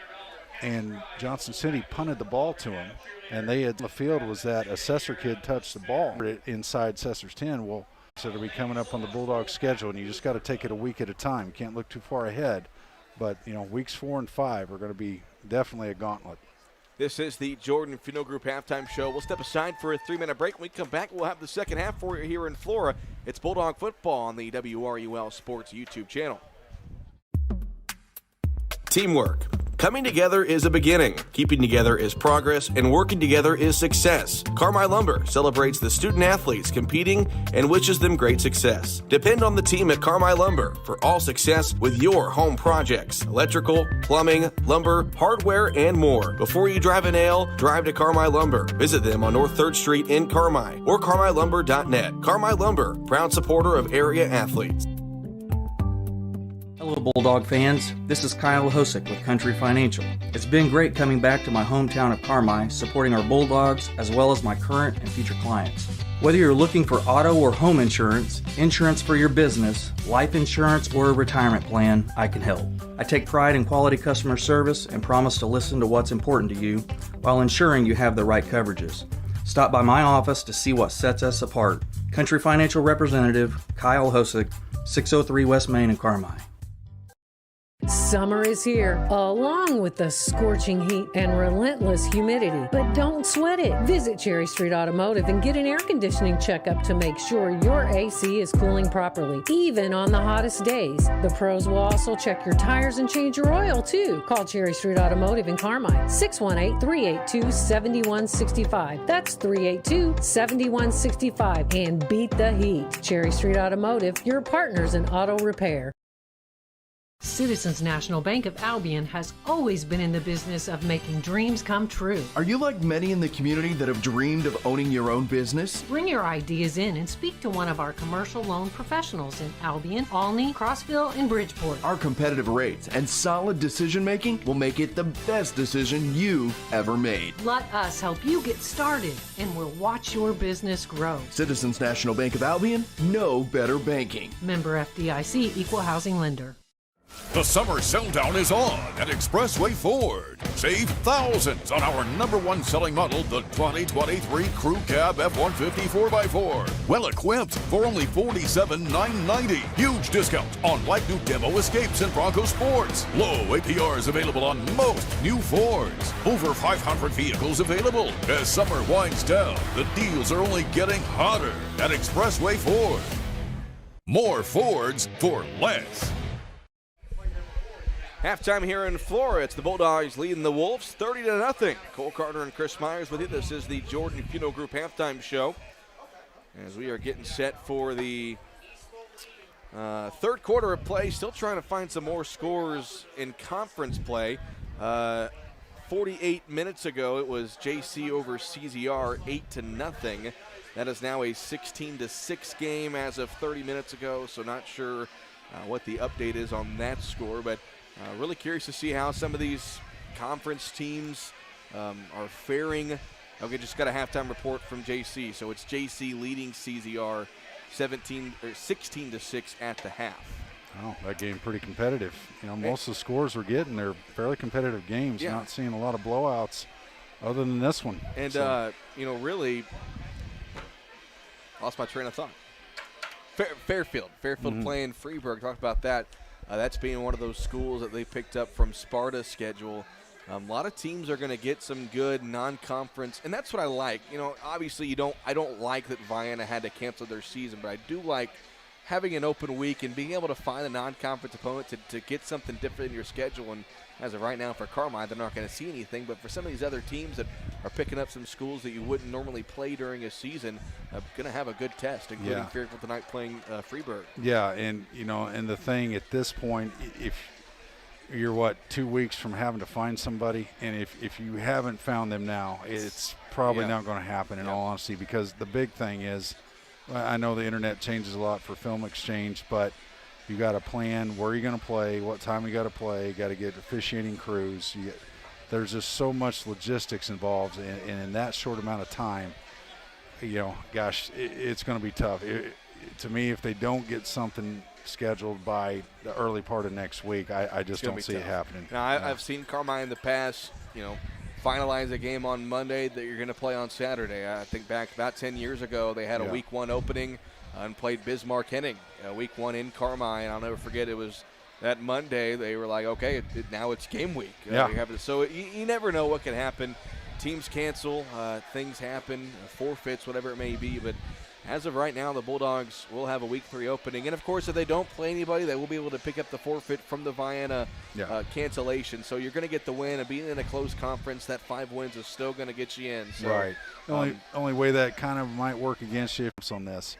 And Johnson City punted the ball to him, and the field was that a Cesar kid touched the ball inside Cesar's 10. Well, so it'll be coming up on the Bulldogs schedule, and you just got to take it a week at a time. You can't look too far ahead. But, you know, weeks 4 and 5 are going to be definitely a gauntlet. This is the Jordan Funeral Group halftime show. We'll step aside for a 3-minute break. When we come back, we'll have the second half for you here in Flora. It's Bulldog football on the WRUL Sports YouTube channel. Teamwork, Coming together is a beginning. Keeping together is progress, and working together is success. Carmi Lumber celebrates the student athletes competing and wishes them great success. Depend on the team at Carmi Lumber for all success with your home projects, electrical, plumbing, lumber, hardware, and more. Before you drive a nail, drive to Carmi Lumber. Visit them on North 3rd Street in Carmi or carmilumber.net. Carmi Lumber, proud supporter of area athletes. Hello, Bulldog fans. This is Kyle Hosick with Country Financial. It's been great coming back to my hometown of Carmi, supporting our Bulldogs as well as my current and future clients. Whether you're looking for auto or home insurance, insurance for your business, life insurance, or a retirement plan, I can help. I take pride in quality customer service and promise to listen to what's important to you while ensuring you have the right coverages. Stop by my office to see what sets us apart. Country Financial Representative Kyle Hosick, 603 West Main in Carmi. Summer is here, along with the scorching heat and relentless humidity. But don't sweat it. Visit Cherry Street Automotive and get an air conditioning checkup to make sure your AC is cooling properly, even on the hottest days. The pros will also check your tires and change your oil, too. Call Cherry Street Automotive in Carmi, 618-382-7165. That's 382-7165. And beat the heat. Cherry Street Automotive, your partners in auto repair. Citizens National Bank of Albion has always been in the business of making dreams come true. Are you like many in the community that have dreamed of owning your own business? Bring your ideas in and speak to one of our commercial loan professionals in Albion, Olney, Crossville, and Bridgeport. Our competitive rates and solid decision making will make it the best decision you've ever made. Let us help you get started, and we'll watch your business grow. Citizens National Bank of Albion, no better banking. Member FDIC, Equal Housing Lender. The summer sell-down is on at Expressway Ford. Save thousands on our #1 selling model, the 2023 Crew Cab F-150 4x4. Well equipped for only $47,990. Huge discount on like new demo Escapes and Bronco Sports. Low APRs available on most new Fords. Over 500 vehicles available. As summer winds down, the deals are only getting hotter at Expressway Ford. More Fords for less. Halftime here in Flora. It's the Bulldogs leading the Wolves 30-0. Cole Carter and Chris Myers with you. This is the Jordan Funeral Group halftime show as we are getting set for the third quarter of play. Still trying to find some more scores in conference play. 48 minutes ago, it was JC over CZR 8-0. That is now a 16-6 game as of 30 minutes ago, so not sure what the update is on that score, but really curious to see how some of these conference teams are faring. Okay, just got a halftime report from JC. So it's JC leading CZR 16-6 at the half. Oh, that game pretty competitive. You know, most of the scores we're getting, they're fairly competitive games. Yeah. Not seeing a lot of blowouts other than this one. And, you know, really lost my train of thought. Fairfield playing Freeburg. Talked about that. That's being one of those schools that they picked up from Sparta's schedule. A lot of teams are going to get some good non-conference, and that's what I like. You know, obviously I don't like that Vienna had to cancel their season, but I do like having an open week and being able to find a non-conference opponent to get something different in your schedule. And as of right now for Carmi, they're not going to see anything. But for some of these other teams that are picking up some schools that you wouldn't normally play during a season, going to have a good test, including Fairfield tonight playing Freeburg. Yeah, and, you know, and the thing at this point, if you're, 2 weeks from having to find somebody, and if you haven't found them now, it's probably not going to happen in all honesty, because the big thing is, I know the internet changes a lot for film exchange, but you got to plan where you're going to play, what time you got to play, you got to get officiating crews. There's just so much logistics involved, and in that short amount of time, you know, gosh, it's going to be tough. To me, if they don't get something scheduled by the early part of next week, I just don't see it happening. Now, I've seen Carmi in the past, you know, finalize a game on Monday that you're going to play on Saturday. I think back about 10 years ago, they had a week one opening and played Bismarck-Henning week one in Carmi, and I'll never forget, it was that Monday they were like, okay, now it's game week. So you never know what can happen. Teams cancel, things happen, forfeits, whatever it may be, but as of right now, the Bulldogs will have a Week 3 opening. And, of course, if they don't play anybody, they will be able to pick up the forfeit from the Vienna cancellation. So you're going to get the win. And being in a close conference, that 5 wins is still going to get you in. So, right. Only way that kind of might work against you on this.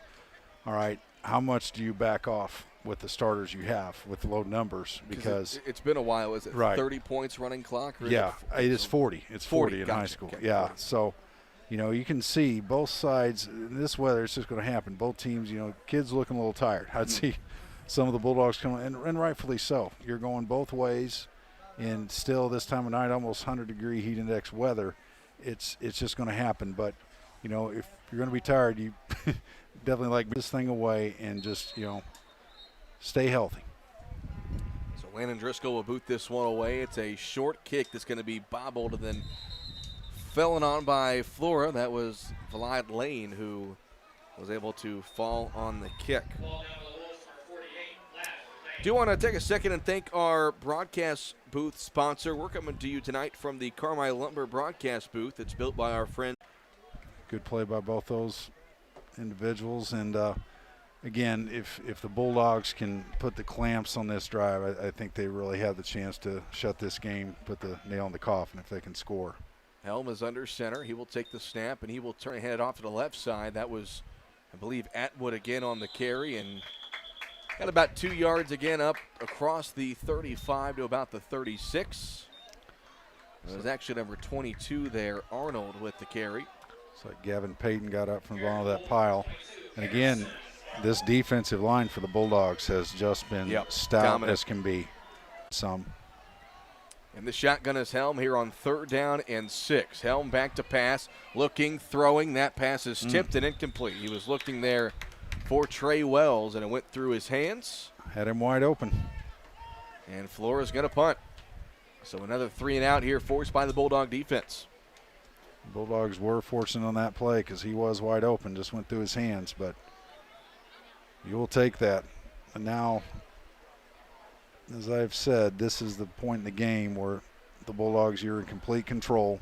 All right, how much do you back off with the starters you have with low numbers? Because it's been a while. Is it 30 points running clock? Or it is 40. It's 40 in high school. Okay. Yeah, so – you can see both sides. In this weather, it's just going to happen. Both teams, kids looking a little tired. I'd see some of the Bulldogs coming, and rightfully so. You're going both ways, and still this time of night, almost 100-degree heat index weather. It's just going to happen. But, if you're going to be tired, you definitely like this thing away and just, stay healthy. So Landon Driscoll will boot this one away. It's a short kick that's going to be bobbled and then felling on by Flora. That was Vlad Lane who was able to fall on the kick. Do want to take a second and thank our broadcast booth sponsor. We're coming to you tonight from the Carmi Lumber broadcast booth. It's built by our friend. Good play by both those individuals. And, again, if the Bulldogs can put the clamps on this drive, I think they really have the chance to shut this game, put the nail in the coffin if they can score. Helm is under center. He will take the snap, and he will turn ahead off to the left side. That was, I believe, Atwood again on the carry, and got about 2 yards again up across the 35 to about the 36. It was actually number 22 there, Arnold, with the carry. It's like Gavin Payton got up from the bottom of that pile. And, again, this defensive line for the Bulldogs has just been stout dominant as can be. And the shotgun is Helm here on 3rd down and 6. Helm back to pass, looking, throwing. That pass is tipped and incomplete. He was looking there for Trey Wells, and it went through his hands. Had him wide open. And Flora's going to punt. So another 3 and out here forced by the Bulldog defense. Bulldogs were fortunate on that play because he was wide open, just went through his hands. But you will take that. And now, as I've said, this is the point in the game where the Bulldogs, you're in complete control.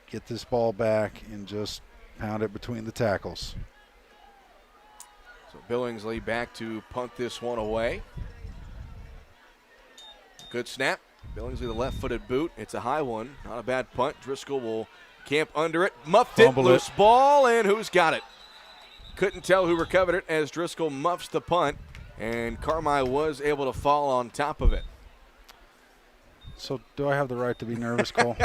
Get this ball back and just pound it between the tackles. So Billingsley back to punt this one away. Good snap. Billingsley, the left-footed boot. It's a high one. Not a bad punt. Driscoll will camp under it. Muffed it. Loose ball, and who's got it? Couldn't tell who recovered it as Driscoll muffs the punt. And Carmi was able to fall on top of it. So do I have the right to be nervous, Cole?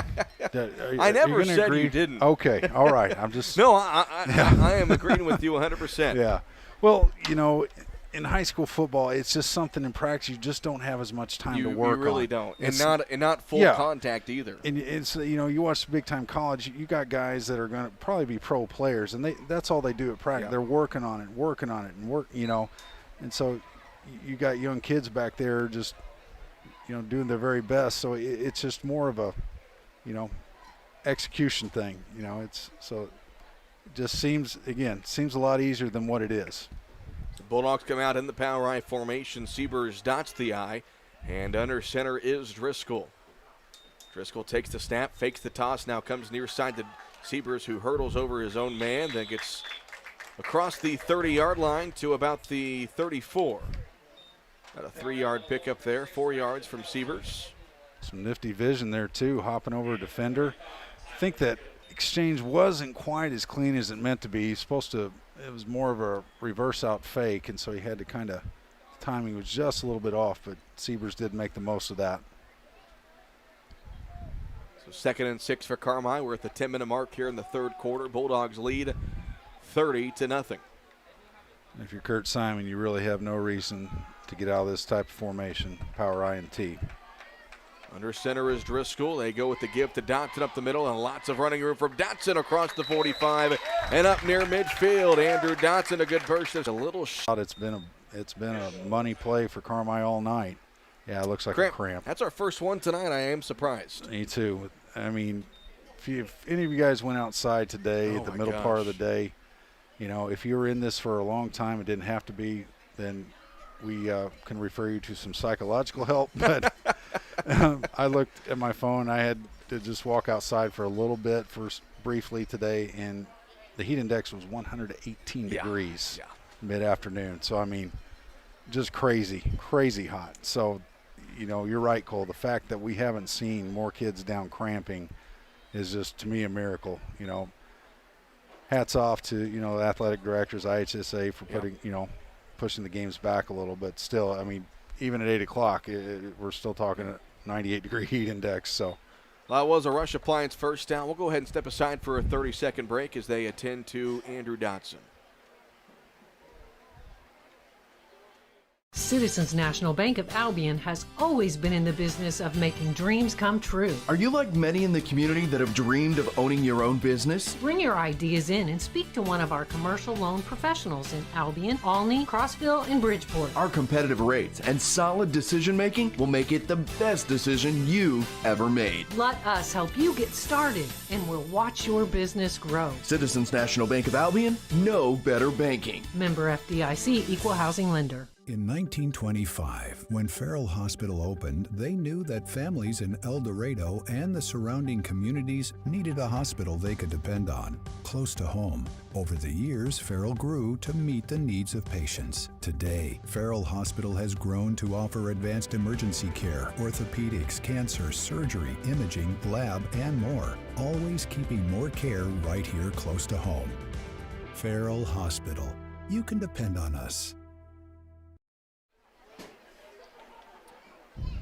I never said you didn't. Okay, all right. I'm just. No, I am agreeing with you 100%. Yeah. Well, in high school football, it's just something in practice you just don't have as much time to work on. You really don't. And not full contact either. And it's you watch big-time college, you got guys that are going to probably be pro players, and that's all they do at practice. Yeah. They're working on it, and so you got young kids back there just, doing their very best. So it's just more of a, execution thing. It just seems a lot easier than what it is. The Bulldogs come out in the power I formation. Siebers dots the I, and under center is Driscoll. Driscoll takes the snap, fakes the toss, now comes near side to Siebers, who hurdles over his own man, then gets across the 30-yard line to about the 34. Got a 3-yard pickup there, 4 yards from Siebers. Some nifty vision there, too, hopping over a defender. I think that exchange wasn't quite as clean as it meant to be. It was more of a reverse out fake, and so he had to kind of, timing was just a little bit off, but Siebers did make the most of that. So 2nd and 6 for Carmi. We're at the 10-minute mark here in the 3rd quarter. Bulldogs lead 30-0. If you're Kurt Simon, you really have no reason to get out of this type of formation, power I and T. Under center is Driscoll. They go with the give to Dotson up the middle, and lots of running room from Dotson across the 45 and up near midfield. Andrew Dotson, a good burst. A little shot. It's been a money play for Carmi all night. Yeah, it looks like a cramp. That's our first one tonight. I am surprised. Me too. I mean, if any of you guys went outside today at the middle part of the day, if you were in this for a long time, it didn't have to be, then we can refer you to some psychological help. But I looked at my phone. I had to just walk outside for a little bit briefly today, and the heat index was 118 degrees mid-afternoon. So, I mean, just crazy hot. So, you know, you're right, Cole. The fact that we haven't seen more kids down cramping is just, to me, a miracle. You know, hats off to, you know, the athletic directors, IHSA, for putting, you know, pushing the games back a little. But still, I mean, even at 8 o'clock, we're still talking a 98-degree heat index. So that was a Rush Appliance first down. We'll go ahead and step aside for a 30-second break as they attend to Andrew Dotson. Citizens National Bank of Albion has always been in the business of making dreams come true. Are you like many in the community that have dreamed of owning your own business? Bring your ideas in and speak to one of our commercial loan professionals in Albion, Alney, Crossville, and Bridgeport. Our competitive rates and solid decision making will make it the best decision you ever made. Let us help you get started, and we'll watch your business grow. Citizens National Bank of Albion, no better banking. Member FDIC, Equal Housing Lender. In 1925, when Farrell Hospital opened, they knew that families in El Dorado and the surrounding communities needed a hospital they could depend on, close to home. Over the years, Farrell grew to meet the needs of patients. Today, Farrell Hospital has grown to offer advanced emergency care, orthopedics, cancer, surgery, imaging, lab, and more, always keeping more care right here close to home. Farrell Hospital. You can depend on us.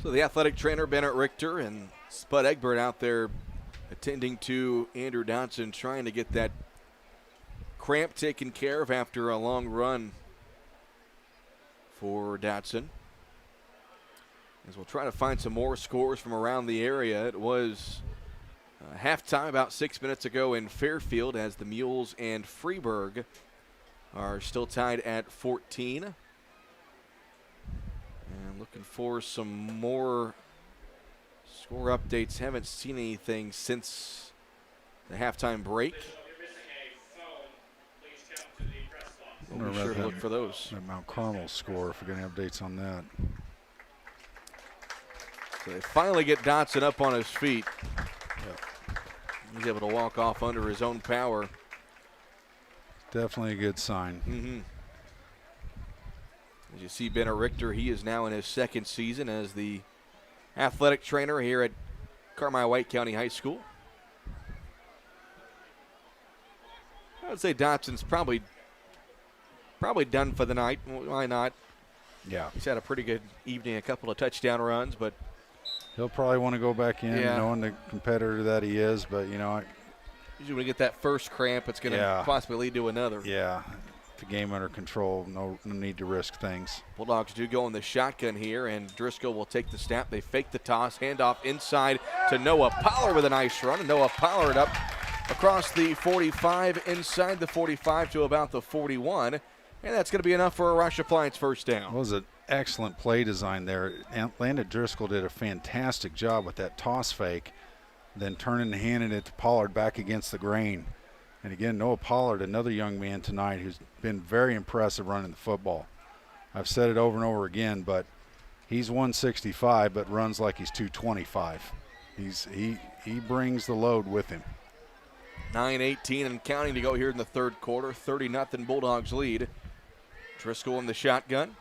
So the athletic trainer, Bennett Richter, and Spud Egbert out there attending to Andrew Dotson, trying to get that cramp taken care of after a long run for Dotson. As we'll try to find some more scores from around the area. It was halftime about 6 minutes ago in Fairfield, as the Mules and Freeburg are still tied at 14. And looking for some more score updates. Haven't seen anything since the halftime break. We'll be sure to look for those. That Mount Carmel score, if we're going to have updates on that. So they finally get Dotson up on his feet. Yep. He's able to walk off under his own power. Definitely a good sign. Mm-hmm. As you see, Bennett Richter, he is now in his second season as the athletic trainer here at Carmi White County High School. I would say Dotson's probably done for the night. Why not? Yeah. He's had a pretty good evening, a couple of touchdown runs, but he'll probably want to go back in, knowing the competitor that he is. But, you know, usually when you get that first cramp, it's going to possibly lead to another. Yeah. The game under control, no need to risk things. Bulldogs do go in the shotgun here, and Driscoll will take the snap. They fake the toss, handoff inside to Noah Pollard with a nice run, and Noah Pollard up across the 45, inside the 45 to about the 41, and that's going to be enough for a Rush Appliance first down. It was an excellent play design there. Landon Driscoll did a fantastic job with that toss fake, then turning and handing it to Pollard back against the grain. And again, Noah Pollard, another young man tonight who's been very impressive running the football. I've said it over and over again, but he's 165, but runs like he's 225. He brings the load with him. 9:18 and counting to go here in the third quarter. 30-0 Bulldogs lead. Driscoll in the shotgun.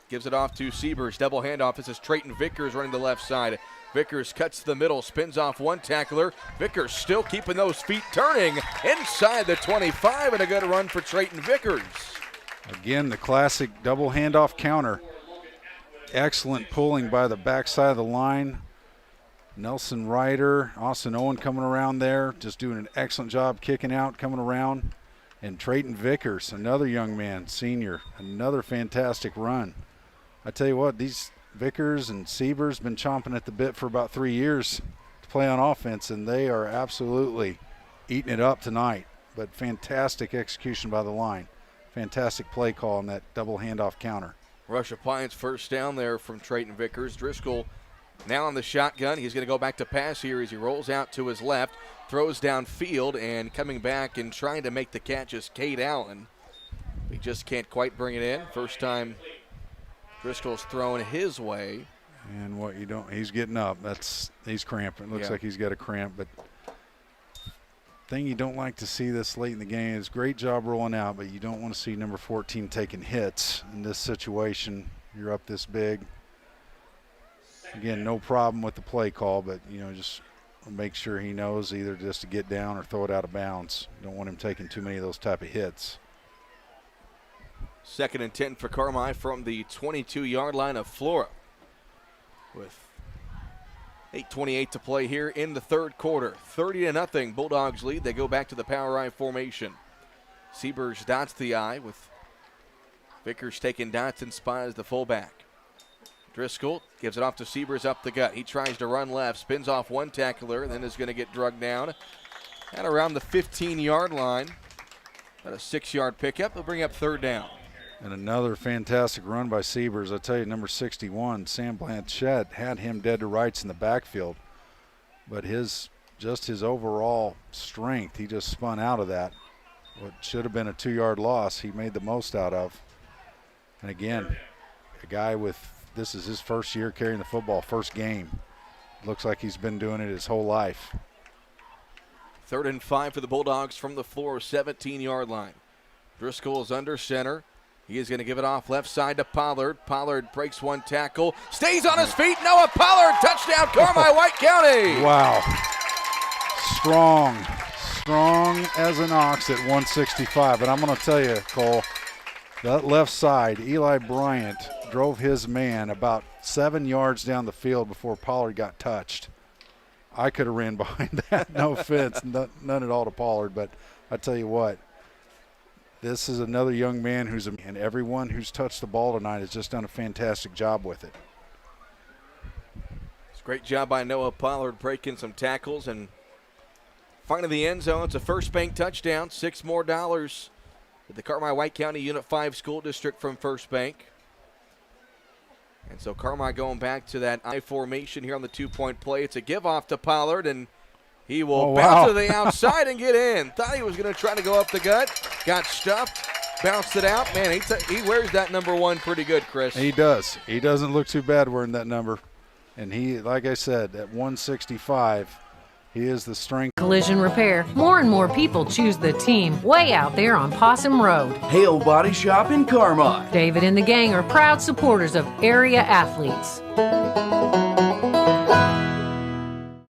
Gives it off to Siebers. Double handoff. This is Trayton Vickers running the left side. Vickers cuts to the middle, spins off one tackler. Vickers still keeping those feet turning inside the 25, and a good run for Trayton Vickers. Again, the classic double handoff counter. Excellent pulling by the backside of the line. Nelson Ryder, Austin Owen coming around there, just doing an excellent job kicking out, coming around. And Trayton Vickers, another young man, senior, another fantastic run. I tell you what, these Vickers and Siebers been chomping at the bit for about 3 years to play on offense, and they are absolutely eating it up tonight. But fantastic execution by the line. Fantastic play call on that double handoff counter. Rush Appliance first down there from Trayton Vickers. Driscoll now on the shotgun. He's going to go back to pass here as he rolls out to his left, throws downfield, and coming back and trying to make the catch is Cade Allen. He just can't quite bring it in. First time Driscoll's thrown his way. And what you don't, he's getting up. He's cramping. Looks like he's got a cramp, but thing you don't like to see this late in the game is great job rolling out, but you don't want to see number 14 taking hits in this situation. You're up this big. Again, no problem with the play call, but, just make sure he knows either just to get down or throw it out of bounds. Don't want him taking too many of those type of hits. 2nd and 10 for Carmi from the 22-yard line of Flora. With 8:28 to play here in the third quarter. 30-0, Bulldogs lead. They go back to the power I formation. Siebers dots the I with Vickers taking dots and spy as the fullback. Driscoll gives it off to Siebers up the gut. He tries to run left, spins off one tackler, and then is going to get drugged down at around the 15-yard line. About a 6-yard pickup. They'll bring up 3rd down. And another fantastic run by Siebers. I tell you, number 61, Sam Blanchette, had him dead to rights in the backfield. But his overall strength, he just spun out of that. What should have been a 2-yard loss, he made the most out of. And again, a guy this is his first year carrying the football, first game. Looks like he's been doing it his whole life. 3rd and 5 for the Bulldogs from the Flora 17-yard line. Driscoll is under center. He is going to give it off left side to Pollard. Pollard breaks one tackle, stays on his feet. Noah Pollard, touchdown, Carmi, White County. Wow. Strong as an ox at 165. But I'm going to tell you, Cole, that left side, Eli Bryant drove his man about 7 yards down the field before Pollard got touched. I could have ran behind that, no offense, none at all to Pollard. But I tell you what, this is another young man and everyone who's touched the ball tonight has just done a fantastic job with it. It's a great job by Noah Pollard breaking some tackles and finding the end zone. It's a First Bank touchdown, $6 more with the Carmi White County Unit 5 School District from First Bank. And so Carmi going back to that I formation here on the 2-point play. It's a give off to Pollard, and he will bounce to the outside and get in. Thought he was going to try to go up the gut. Got stuffed. Bounced it out. Man, he wears that number 1 pretty good, Chris. He does. He doesn't look too bad wearing that number. And he, like I said, at 165, he is the strength. Collision Repair. More and more people choose the team way out there on Possum Road. Hale Body Shop in Carmi. David and the gang are proud supporters of area athletes.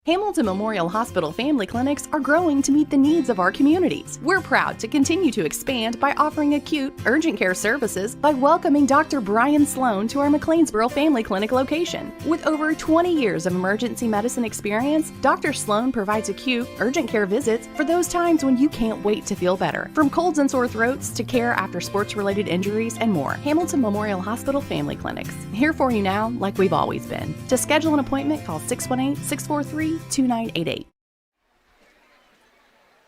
Hamilton Memorial Hospital family clinics are growing to meet the needs of our communities. We're proud to continue to expand by offering acute, urgent care services by welcoming Dr. Brian Sloan to our McLeansboro Family Clinic location. With over 20 years of emergency medicine experience, Dr. Sloan provides acute, urgent care visits for those times when you can't wait to feel better. From colds and sore throats to care after sports-related injuries and more. Hamilton Memorial Hospital Family Clinics. Here for you now, like we've always been. To schedule an appointment, call 618-643-2988.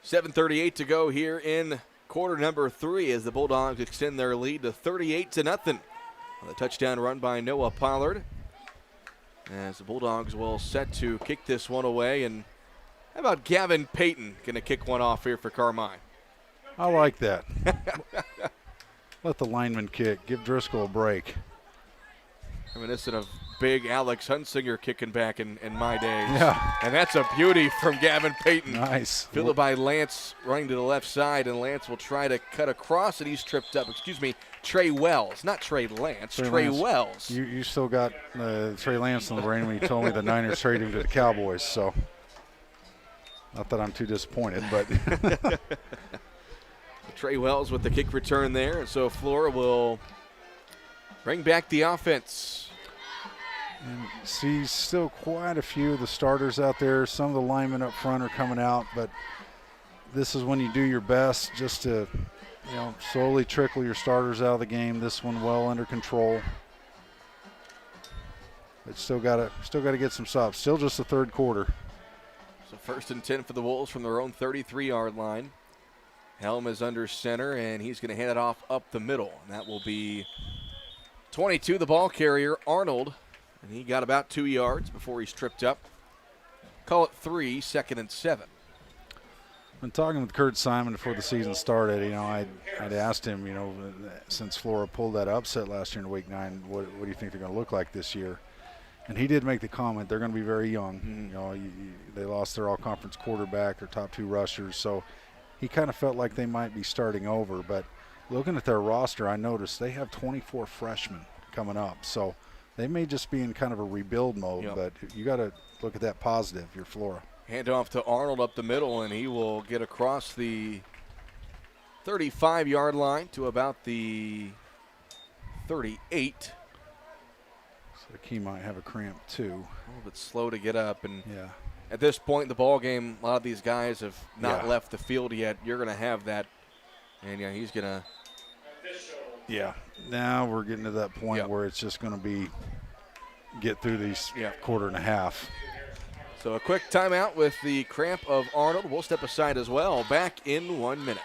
7:38 to go here in quarter number 3 as the Bulldogs extend their lead to 38-0. A touchdown run by Noah Pollard. As the Bulldogs will set to kick this one away. And how about Gavin Payton going to kick one off here for Carmi? I like that. Let the lineman kick. Give Driscoll a break. Reminiscent of big Alex Hunsinger kicking back in my days. Yeah. And that's a beauty from Gavin Payton. Nice. Fielded by Lance running to the left side, and Lance will try to cut across, and he's tripped up. Trey Wells. Not Trey Lance, Trey Wells. You still got Trey Lance in the brain when you told me the Niners traded him to the Cowboys, so not that I'm too disappointed, but. Trey Wells with the kick return there, and so Flora will bring back the offense. And see still quite a few of the starters out there. Some of the linemen up front are coming out, but this is when you do your best just to, slowly trickle your starters out of the game. This one well under control. But still got to get some stops. Still just the third quarter. So 1st and 10 for the Wolves from their own 33-yard line. Helm is under center, and he's going to hand it off up the middle. And that will be 22, the ball carrier, Arnold. And he got about 2 yards before he's tripped up. Call it 3, 2nd and 7. When talking with Kurt Simon before the season started, I'd asked him, since Flora pulled that upset last year in Week 9, what do you think they're going to look like this year? And he did make the comment they're going to be very young. You know, they lost their all-conference quarterback, their top 2 rushers, so he kind of felt like they might be starting over. But looking at their roster, I noticed they have 24 freshmen coming up, so they may just be in kind of a rebuild mode. But you got to look at that positive. You're Flora. Hand off to Arnold up the middle, and he will get across the 35-yard line to about the 38. Like he might have a cramp too. A little bit slow to get up, and yeah. At this point in the ball game, a lot of these guys have not left the field yet. You're going to have that, and he's going to. Yeah. Now we're getting to that point where it's just going to be get through these quarter and a half. So a quick timeout with the cramp of Arnold. We'll step aside as well. Back in 1 minute.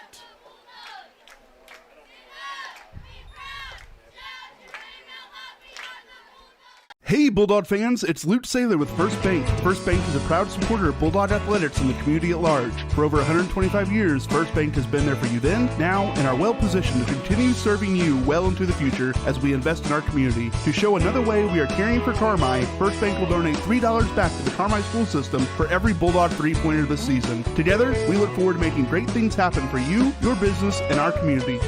Hey Bulldog fans, it's Luke Saylor with First Bank. First Bank is a proud supporter of Bulldog athletics and the community at large. For over 125 years, First Bank has been there for you then, now, and are well positioned to continue serving you well into the future as we invest in our community. To show another way we are caring for Carmi, First Bank will donate $3 back to the Carmi school system for every Bulldog three-pointer this season. Together, we look forward to making great things happen for you, your business, and our community.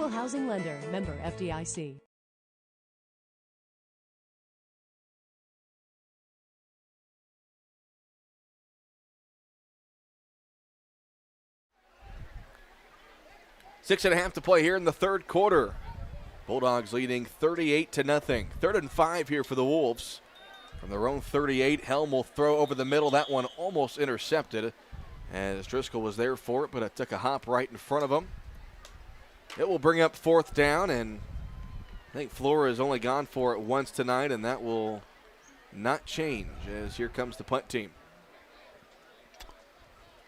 Housing lender, member FDIC. Six and a half to play here in the third quarter. Bulldogs leading 38-0. 3rd and 5 here for the Wolves. From their own 38, Helm will throw over the middle. That one almost intercepted as Driscoll was there for it, but it took a hop right in front of him. It will bring up 4th down, and I think Flora has only gone for it once tonight, and that will not change as here comes the punt team.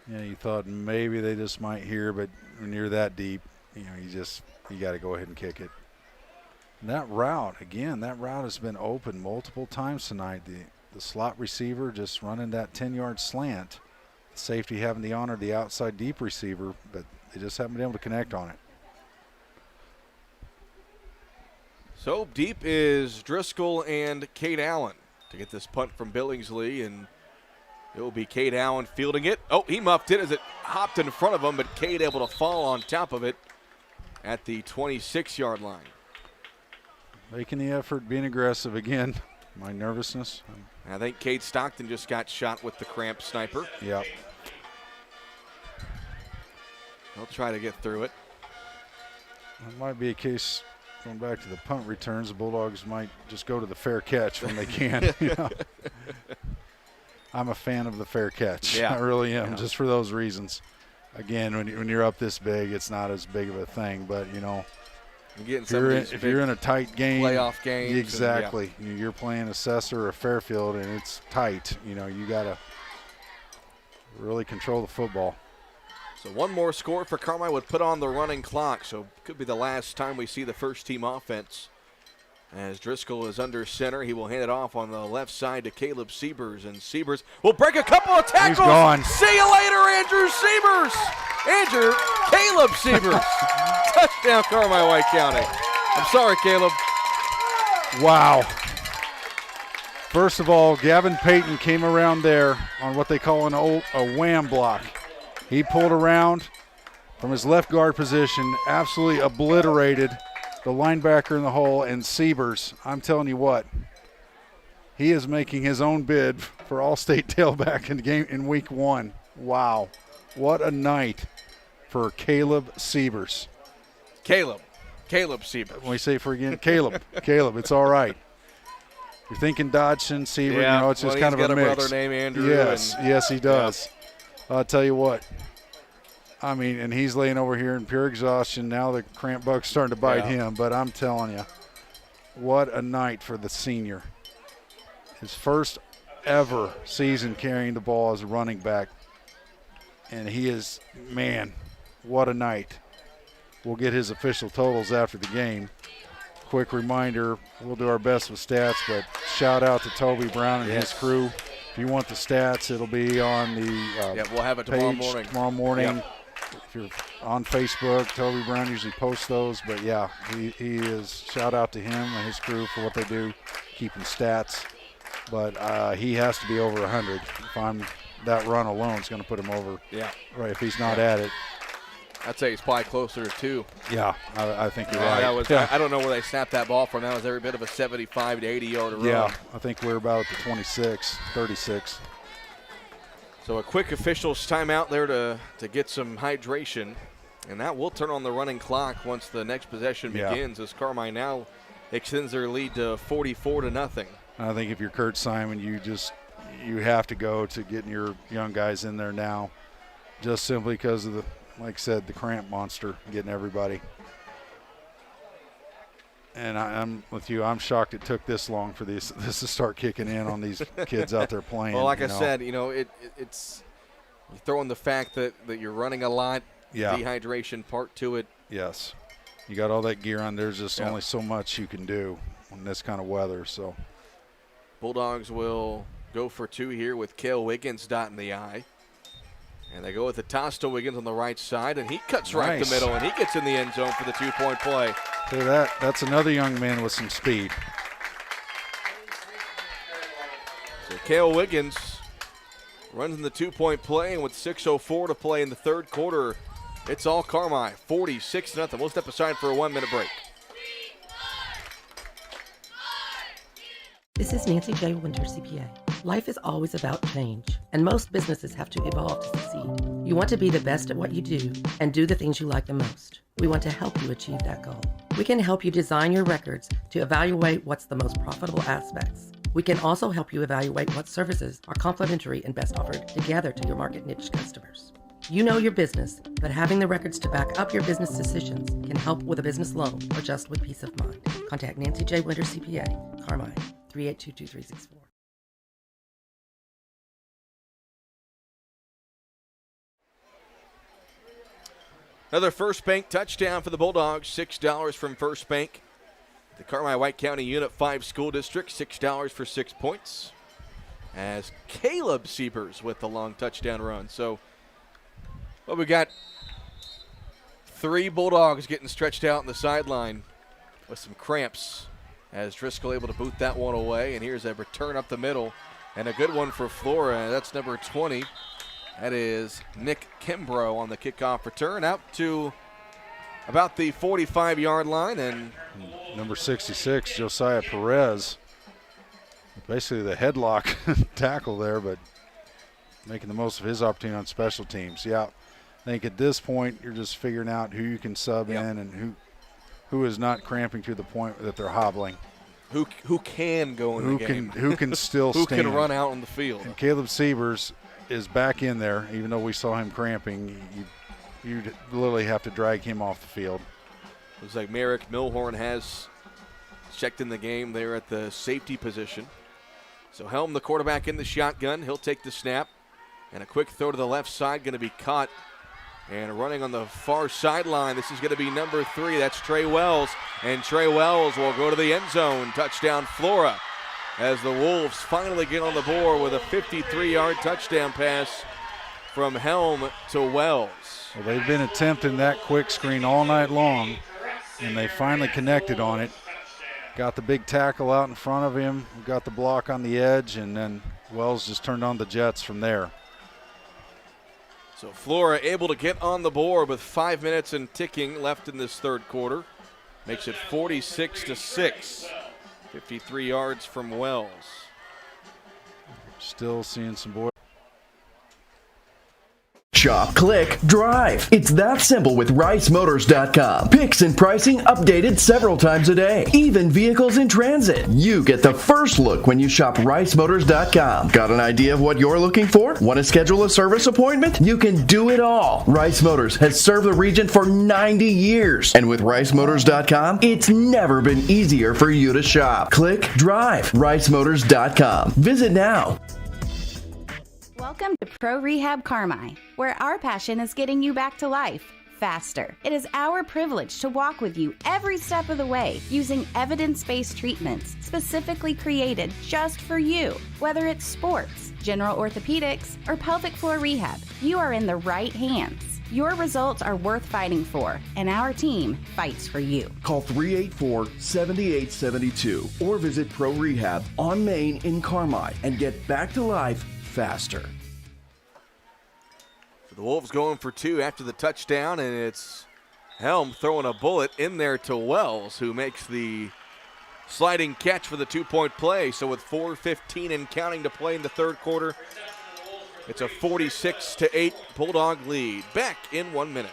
Yeah, you thought maybe they just might hear, but when you're that deep, you got to go ahead and kick it. And that route has been open multiple times tonight. The slot receiver just running that 10-yard slant. The safety having the honor of the outside deep receiver, but they just haven't been able to connect on it. So deep is Driscoll and Cade Allen to get this punt from Billingsley, and it will be Cade Allen fielding it. Oh, he muffed it as it hopped in front of him, but Cade able to fall on top of it at the 26-yard line. Making the effort, being aggressive again. My nervousness. I think Cade Stockton just got shot with the cramp sniper. Yep. He'll try to get through it. That might be a case. Going back to the punt returns, the Bulldogs might just go to the fair catch when they can. I'm a fan of the fair catch. Yeah. I really am, just for those reasons. Again, when you're up this big, it's not as big of a thing. But, if you're in a tight game. Playoff games. Exactly. You're playing Assessor or Fairfield, and it's tight. You got to really control the football. So one more score for Carmi would put on the running clock. So could be the last time we see the first team offense. As Driscoll is under center, he will hand it off on the left side to Caleb Siebers. And Siebers will break a couple of tackles. He's gone. See you later, Andrew Siebers. Caleb Siebers. Touchdown, Carmi White County. I'm sorry, Caleb. Wow. First of all, Gavin Payton came around there on what they call a wham block. He pulled around from his left guard position, absolutely obliterated the linebacker in the hole, and Siebers, I'm telling you what, he is making his own bid for All-State tailback in week 1. Wow. What a night for Caleb Siebers. Caleb Siebers. When we say Caleb, it's all right. You're thinking Dodson, Siebert, it's just kind of a mix. He's got a brother named Andrew. Yes, he does. Yeah. I'll tell you what. I mean, and he's laying over here in pure exhaustion. Now the cramp bug's starting to bite him. But I'm telling you, what a night for the senior. His first ever season carrying the ball as a running back. And he is, man, what a night. We'll get his official totals after the game. Quick reminder, we'll do our best with stats, but shout out to Toby Brown and his crew. If you want the stats, it'll be on the we'll have it tomorrow morning. Yep. If you're on Facebook. Toby Brown usually posts those, but yeah, he is, shout out to him and his crew for what they do, keeping stats. But he has to be over 100. That run alone is going to put him over. Yeah. Right, if he's not at it. I'd say he's probably closer to 2. Yeah, I think you're right. That was, I don't know where they snapped that ball from. That was every bit of a 75 to 80-yard run. Yeah, I think we're about at the 26, 36. So a quick officials timeout there to get some hydration. And that will turn on the running clock once the next possession begins, as Carmi now extends their lead to 44-0. I think if you're Kurt Simon, you have to go to getting your young guys in there now, just simply because of like I said, the cramp monster getting everybody. And I'm with you. I'm shocked it took this long for this to start kicking in on these kids out there playing. Well, like I said, it's you throw in the fact that you're running a lot, dehydration part to it. Yes. You got all that gear on. There's just only so much you can do in this kind of weather. So Bulldogs will go for 2 here with Cale Wiggins dotting the I. And they go with the toss to Wiggins on the right side, and he cuts right the middle, and he gets in the end zone for the 2-point play. Look at that. That's another young man with some speed. So Cale Wiggins runs in the 2-point play, and with 6:04 to play in the third quarter, it's all Carmi, 46-0. We'll step aside for a 1-minute break. This is Nancy J. Winter, CPA. Life is always about change, and most businesses have to evolve to succeed. You want to be the best at what you do and do the things you like the most. We want to help you achieve that goal. We can help you design your records to evaluate what's the most profitable aspects. We can also help you evaluate what services are complementary and best offered together to your market niche customers. You know your business, but having the records to back up your business decisions can help with a business loan or just with peace of mind. Contact Nancy J. Winter, CPA, Carmi, 3822364. Another First Bank touchdown for the Bulldogs, $6 from First Bank. The Carmi White County Unit 5 School District, $6 for 6 points. As Caleb Siebers with the long touchdown run. So, well, we got 3 Bulldogs getting stretched out on the sideline with some cramps. As Driscoll able to boot that one away. And here's a return up the middle. And a good one for Flora. That's number 20. That is Nick Kimbrough on the kickoff return out to about the 45-yard line. And number 66, Josiah Perez. Basically the headlock tackle there, but making the most of his opportunity on special teams. Yeah, I think at this point you're just figuring out who you can sub in and who is not cramping to the point that they're hobbling. Who can go in the game. Who can still who stand. Who can run out on the field. And Caleb Siebers is back in there, even though we saw him cramping. You literally have to drag him off the field. Looks like Merrick Milhorn has checked in the game there at the safety position. So Helm, the quarterback, in the shotgun. He'll take the snap. And a quick throw to the left side, going to be caught. And running on the far sideline, this is going to be number 3. That's Trey Wells. And Trey Wells will go to the end zone. Touchdown, Flora. As the Wolves finally get on the board with a 53-yard touchdown pass from Helm to Wells. Well, they've been attempting that quick screen all night long, and they finally connected on it. Got the big tackle out in front of him, got the block on the edge, and then Wells just turned on the jets from there. So Flora able to get on the board with 5 minutes and ticking left in this third quarter. Makes it 46-6. 53 yards from Wells. Still seeing some boys. Shop, click, drive. It's that simple with RiceMotors.com. Picks and pricing updated several times a day. Even vehicles in transit. You get the first look when you shop RiceMotors.com. Got an idea of what you're looking for? Want to schedule a service appointment? You can do it all. Rice Motors has served the region for 90 years. And with RiceMotors.com, it's never been easier for you to shop. Click, drive. RiceMotors.com. Visit now. Welcome to Pro Rehab Carmi, where our passion is getting you back to life faster. It is our privilege to walk with you every step of the way using evidence-based treatments specifically created just for you. Whether it's sports, general orthopedics, or pelvic floor rehab, you are in the right hands. Your results are worth fighting for, and our team fights for you. Call 384-7872 or visit Pro Rehab on Main in Carmi and get back to life faster. So the Wolves going for two after the touchdown, and it's Helm throwing a bullet in there to Wells, who makes the sliding catch for the 2-point play. So with 4:15 and counting to play in the third quarter, it's a 46-8 Bulldog lead. Back in 1 minute.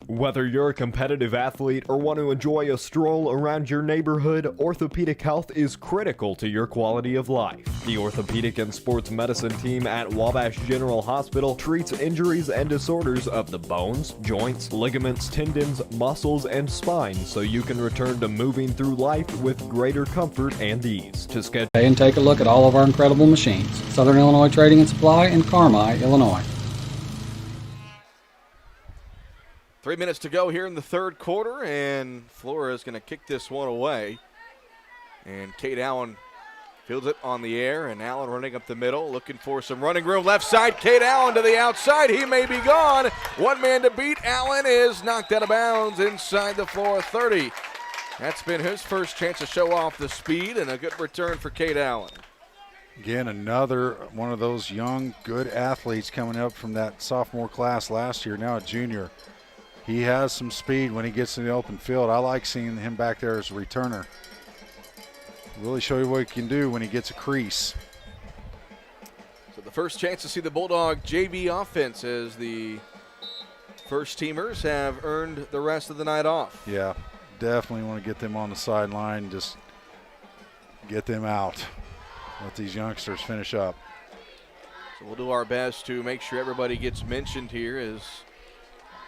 Whether you're a competitive athlete or want to enjoy a stroll around your neighborhood, orthopedic health is critical to your quality of life. The Orthopedic and Sports Medicine team at Wabash General Hospital treats injuries and disorders of the bones, joints, ligaments, tendons, muscles, and spine so you can return to moving through life with greater comfort and ease. To schedule and take a look at all of our incredible machines. Southern Illinois Trading and Supply in Carmi, Illinois. 3 minutes to go here in the third quarter, and Flora is going to kick this one away. And Kate Allen fields it on the air, and Allen running up the middle, looking for some running room. Left side, Kate Allen to the outside. He may be gone. One man to beat. Allen is knocked out of bounds inside the Flora 30. That's been his first chance to show off the speed, and a good return for Kate Allen. Again, another one of those young, good athletes coming up from that sophomore class last year, now a junior. He has some speed when he gets in the open field. I like seeing him back there as a returner. Really show you what he can do when he gets a crease. So the first chance to see the Bulldog JV offense as the first teamers have earned the rest of the night off. Yeah, definitely want to get them on the sideline, just get them out. Let these youngsters finish up. So we'll do our best to make sure everybody gets mentioned here. As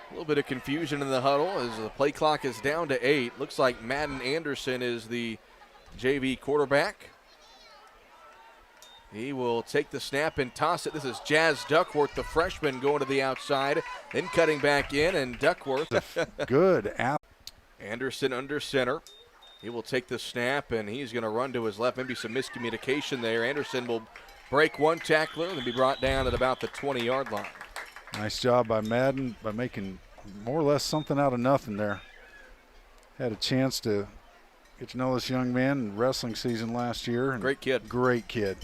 a little bit of confusion in the huddle as the play clock is down to 8. Looks like Madden Anderson is the JV quarterback. He will take the snap and toss it. This is Jazz Duckworth, the freshman, going to the outside, then cutting back in, and Duckworth. Good app. Anderson under center. He will take the snap, and he's going to run to his left. Maybe some miscommunication there. Anderson will break one tackler and be brought down at about the 20-yard line. Nice job by Madden by making more or less something out of nothing there. Had a chance to get to know this young man in wrestling season last year. And great kid. Great kid.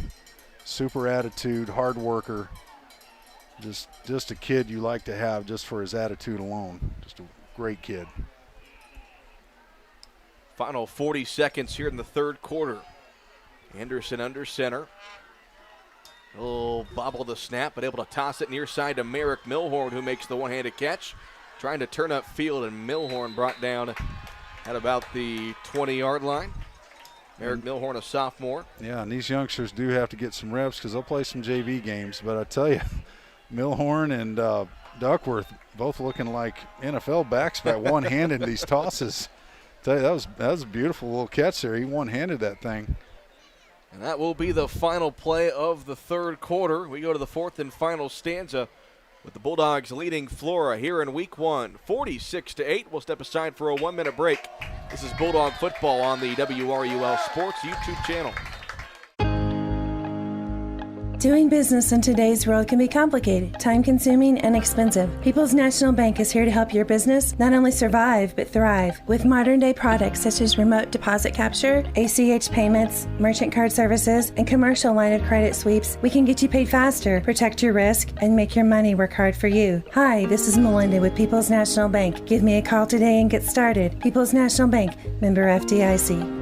Super attitude, hard worker. Just a kid you like to have just for his attitude alone. Just a great kid. Final 40 seconds here in the third quarter. Anderson under center. He'll bobble the snap, but able to toss it near side to Merrick Milhorn, who makes the one-handed catch. Trying to turn up field, and Milhorn brought down at about the 20-yard line. Merrick Milhorn, a sophomore. Yeah, and these youngsters do have to get some reps because they'll play some JV games. But I tell you, Milhorn and Duckworth both looking like NFL backs by one-handed in these tosses. I tell you, that was a beautiful little catch there. He one-handed that thing. And that will be the final play of the third quarter. We go to the fourth and final stanza with the Bulldogs leading Flora here in week 1, 46-8. We'll step aside for a 1-minute break. This is Bulldog football on the WRUL Sports YouTube channel. Doing business in today's world can be complicated, time-consuming, and expensive. People's National Bank is here to help your business not only survive, but thrive. With modern-day products such as remote deposit capture, ACH payments, merchant card services, and commercial line of credit sweeps, we can get you paid faster, protect your risk, and make your money work hard for you. Hi, this is Melinda with People's National Bank. Give me a call today and get started. People's National Bank, member FDIC.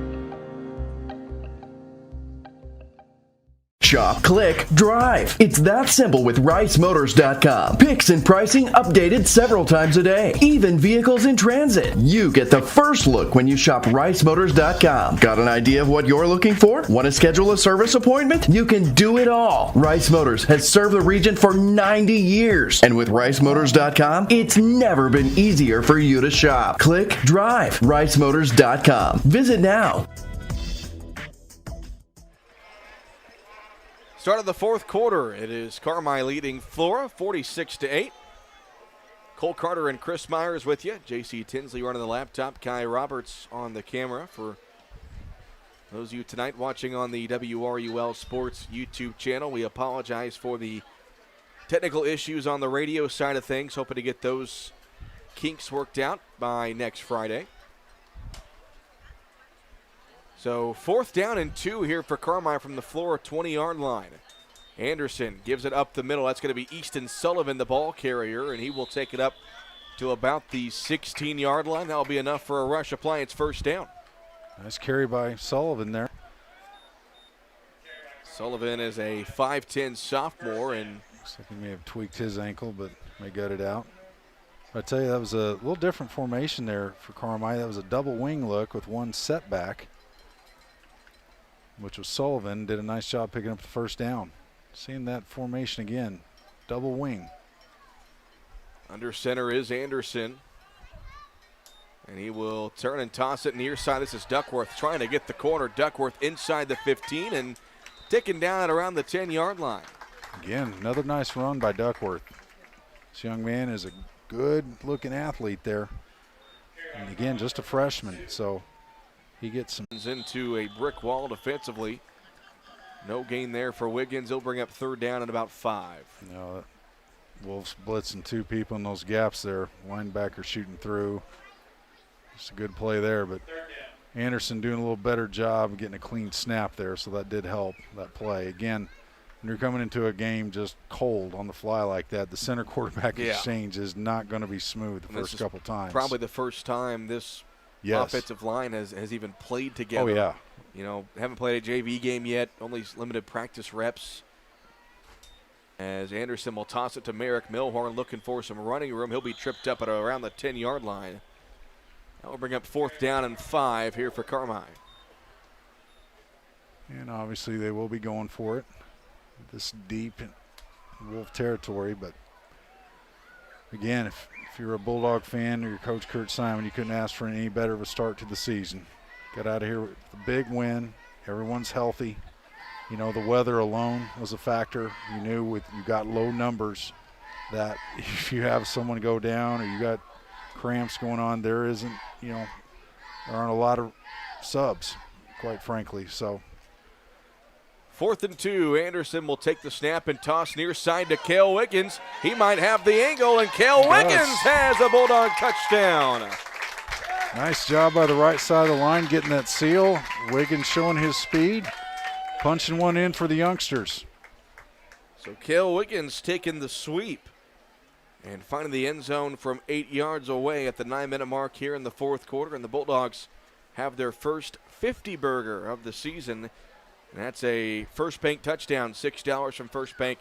Shop, click, drive. It's that simple with RiceMotors.com. Picks and pricing updated several times a day. Even vehicles in transit. You get the first look when you shop RiceMotors.com. Got an idea of what you're looking for? Want to schedule a service appointment? You can do it all. Rice Motors has served the region for 90 years. And with RiceMotors.com, it's never been easier for you to shop. Click, drive. RiceMotors.com. Visit now. Start of the fourth quarter. It is Carmi leading Flora 46-8. Cole Carter and Chris Myers with you. J.C. Tinsley running the laptop. Kai Roberts on the camera for Those of you tonight watching on the WRUL Sports YouTube channel, we apologize for the technical issues on the radio side of things. Hoping to get those kinks worked out by next Friday. So 4th down and 2 here for Carmi from the Flora 20-yard line. Anderson gives it up the middle. That's going to be Easton Sullivan, the ball carrier, and he will take it up to about the 16-yard line. That'll be enough for a rush appliance first down. Nice carry by Sullivan there. Sullivan is a 5'10 sophomore, and looks like he may have tweaked his ankle, but may gut it out. I tell you, that was a little different formation there for Carmi. That was a double wing look with one setback, which was Sullivan. Did a nice job picking up the first down. Seeing that formation again, double wing. Under center is Anderson. And he will turn and toss it near side. This is Duckworth trying to get the corner. Duckworth inside the 15 and ticking down at around the 10-yard line. Again, another nice run by Duckworth. This young man is a good-looking athlete there. And again, just a freshman, so he gets some. Into a brick wall defensively. No gain there for Wiggins. He'll bring up 3rd down at about 5. No, Wolves blitzing 2 people in those gaps there. Linebacker shooting through. Just a good play there, but Anderson doing a little better job getting a clean snap there, so that did help that play. Again, when you're coming into a game just cold on the fly like that, the center quarterback exchange is not going to be smooth the first couple times. Probably the first time this offensive line has even played together. Oh, yeah. You know, haven't played a JV game yet, only limited practice reps. As Anderson will toss it to Merrick Milhorn looking for some running room. He'll be tripped up at around the 10-yard line. That will bring up 4th down and 5 here for Carmi. And obviously they will be going for it this deep in Wolf territory. But again, if you're a Bulldog fan or you're Coach Kurt Simon, you couldn't ask for any better of a start to the season. Got out of here with a big win. Everyone's healthy. You know, the weather alone was a factor. You knew you got low numbers that if you have someone go down or you got cramps going on, there aren't a lot of subs, quite frankly. So 4th and 2. Anderson will take the snap and toss near side to Cale Wiggins. He might have the angle, and Cale Wiggins has a Bulldog touchdown. Nice job by the right side of the line getting that seal. Wiggins showing his speed, punching one in for the youngsters. So Cale Wiggins taking the sweep and finding the end zone from 8 yards away at the 9-minute mark here in the 4th quarter. And the Bulldogs have their first 50-burger of the season. And that's a First Bank touchdown, $6 from First Bank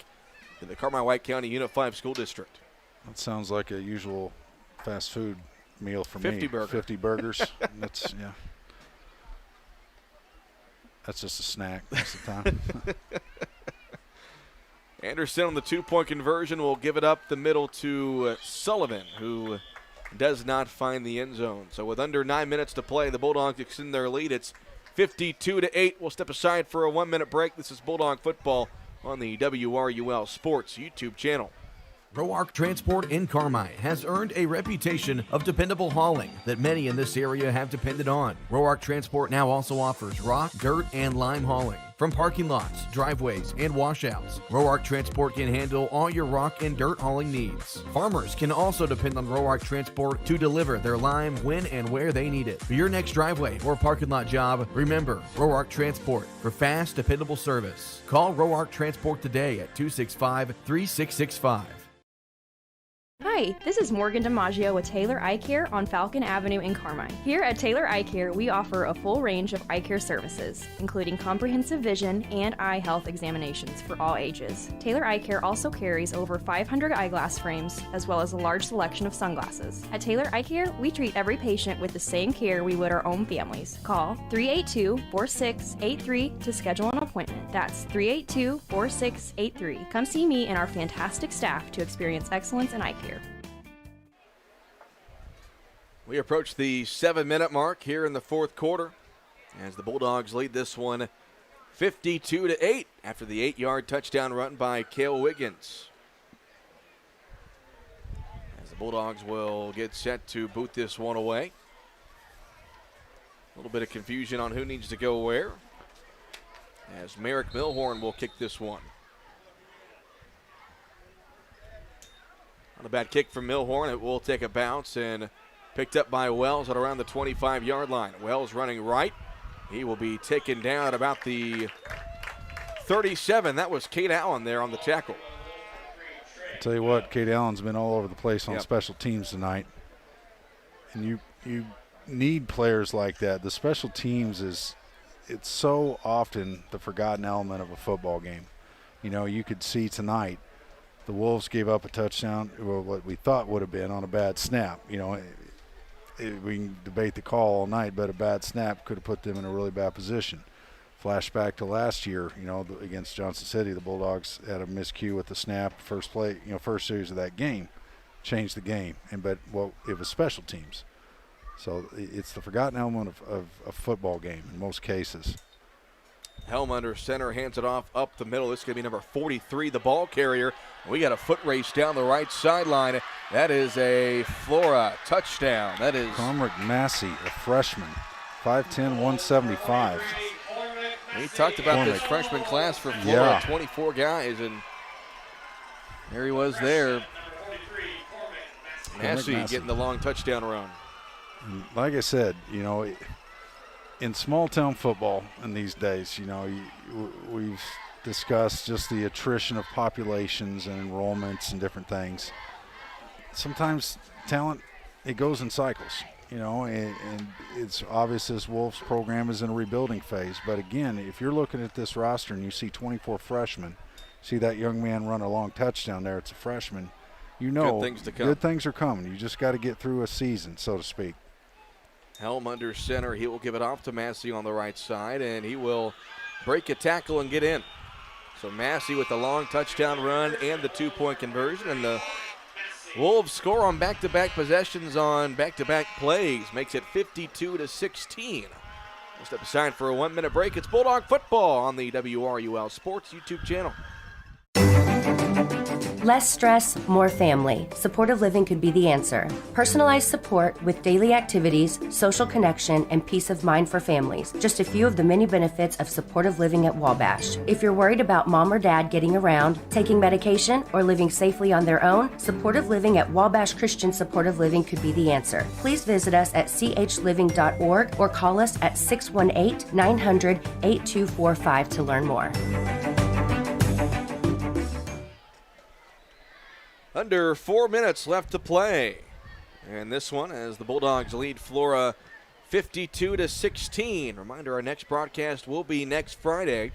in the Carmi-White County Unit 5 School District. That sounds like a usual fast food meal for 50 me. burger. 50 burgers. That's just a snack most of the time. Anderson on the 2-point conversion will give it up the middle to Sullivan, who does not find the end zone. So with under 9 minutes to play, the Bulldogs extend their lead. It's 52-8. We'll step aside for a 1-minute break. This is Bulldog football on the WRUL Sports YouTube channel. Roark Transport in Carmi has earned a reputation of dependable hauling that many in this area have depended on. Roark Transport now also offers rock, dirt, and lime hauling from parking lots, driveways, and washouts. Roark Transport can handle all your rock and dirt hauling needs. Farmers can also depend on Roark Transport to deliver their lime when and where they need it. For your next driveway or parking lot job, remember Roark Transport for fast, dependable service. Call Roark Transport today at 265-3665. Hi, this is Morgan DiMaggio with Taylor Eye Care on Falcon Avenue in Carmi. Here at Taylor Eye Care, we offer a full range of eye care services, including comprehensive vision and eye health examinations for all ages. Taylor Eye Care also carries over 500 eyeglass frames, as well as a large selection of sunglasses. At Taylor Eye Care, we treat every patient with the same care we would our own families. Call 382-4683 to schedule an appointment. That's 382-4683. Come see me and our fantastic staff to experience excellence in eye care. We approach the 7-minute mark here in the 4th quarter as the Bulldogs lead this one 52-8 after the 8-yard touchdown run by Cale Wiggins. As the Bulldogs will get set to boot this one away. little bit of confusion on who needs to go where, as Merrick Milhorn will kick this one. Not a bad kick from Milhorn. It will take a bounce and picked up by Wells at around the 25-yard line. Wells running right. He will be taken down at about the 37. That was Kate Allen there on the tackle. I'll tell you what, Kate Allen's been all over the place on special teams tonight. And you need players like that. The special teams it's so often the forgotten element of a football game. You know, you could see tonight the Wolves gave up a touchdown, well, what we thought would have been on a bad snap. You know, we can debate the call all night, but a bad snap could have put them in a really bad position. Flashback to last year, you know, against Johnson City, the Bulldogs had a miscue with the snap, first play, you know, first series of that game, changed the game. But it was special teams. So it's the forgotten element of a football game in most cases. Helm under center, hands it off up the middle. This is going to be number 43, the ball carrier. We got a foot race down the right sideline. That is a Flora touchdown. That is Comrick Massey, a freshman, 5'10", 175. He talked about this freshman class for Flora, 24 guys, and there he was there. Massey getting the long touchdown run. And like I said, you know, in small-town football in these days, you know, we've discussed just the attrition of populations and enrollments and different things. Sometimes talent, it goes in cycles, you know, and it's obvious this Wolves program is in a rebuilding phase. But again, if you're looking at this roster and you see 24 freshmen, see that young man run a long touchdown there, it's a freshman, you know good things to come. Good things are coming. You just got to get through a season, so to speak. Helm under center. He will give it off to Massey on the right side, and he will break a tackle and get in. So Massey with the long touchdown run and the two-point conversion, and the Wolves score on back-to-back possessions on back-to-back plays. Makes it 52-16. We'll step aside for a 1-minute break. It's Bulldog football on the WRUL Sports YouTube channel. Less stress, more family. Supportive living could be the answer. Personalized support with daily activities, social connection, and peace of mind for families. Just a few of the many benefits of supportive living at Wabash. If you're worried about mom or dad getting around, taking medication, or living safely on their own, supportive living at Wabash Christian Supportive Living could be the answer. Please visit us at chliving.org or call us at 618-900-8245 to learn more. Under 4 minutes left to play. And this one as the Bulldogs lead Flora 52-16. Reminder, our next broadcast will be next Friday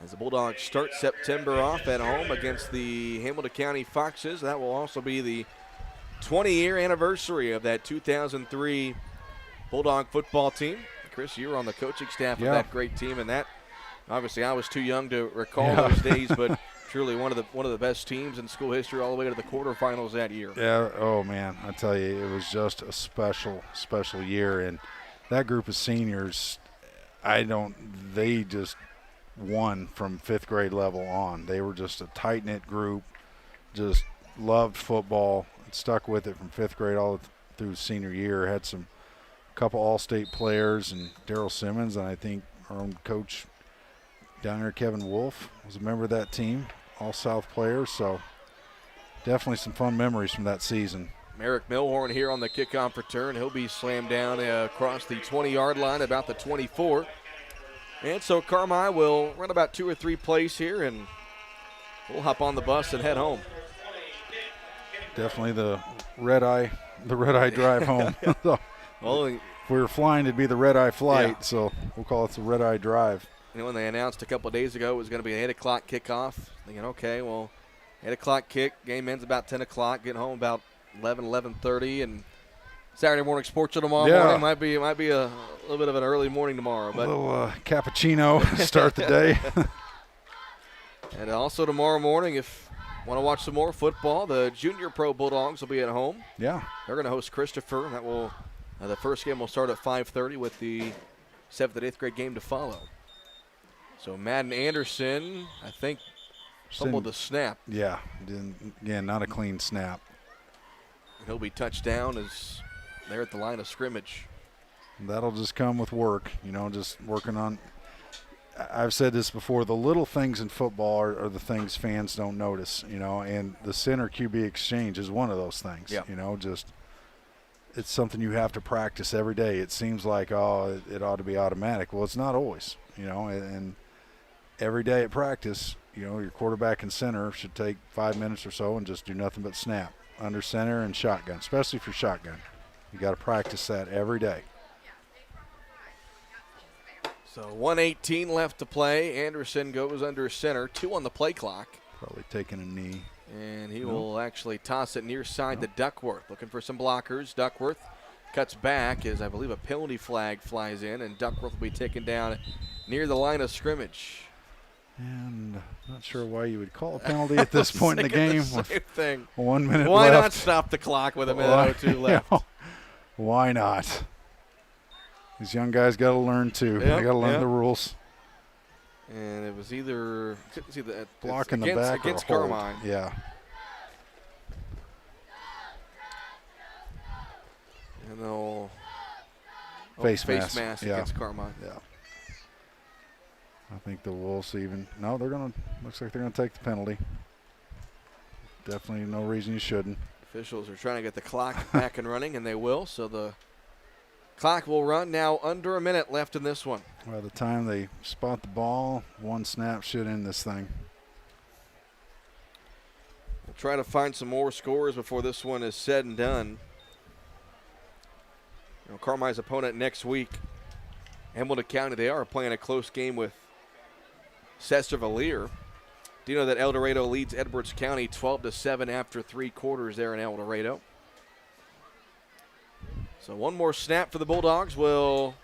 as the Bulldogs start September off at home against the Hamilton County Foxes. That will also be the 20-year anniversary of that 2003 Bulldog football team. Chris, you were on the coaching staff of that great team, and that, obviously I was too young to recall those days, but truly one of the best teams in school history, all the way to the quarterfinals that year. Yeah, oh man, I tell you, it was just a special year, and that group of seniors, they just won from 5th grade level on. They were just a tight-knit group, just loved football, stuck with it from 5th grade all through senior year. Had a couple all-state players, and Daryl Simmons, and I think our own coach down there, Kevin Wolf, was a member of that team, all-South players, so definitely some fun memories from that season. Merrick Milhorn here on the kickoff return. He'll be slammed down across the 20-yard line, about the 24. And so Carmi will run about 2 or 3 plays here, and we'll hop on the bus and head home. Definitely the red-eye drive home. Well, if we were flying, it'd be the red-eye flight, so we'll call it the red-eye drive. You know, when they announced a couple of days ago it was going to be an 8 o'clock kickoff, thinking, okay, well, 8 o'clock kick, game ends about 10 o'clock, getting home about 11:30, and Saturday morning sports tomorrow morning might be a little bit of an early morning tomorrow. But a little cappuccino to start the day. And also tomorrow morning, if you want to watch some more football, the Junior Pro Bulldogs will be at home. Yeah. They're going to host Christopher. That will the first game will start at 5:30 with the 7th and 8th grade game to follow. So Madden Anderson, I think, fumbled the snap. Yeah, again, not a clean snap. He'll be touched down as they're at the line of scrimmage. That'll just come with work, just working on. I've said this before, the little things in football are the things fans don't notice, and the center QB exchange is one of those things, just it's something you have to practice every day. It seems like, it ought to be automatic. Well, it's not always, and every day at practice, your quarterback and center should take 5 minutes or so and just do nothing but snap under center and shotgun, especially for shotgun. You got to practice that every day. So 1:18 left to play. Anderson goes under center. 2 on the play clock. Probably taking a knee. And he will actually toss it near side to Duckworth. Looking for some blockers. Duckworth cuts back as I believe a penalty flag flies in, and Duckworth will be taken down near the line of scrimmage. And not sure why you would call a penalty at this point in the game. Same thing. 1 minute Why left. not stop the clock with a minute or 2 left? Why not? These young guys got to learn too. They got to learn the rules. And it was either couldn't see the block in the back against or hold. Carmi. Yeah. And they'll face mask yeah. against Carmi. Yeah. I think the Wolves they're gonna looks like they're gonna take the penalty. Definitely no reason you shouldn't. Officials are trying to get the clock back and running, and they will. So the clock will run now. Under a minute left in this one. By the time they spot the ball, 1 snap should end this thing. We'll try to find some more scores before this one is said and done. Carmi's opponent next week, Hamilton County, they are playing a close game with Sester-Valier. Do you know that El Dorado leads Edwards County 12-7 after 3 quarters there in El Dorado? So 1 more snap for the Bulldogs will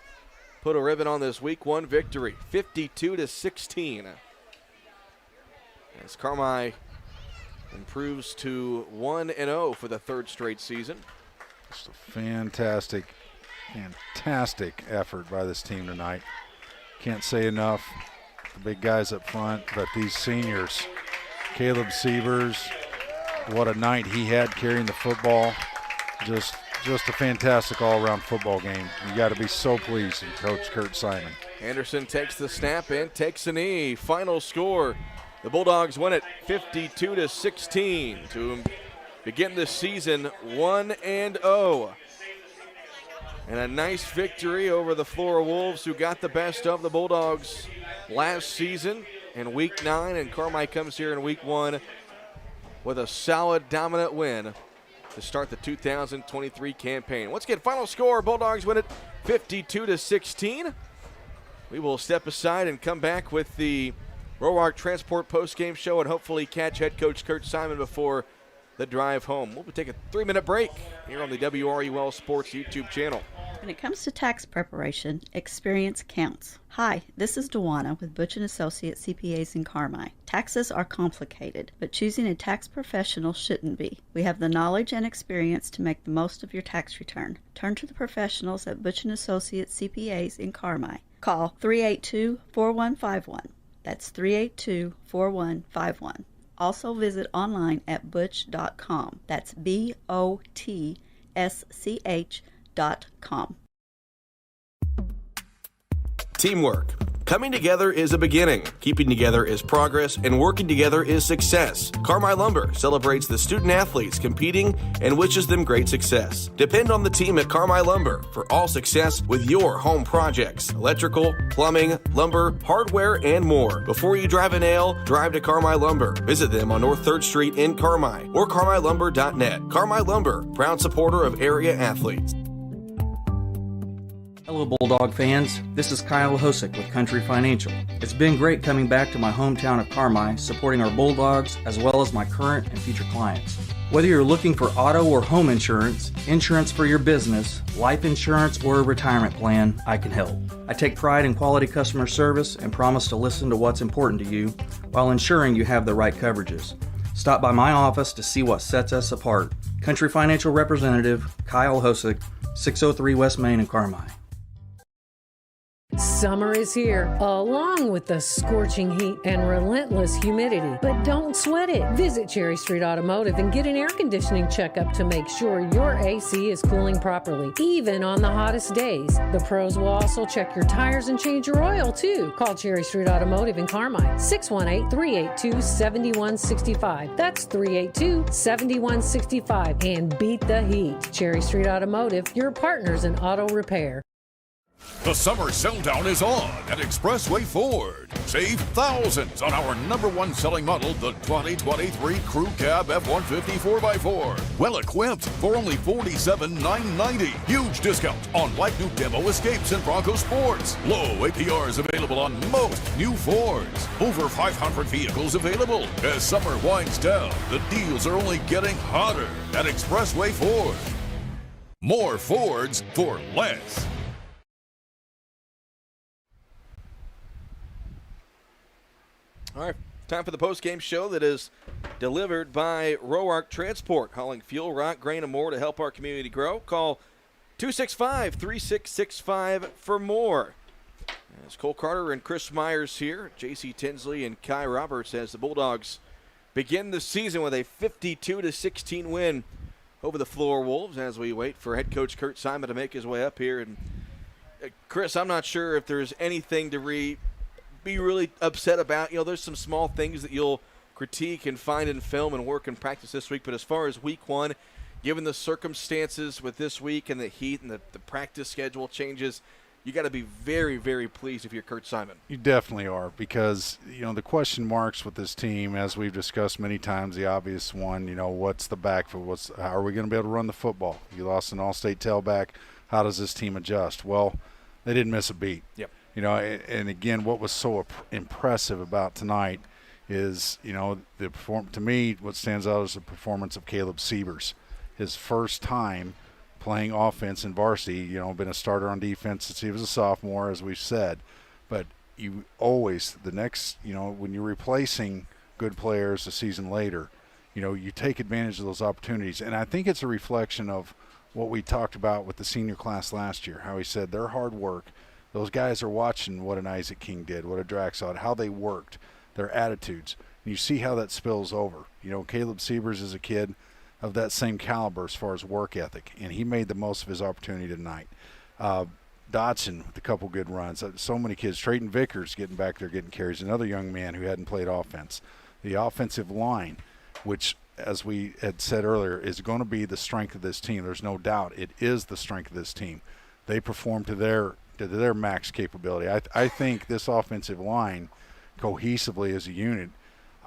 put a ribbon on this week 1 victory, 52-16. As Carmi improves to 1-0 for the 3rd straight season. Just a fantastic effort by this team tonight. Can't say enough. The big guys up front, but these seniors, Caleb Sievers, what a night he had carrying the football. Just a fantastic all-around football game. You got to be so pleased with Coach Kurt Simon. Anderson takes the snap and takes a knee. Final score, the Bulldogs win it 52-16 to begin the season 1-0. And a nice victory over the Flora Wolves, who got the best of the Bulldogs last season in Week 9. And Carmi comes here in Week 1 with a solid, dominant win to start the 2023 campaign. Once again, final score, Bulldogs win it 52-16. We will step aside and come back with the Roark Transport postgame show and hopefully catch head coach Kurt Simon before the drive home. We'll take a 3-minute break here on the WRUL Sports YouTube channel. When it comes to tax preparation, experience counts. Hi, this is Dewana with Butch & Associates CPAs in Carmi. Taxes are complicated, but choosing a tax professional shouldn't be. We have the knowledge and experience to make the most of your tax return. Turn to the professionals at Butch & Associates CPAs in Carmi. Call 382-4151. That's 382-4151. Also visit online at butch.com. That's BOTSCH.com. Teamwork. Coming together is a beginning. Keeping together is progress, and working together is success. Carmi Lumber celebrates the student athletes competing and wishes them great success. Depend on the team at Carmi Lumber for all success with your home projects. Electrical, plumbing, lumber, hardware, and more. Before you drive a nail, drive to Carmi Lumber. Visit them on North 3rd Street in Carmi or carmilumber.net. Carmi Lumber, proud supporter of area athletes. Hello, Bulldog fans. This is Kyle Hosick with Country Financial. It's been great coming back to my hometown of Carmi, supporting our Bulldogs as well as my current and future clients. Whether you're looking for auto or home insurance, insurance for your business, life insurance, or a retirement plan, I can help. I take pride in quality customer service and promise to listen to what's important to you while ensuring you have the right coverages. Stop by my office to see what sets us apart. Country Financial Representative Kyle Hosick, 603 West Main in Carmi. Summer is here, along with the scorching heat and relentless humidity. But don't sweat it. Visit Cherry Street Automotive and get an air conditioning checkup to make sure your AC is cooling properly, even on the hottest days. The pros will also check your tires and change your oil, too. Call Cherry Street Automotive in Carmi, 618-382-7165. That's 382-7165. And beat the heat. Cherry Street Automotive, your partners in auto repair. The summer sell-down is on at Expressway Ford. Save thousands on our #1 selling model, the 2023 Crew Cab F-150 4x4. Well equipped for only $47,990. Huge discount on like new demo Escapes and Bronco Sports. Low APRs available on most new Fords. Over 500 vehicles available. As summer winds down, the deals are only getting hotter at Expressway Ford. More Fords for less. All right, time for the post-game show that is delivered by Roark Transport, hauling fuel, rock, grain, and more to help our community grow. Call 265-3665 for more. As Cole Carter and Chris Myers here, J.C. Tinsley and Kai Roberts as the Bulldogs begin the season with a 52-16 win over the Flora Wolves as we wait for head coach Kurt Simon to make his way up here. And Chris, I'm not sure if there's anything to be really upset about. There's some small things that you'll critique and find in film and work and practice this week. But as far as week one, given the circumstances with this week and the heat and the practice schedule changes, you got to be very, very pleased if you're Kurt Simon. You definitely are, because, the question marks with this team, as we've discussed many times, the obvious one, what's the backfield? How are we going to be able to run the football? You lost an all-state tailback. How does this team adjust? Well, they didn't miss a beat. Yep. And again, what was so impressive about tonight is, to me, what stands out is the performance of Caleb Siebers. His first time playing offense in varsity, been a starter on defense since he was a sophomore, as we've said. But you always, when you're replacing good players a season later, you take advantage of those opportunities. And I think it's a reflection of what we talked about with the senior class last year, how he said their hard work. Those guys are watching what an Isaac King did, what a Draxod, how they worked, their attitudes. And you see how that spills over. Caleb Siebers is a kid of that same caliber as far as work ethic, and he made the most of his opportunity tonight. Dotson with a couple good runs. So many kids. Trayton Vickers getting back there, getting carries. Another young man who hadn't played offense. The offensive line, which, as we had said earlier, is going to be the strength of this team. There's no doubt it is the strength of this team. They perform to their max capability. I think this offensive line, cohesively as a unit,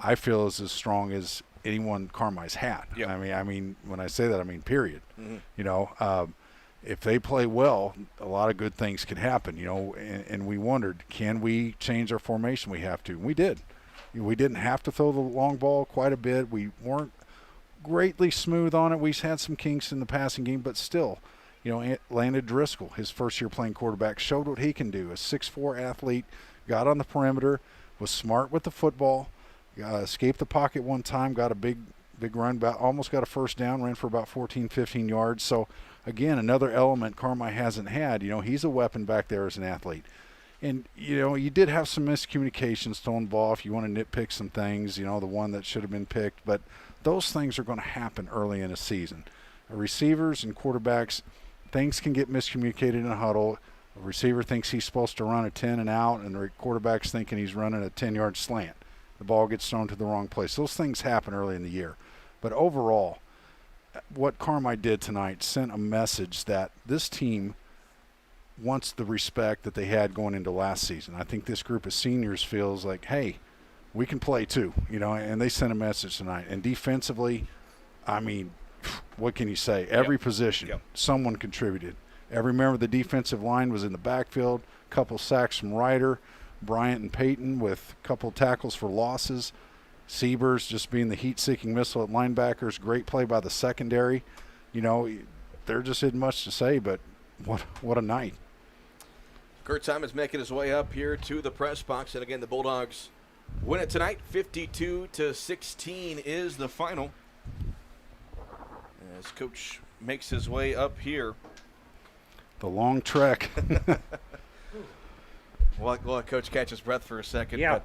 I feel is as strong as anyone Carmi's had. Yep. I mean, when I say that, I mean period. Mm-hmm. If they play well, a lot of good things can happen. And we wondered, can we change our formation? We have to. And we did. We didn't have to throw the long ball quite a bit. We weren't greatly smooth on it. We had some kinks in the passing game, but still. Landon Driscoll, his first year playing quarterback, showed what he can do. A 6'4" athlete, got on the perimeter, was smart with the football, escaped the pocket one time, got a big run, almost got a first down, ran for about 14, 15 yards. So, again, another element Carmi hasn't had. He's a weapon back there as an athlete. And, you did have some miscommunications throwing the ball if you want to nitpick some things, the one that should have been picked. But those things are going to happen early in a season. Receivers and quarterbacks, things can get miscommunicated in a huddle. A receiver thinks he's supposed to run a 10 and out, and the quarterback's thinking he's running a 10-yard slant. The ball gets thrown to the wrong place. Those things happen early in the year. But overall, what Carmi did tonight sent a message that this team wants the respect that they had going into last season. I think this group of seniors feels like, hey, we can play too, and they sent a message tonight. And defensively, what can you say? Every position, someone contributed. Every member of the defensive line was in the backfield. A couple sacks from Ryder, Bryant and Peyton with a couple tackles for losses. Siebers just being the heat-seeking missile at linebackers. Great play by the secondary. There just isn't much to say, but what a night. Kurt Simon's making his way up here to the press box, and again, the Bulldogs win it tonight. 52-16 is the final. As Coach makes his way up here. The long trek. We'll let Coach catch his breath for a second. Yeah,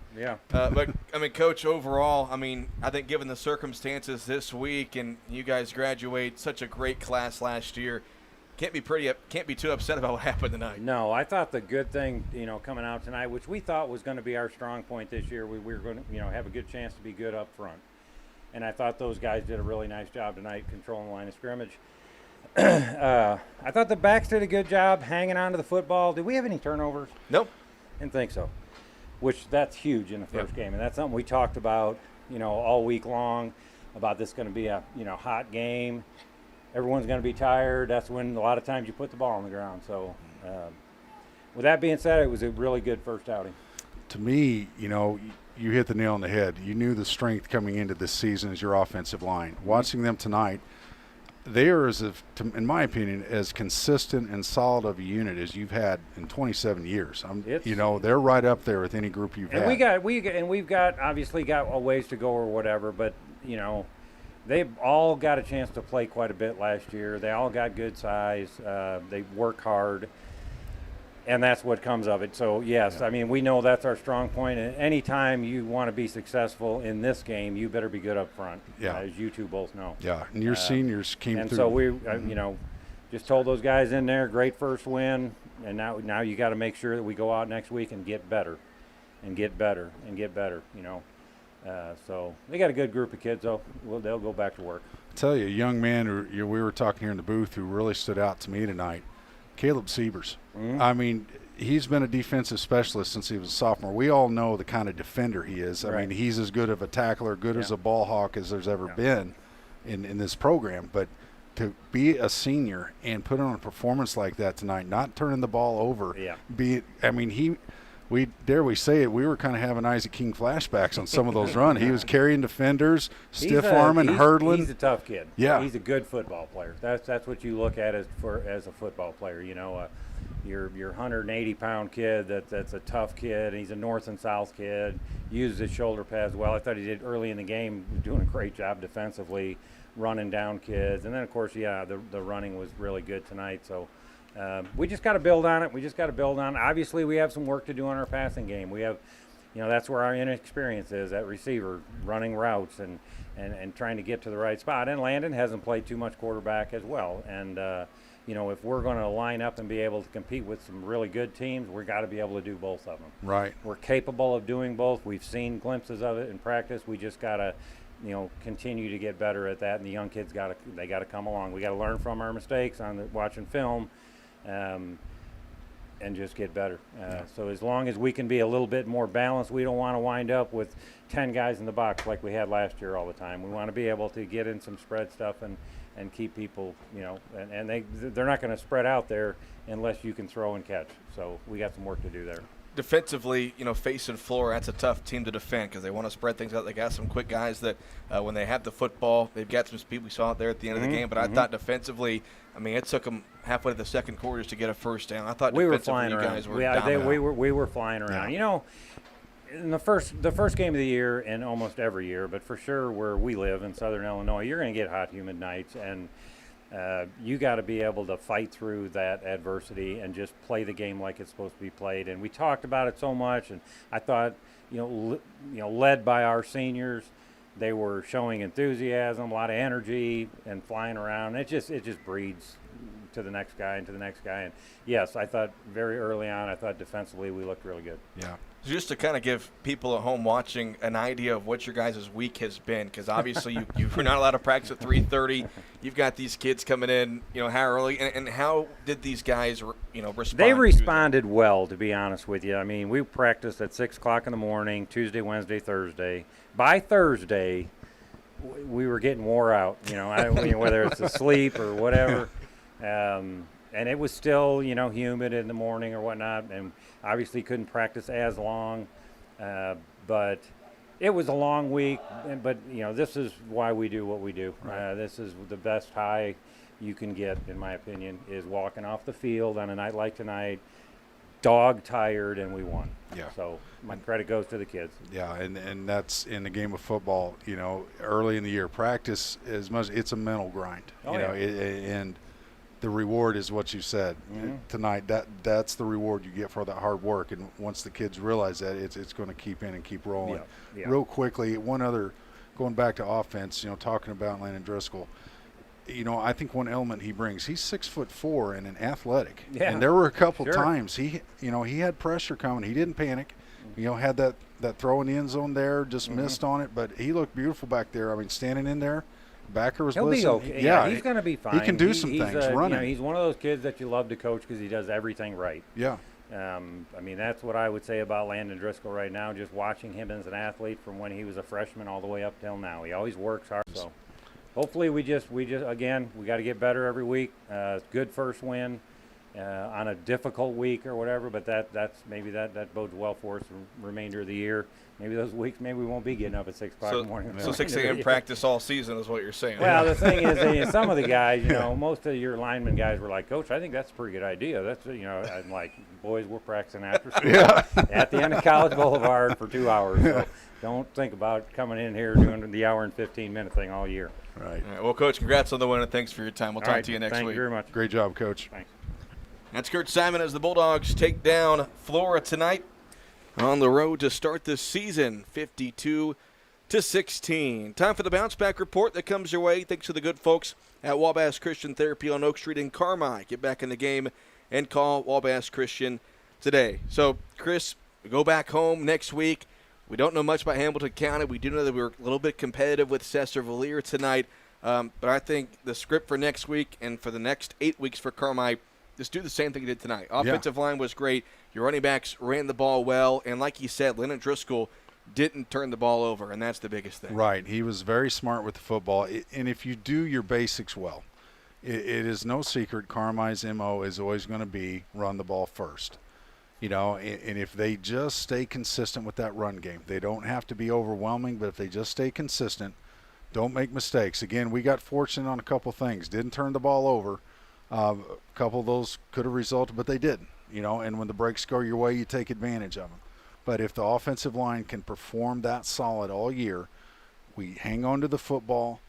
But I mean, Coach, overall, I mean, I think given the circumstances this week, and you guys graduate such a great class last year, can't be too upset about what happened tonight. No, I thought the good thing, coming out tonight, which we thought was going to be our strong point this year, we were going to, have a good chance to be good up front. And I thought those guys did a really nice job tonight controlling the line of scrimmage. I thought the backs did a good job hanging on to the football. Did we have any turnovers? Nope. Didn't think so. Which that's huge in the first game, and that's something we talked about, all week long, about this going to be a, hot game. Everyone's going to be tired. That's when a lot of times you put the ball on the ground. So, with that being said, it was a really good first outing. To me, you hit the nail on the head. You knew the strength coming into this season as your offensive line. Watching them tonight, they are, in my opinion, as consistent and solid of a unit as you've had in 27 years. They're right up there with any group you've had. We've got obviously got a ways to go or whatever, but they've all got a chance to play quite a bit last year. They all got good size. They work hard. And that's what comes of it. So, yes, I mean, we know that's our strong point. And anytime you want to be successful in this game, you better be good up front, as you two both know. Yeah, and your seniors came through. And so we, just told those guys in there, great first win. And now you got to make sure that we go out next week and get better and get better and get better, So they got a good group of kids, though. They'll go back to work. I'll tell you, a young man we were talking here in the booth who really stood out to me tonight, Caleb Siebers. I mean, he's been a defensive specialist since he was a sophomore. We all know the kind of defender he is. I mean, he's as good of a tackler, good as a ball hawk as there's ever been in this program. But to be a senior and put on a performance like that tonight, not turning the ball over, we say it, we were kind of having Isaac King flashbacks on some of those runs. He was carrying defenders, stiff-arming, hurdling. He's a tough kid. Yeah. He's a good football player. That's what you look at as a football player. Your 180-pound kid that's a tough kid. He's a north and south kid. Uses his shoulder pads well. I thought he did early in the game, doing a great job defensively, running down kids. And then, of course, the running was really good tonight. So we just got to build on it. Obviously, we have some work to do on our passing game. We have, that's where our inexperience is at receiver, running routes and trying to get to the right spot. And Landon hasn't played too much quarterback as well. And, if we're going to line up and be able to compete with some really good teams, we've got to be able to do both of them. Right. We're capable of doing both. We've seen glimpses of it in practice. We just got to, continue to get better at that. And the young kids got to come along. We got to learn from our mistakes on watching film. And just get better. So as long as we can be a little bit more balanced, we don't want to wind up with 10 guys in the box like we had last year all the time. We want to be able to get in some spread stuff and keep people, and they're not going to spread out there unless you can throw and catch. So we got some work to do there. Defensively, facing Flora, that's a tough team to defend because they want to spread things out. They got some quick guys that when they have the football, they've got some speed. We saw it there at the end of the game. But I thought defensively, it took them halfway to the second quarters to get a first down. I thought we defensively were flying you around. guys were dominant. We were flying around. In the first game of the year, and almost every year, but for sure where we live in Southern Illinois, you're going to get hot, humid nights, and you got to be able to fight through that adversity and just play the game like it's supposed to be played. And we talked about it so much, and I thought, led by our seniors, they were showing enthusiasm, a lot of energy, and flying around. It just breeds to the next guy and to the next guy. And yes, I thought very early on, defensively we looked really good. Yeah. Just to kind of give people at home watching an idea of what your guys' week has been, because obviously you were not allowed to practice at 3:30. You've got these kids coming in, how early, and how did these guys, respond? They responded well, to be honest with you. We practiced at 6 o'clock in the morning, Tuesday, Wednesday, Thursday. By Thursday, we were getting wore out, whether it's asleep or whatever. And it was still, humid in the morning or whatnot, and obviously couldn't practice as long. But it was a long week. But, this is why we do what we do. Right. This is the best high you can get, in my opinion, is walking off the field on a night like tonight, dog tired, and we won. Yeah. So my credit goes to the kids. Yeah, and that's in the game of football, early in the year. Practice, as much, it's a mental grind. Oh, and the reward is what you said tonight. That's the reward you get for that hard work. And once the kids realize that, it's going to keep in and keep rolling. Yeah. Real quickly, one other, going back to offense, talking about Landon Driscoll, I think one element he brings, he's 6'4" and an athletic. Yeah. And there were a couple times he had pressure coming. He didn't panic. Had that throw in the end zone there, just missed on it, but he looked beautiful back there. I mean, standing in there, backer was He'll listening. be okay. Yeah, he's going to be fine. He can do some things running. He's one of those kids that you love to coach because he does everything right. Yeah. I mean, that's what I would say about Landon Driscoll right now, just watching him as an athlete from when he was a freshman all the way up till now. He always works hard. So hopefully we just again, we got to get better every week. Good first win on a difficult week or whatever, but that's maybe that bodes well for us the remainder of the year. Maybe those weeks, maybe we won't be getting up at 6 o'clock in the morning. So 6 a.m. practice all season is what you're saying. Well, the thing is, some of the guys, most of your lineman guys were like, Coach, I think that's a pretty good idea. That's, I'm like, boys, we're practicing after school at the end of College Boulevard for 2 hours. So don't think about coming in here doing the hour and 15-minute thing all year. Right. All right. Well, Coach, congrats on the win, and thanks for your time. We'll talk to you next week. Thank you very much. Great job, Coach. Thanks. That's Kurt Simon as the Bulldogs take down Flora tonight on the road to start the season, 52-16. Time for the bounce back report that comes your way thanks to the good folks at Wabash Christian Therapy on Oak Street in Carmi. Get back in the game and call Wabash Christian today. So, Chris, we go back home next week. We don't know much about Hamilton County. We do know that we were a little bit competitive with Cesar-Valier tonight. But I think the script for next week and for the next 8 weeks for Carmi, just do the same thing you did tonight. Offensive line was great. Your running backs ran the ball well. And like you said, Landon Driscoll didn't turn the ball over, and that's the biggest thing. Right. He was very smart with the football. And if you do your basics well, it is no secret Carmi's MO is always going to be run the ball first. And if they just stay consistent with that run game, they don't have to be overwhelming, but if they just stay consistent, don't make mistakes. Again, we got fortunate on a couple things. Didn't turn the ball over. A couple of those could have resulted, but they didn't. And when the breaks go your way, you take advantage of them. But if the offensive line can perform that solid all year, we hang on to the football.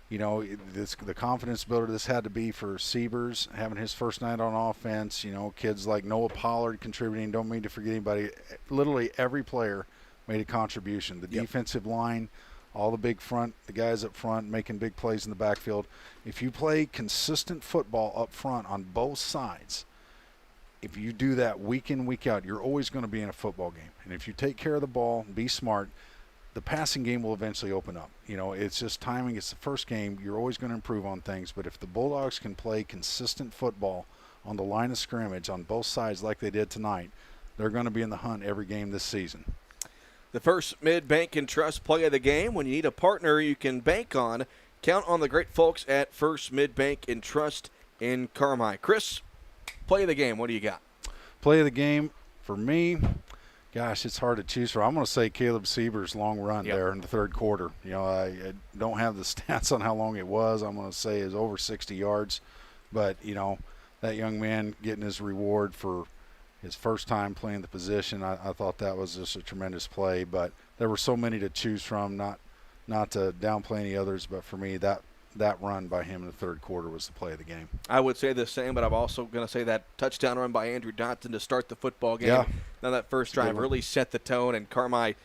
The confidence builder this had to be for Siebers, having his first night on offense. Kids like Noah Pollard contributing. Don't mean to forget anybody. Literally every player made a contribution. The defensive line, all the big front, the guys up front making big plays in the backfield. If you play consistent football up front on both sides, if you do that week in, week out, you're always going to be in a football game. And if you take care of the ball, be smart, the passing game will eventually open up. It's just timing. It's the first game. You're always going to improve on things. But if the Bulldogs can play consistent football on the line of scrimmage on both sides like they did tonight, they're going to be in the hunt every game this season. The First Mid Bank and Trust play of the game. When you need a partner you can bank on, count on the great folks at First Mid Bank and Trust in Carmi. Chris, play of the game. What do you got? Play of the game for me, gosh, it's hard to choose from. I'm going to say Caleb Siebers' long run there in the third quarter. I don't have the stats on how long it was. I'm going to say it's over 60 yards. But, that young man getting his reward for his first time playing the position, I thought that was just a tremendous play. But there were so many to choose from, not to downplay any others, but for me, that run by him in the third quarter was the play of the game. I would say the same, but I'm also going to say that touchdown run by Andrew Dotson to start the football game. Yeah. Now that first drive really set the tone, and Carmi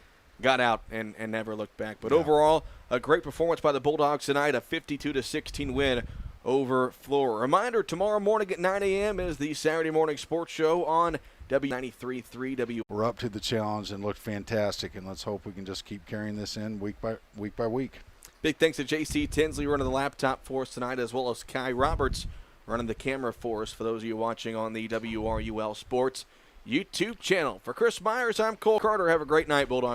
got out and never looked back. But overall, a great performance by the Bulldogs tonight, a 52-16 win over Flora. Reminder, tomorrow morning at 9 a.m. is the Saturday Morning Sports Show on W93.3 W. We're up to the challenge and looked fantastic, and let's hope we can just keep carrying this in week by week. Big thanks to J.C. Tinsley running the laptop for us tonight, as well as Kai Roberts running the camera for us for those of you watching on the WRUL Sports YouTube channel. For Chris Myers, I'm Cole Carter. Have a great night, Bulldogs.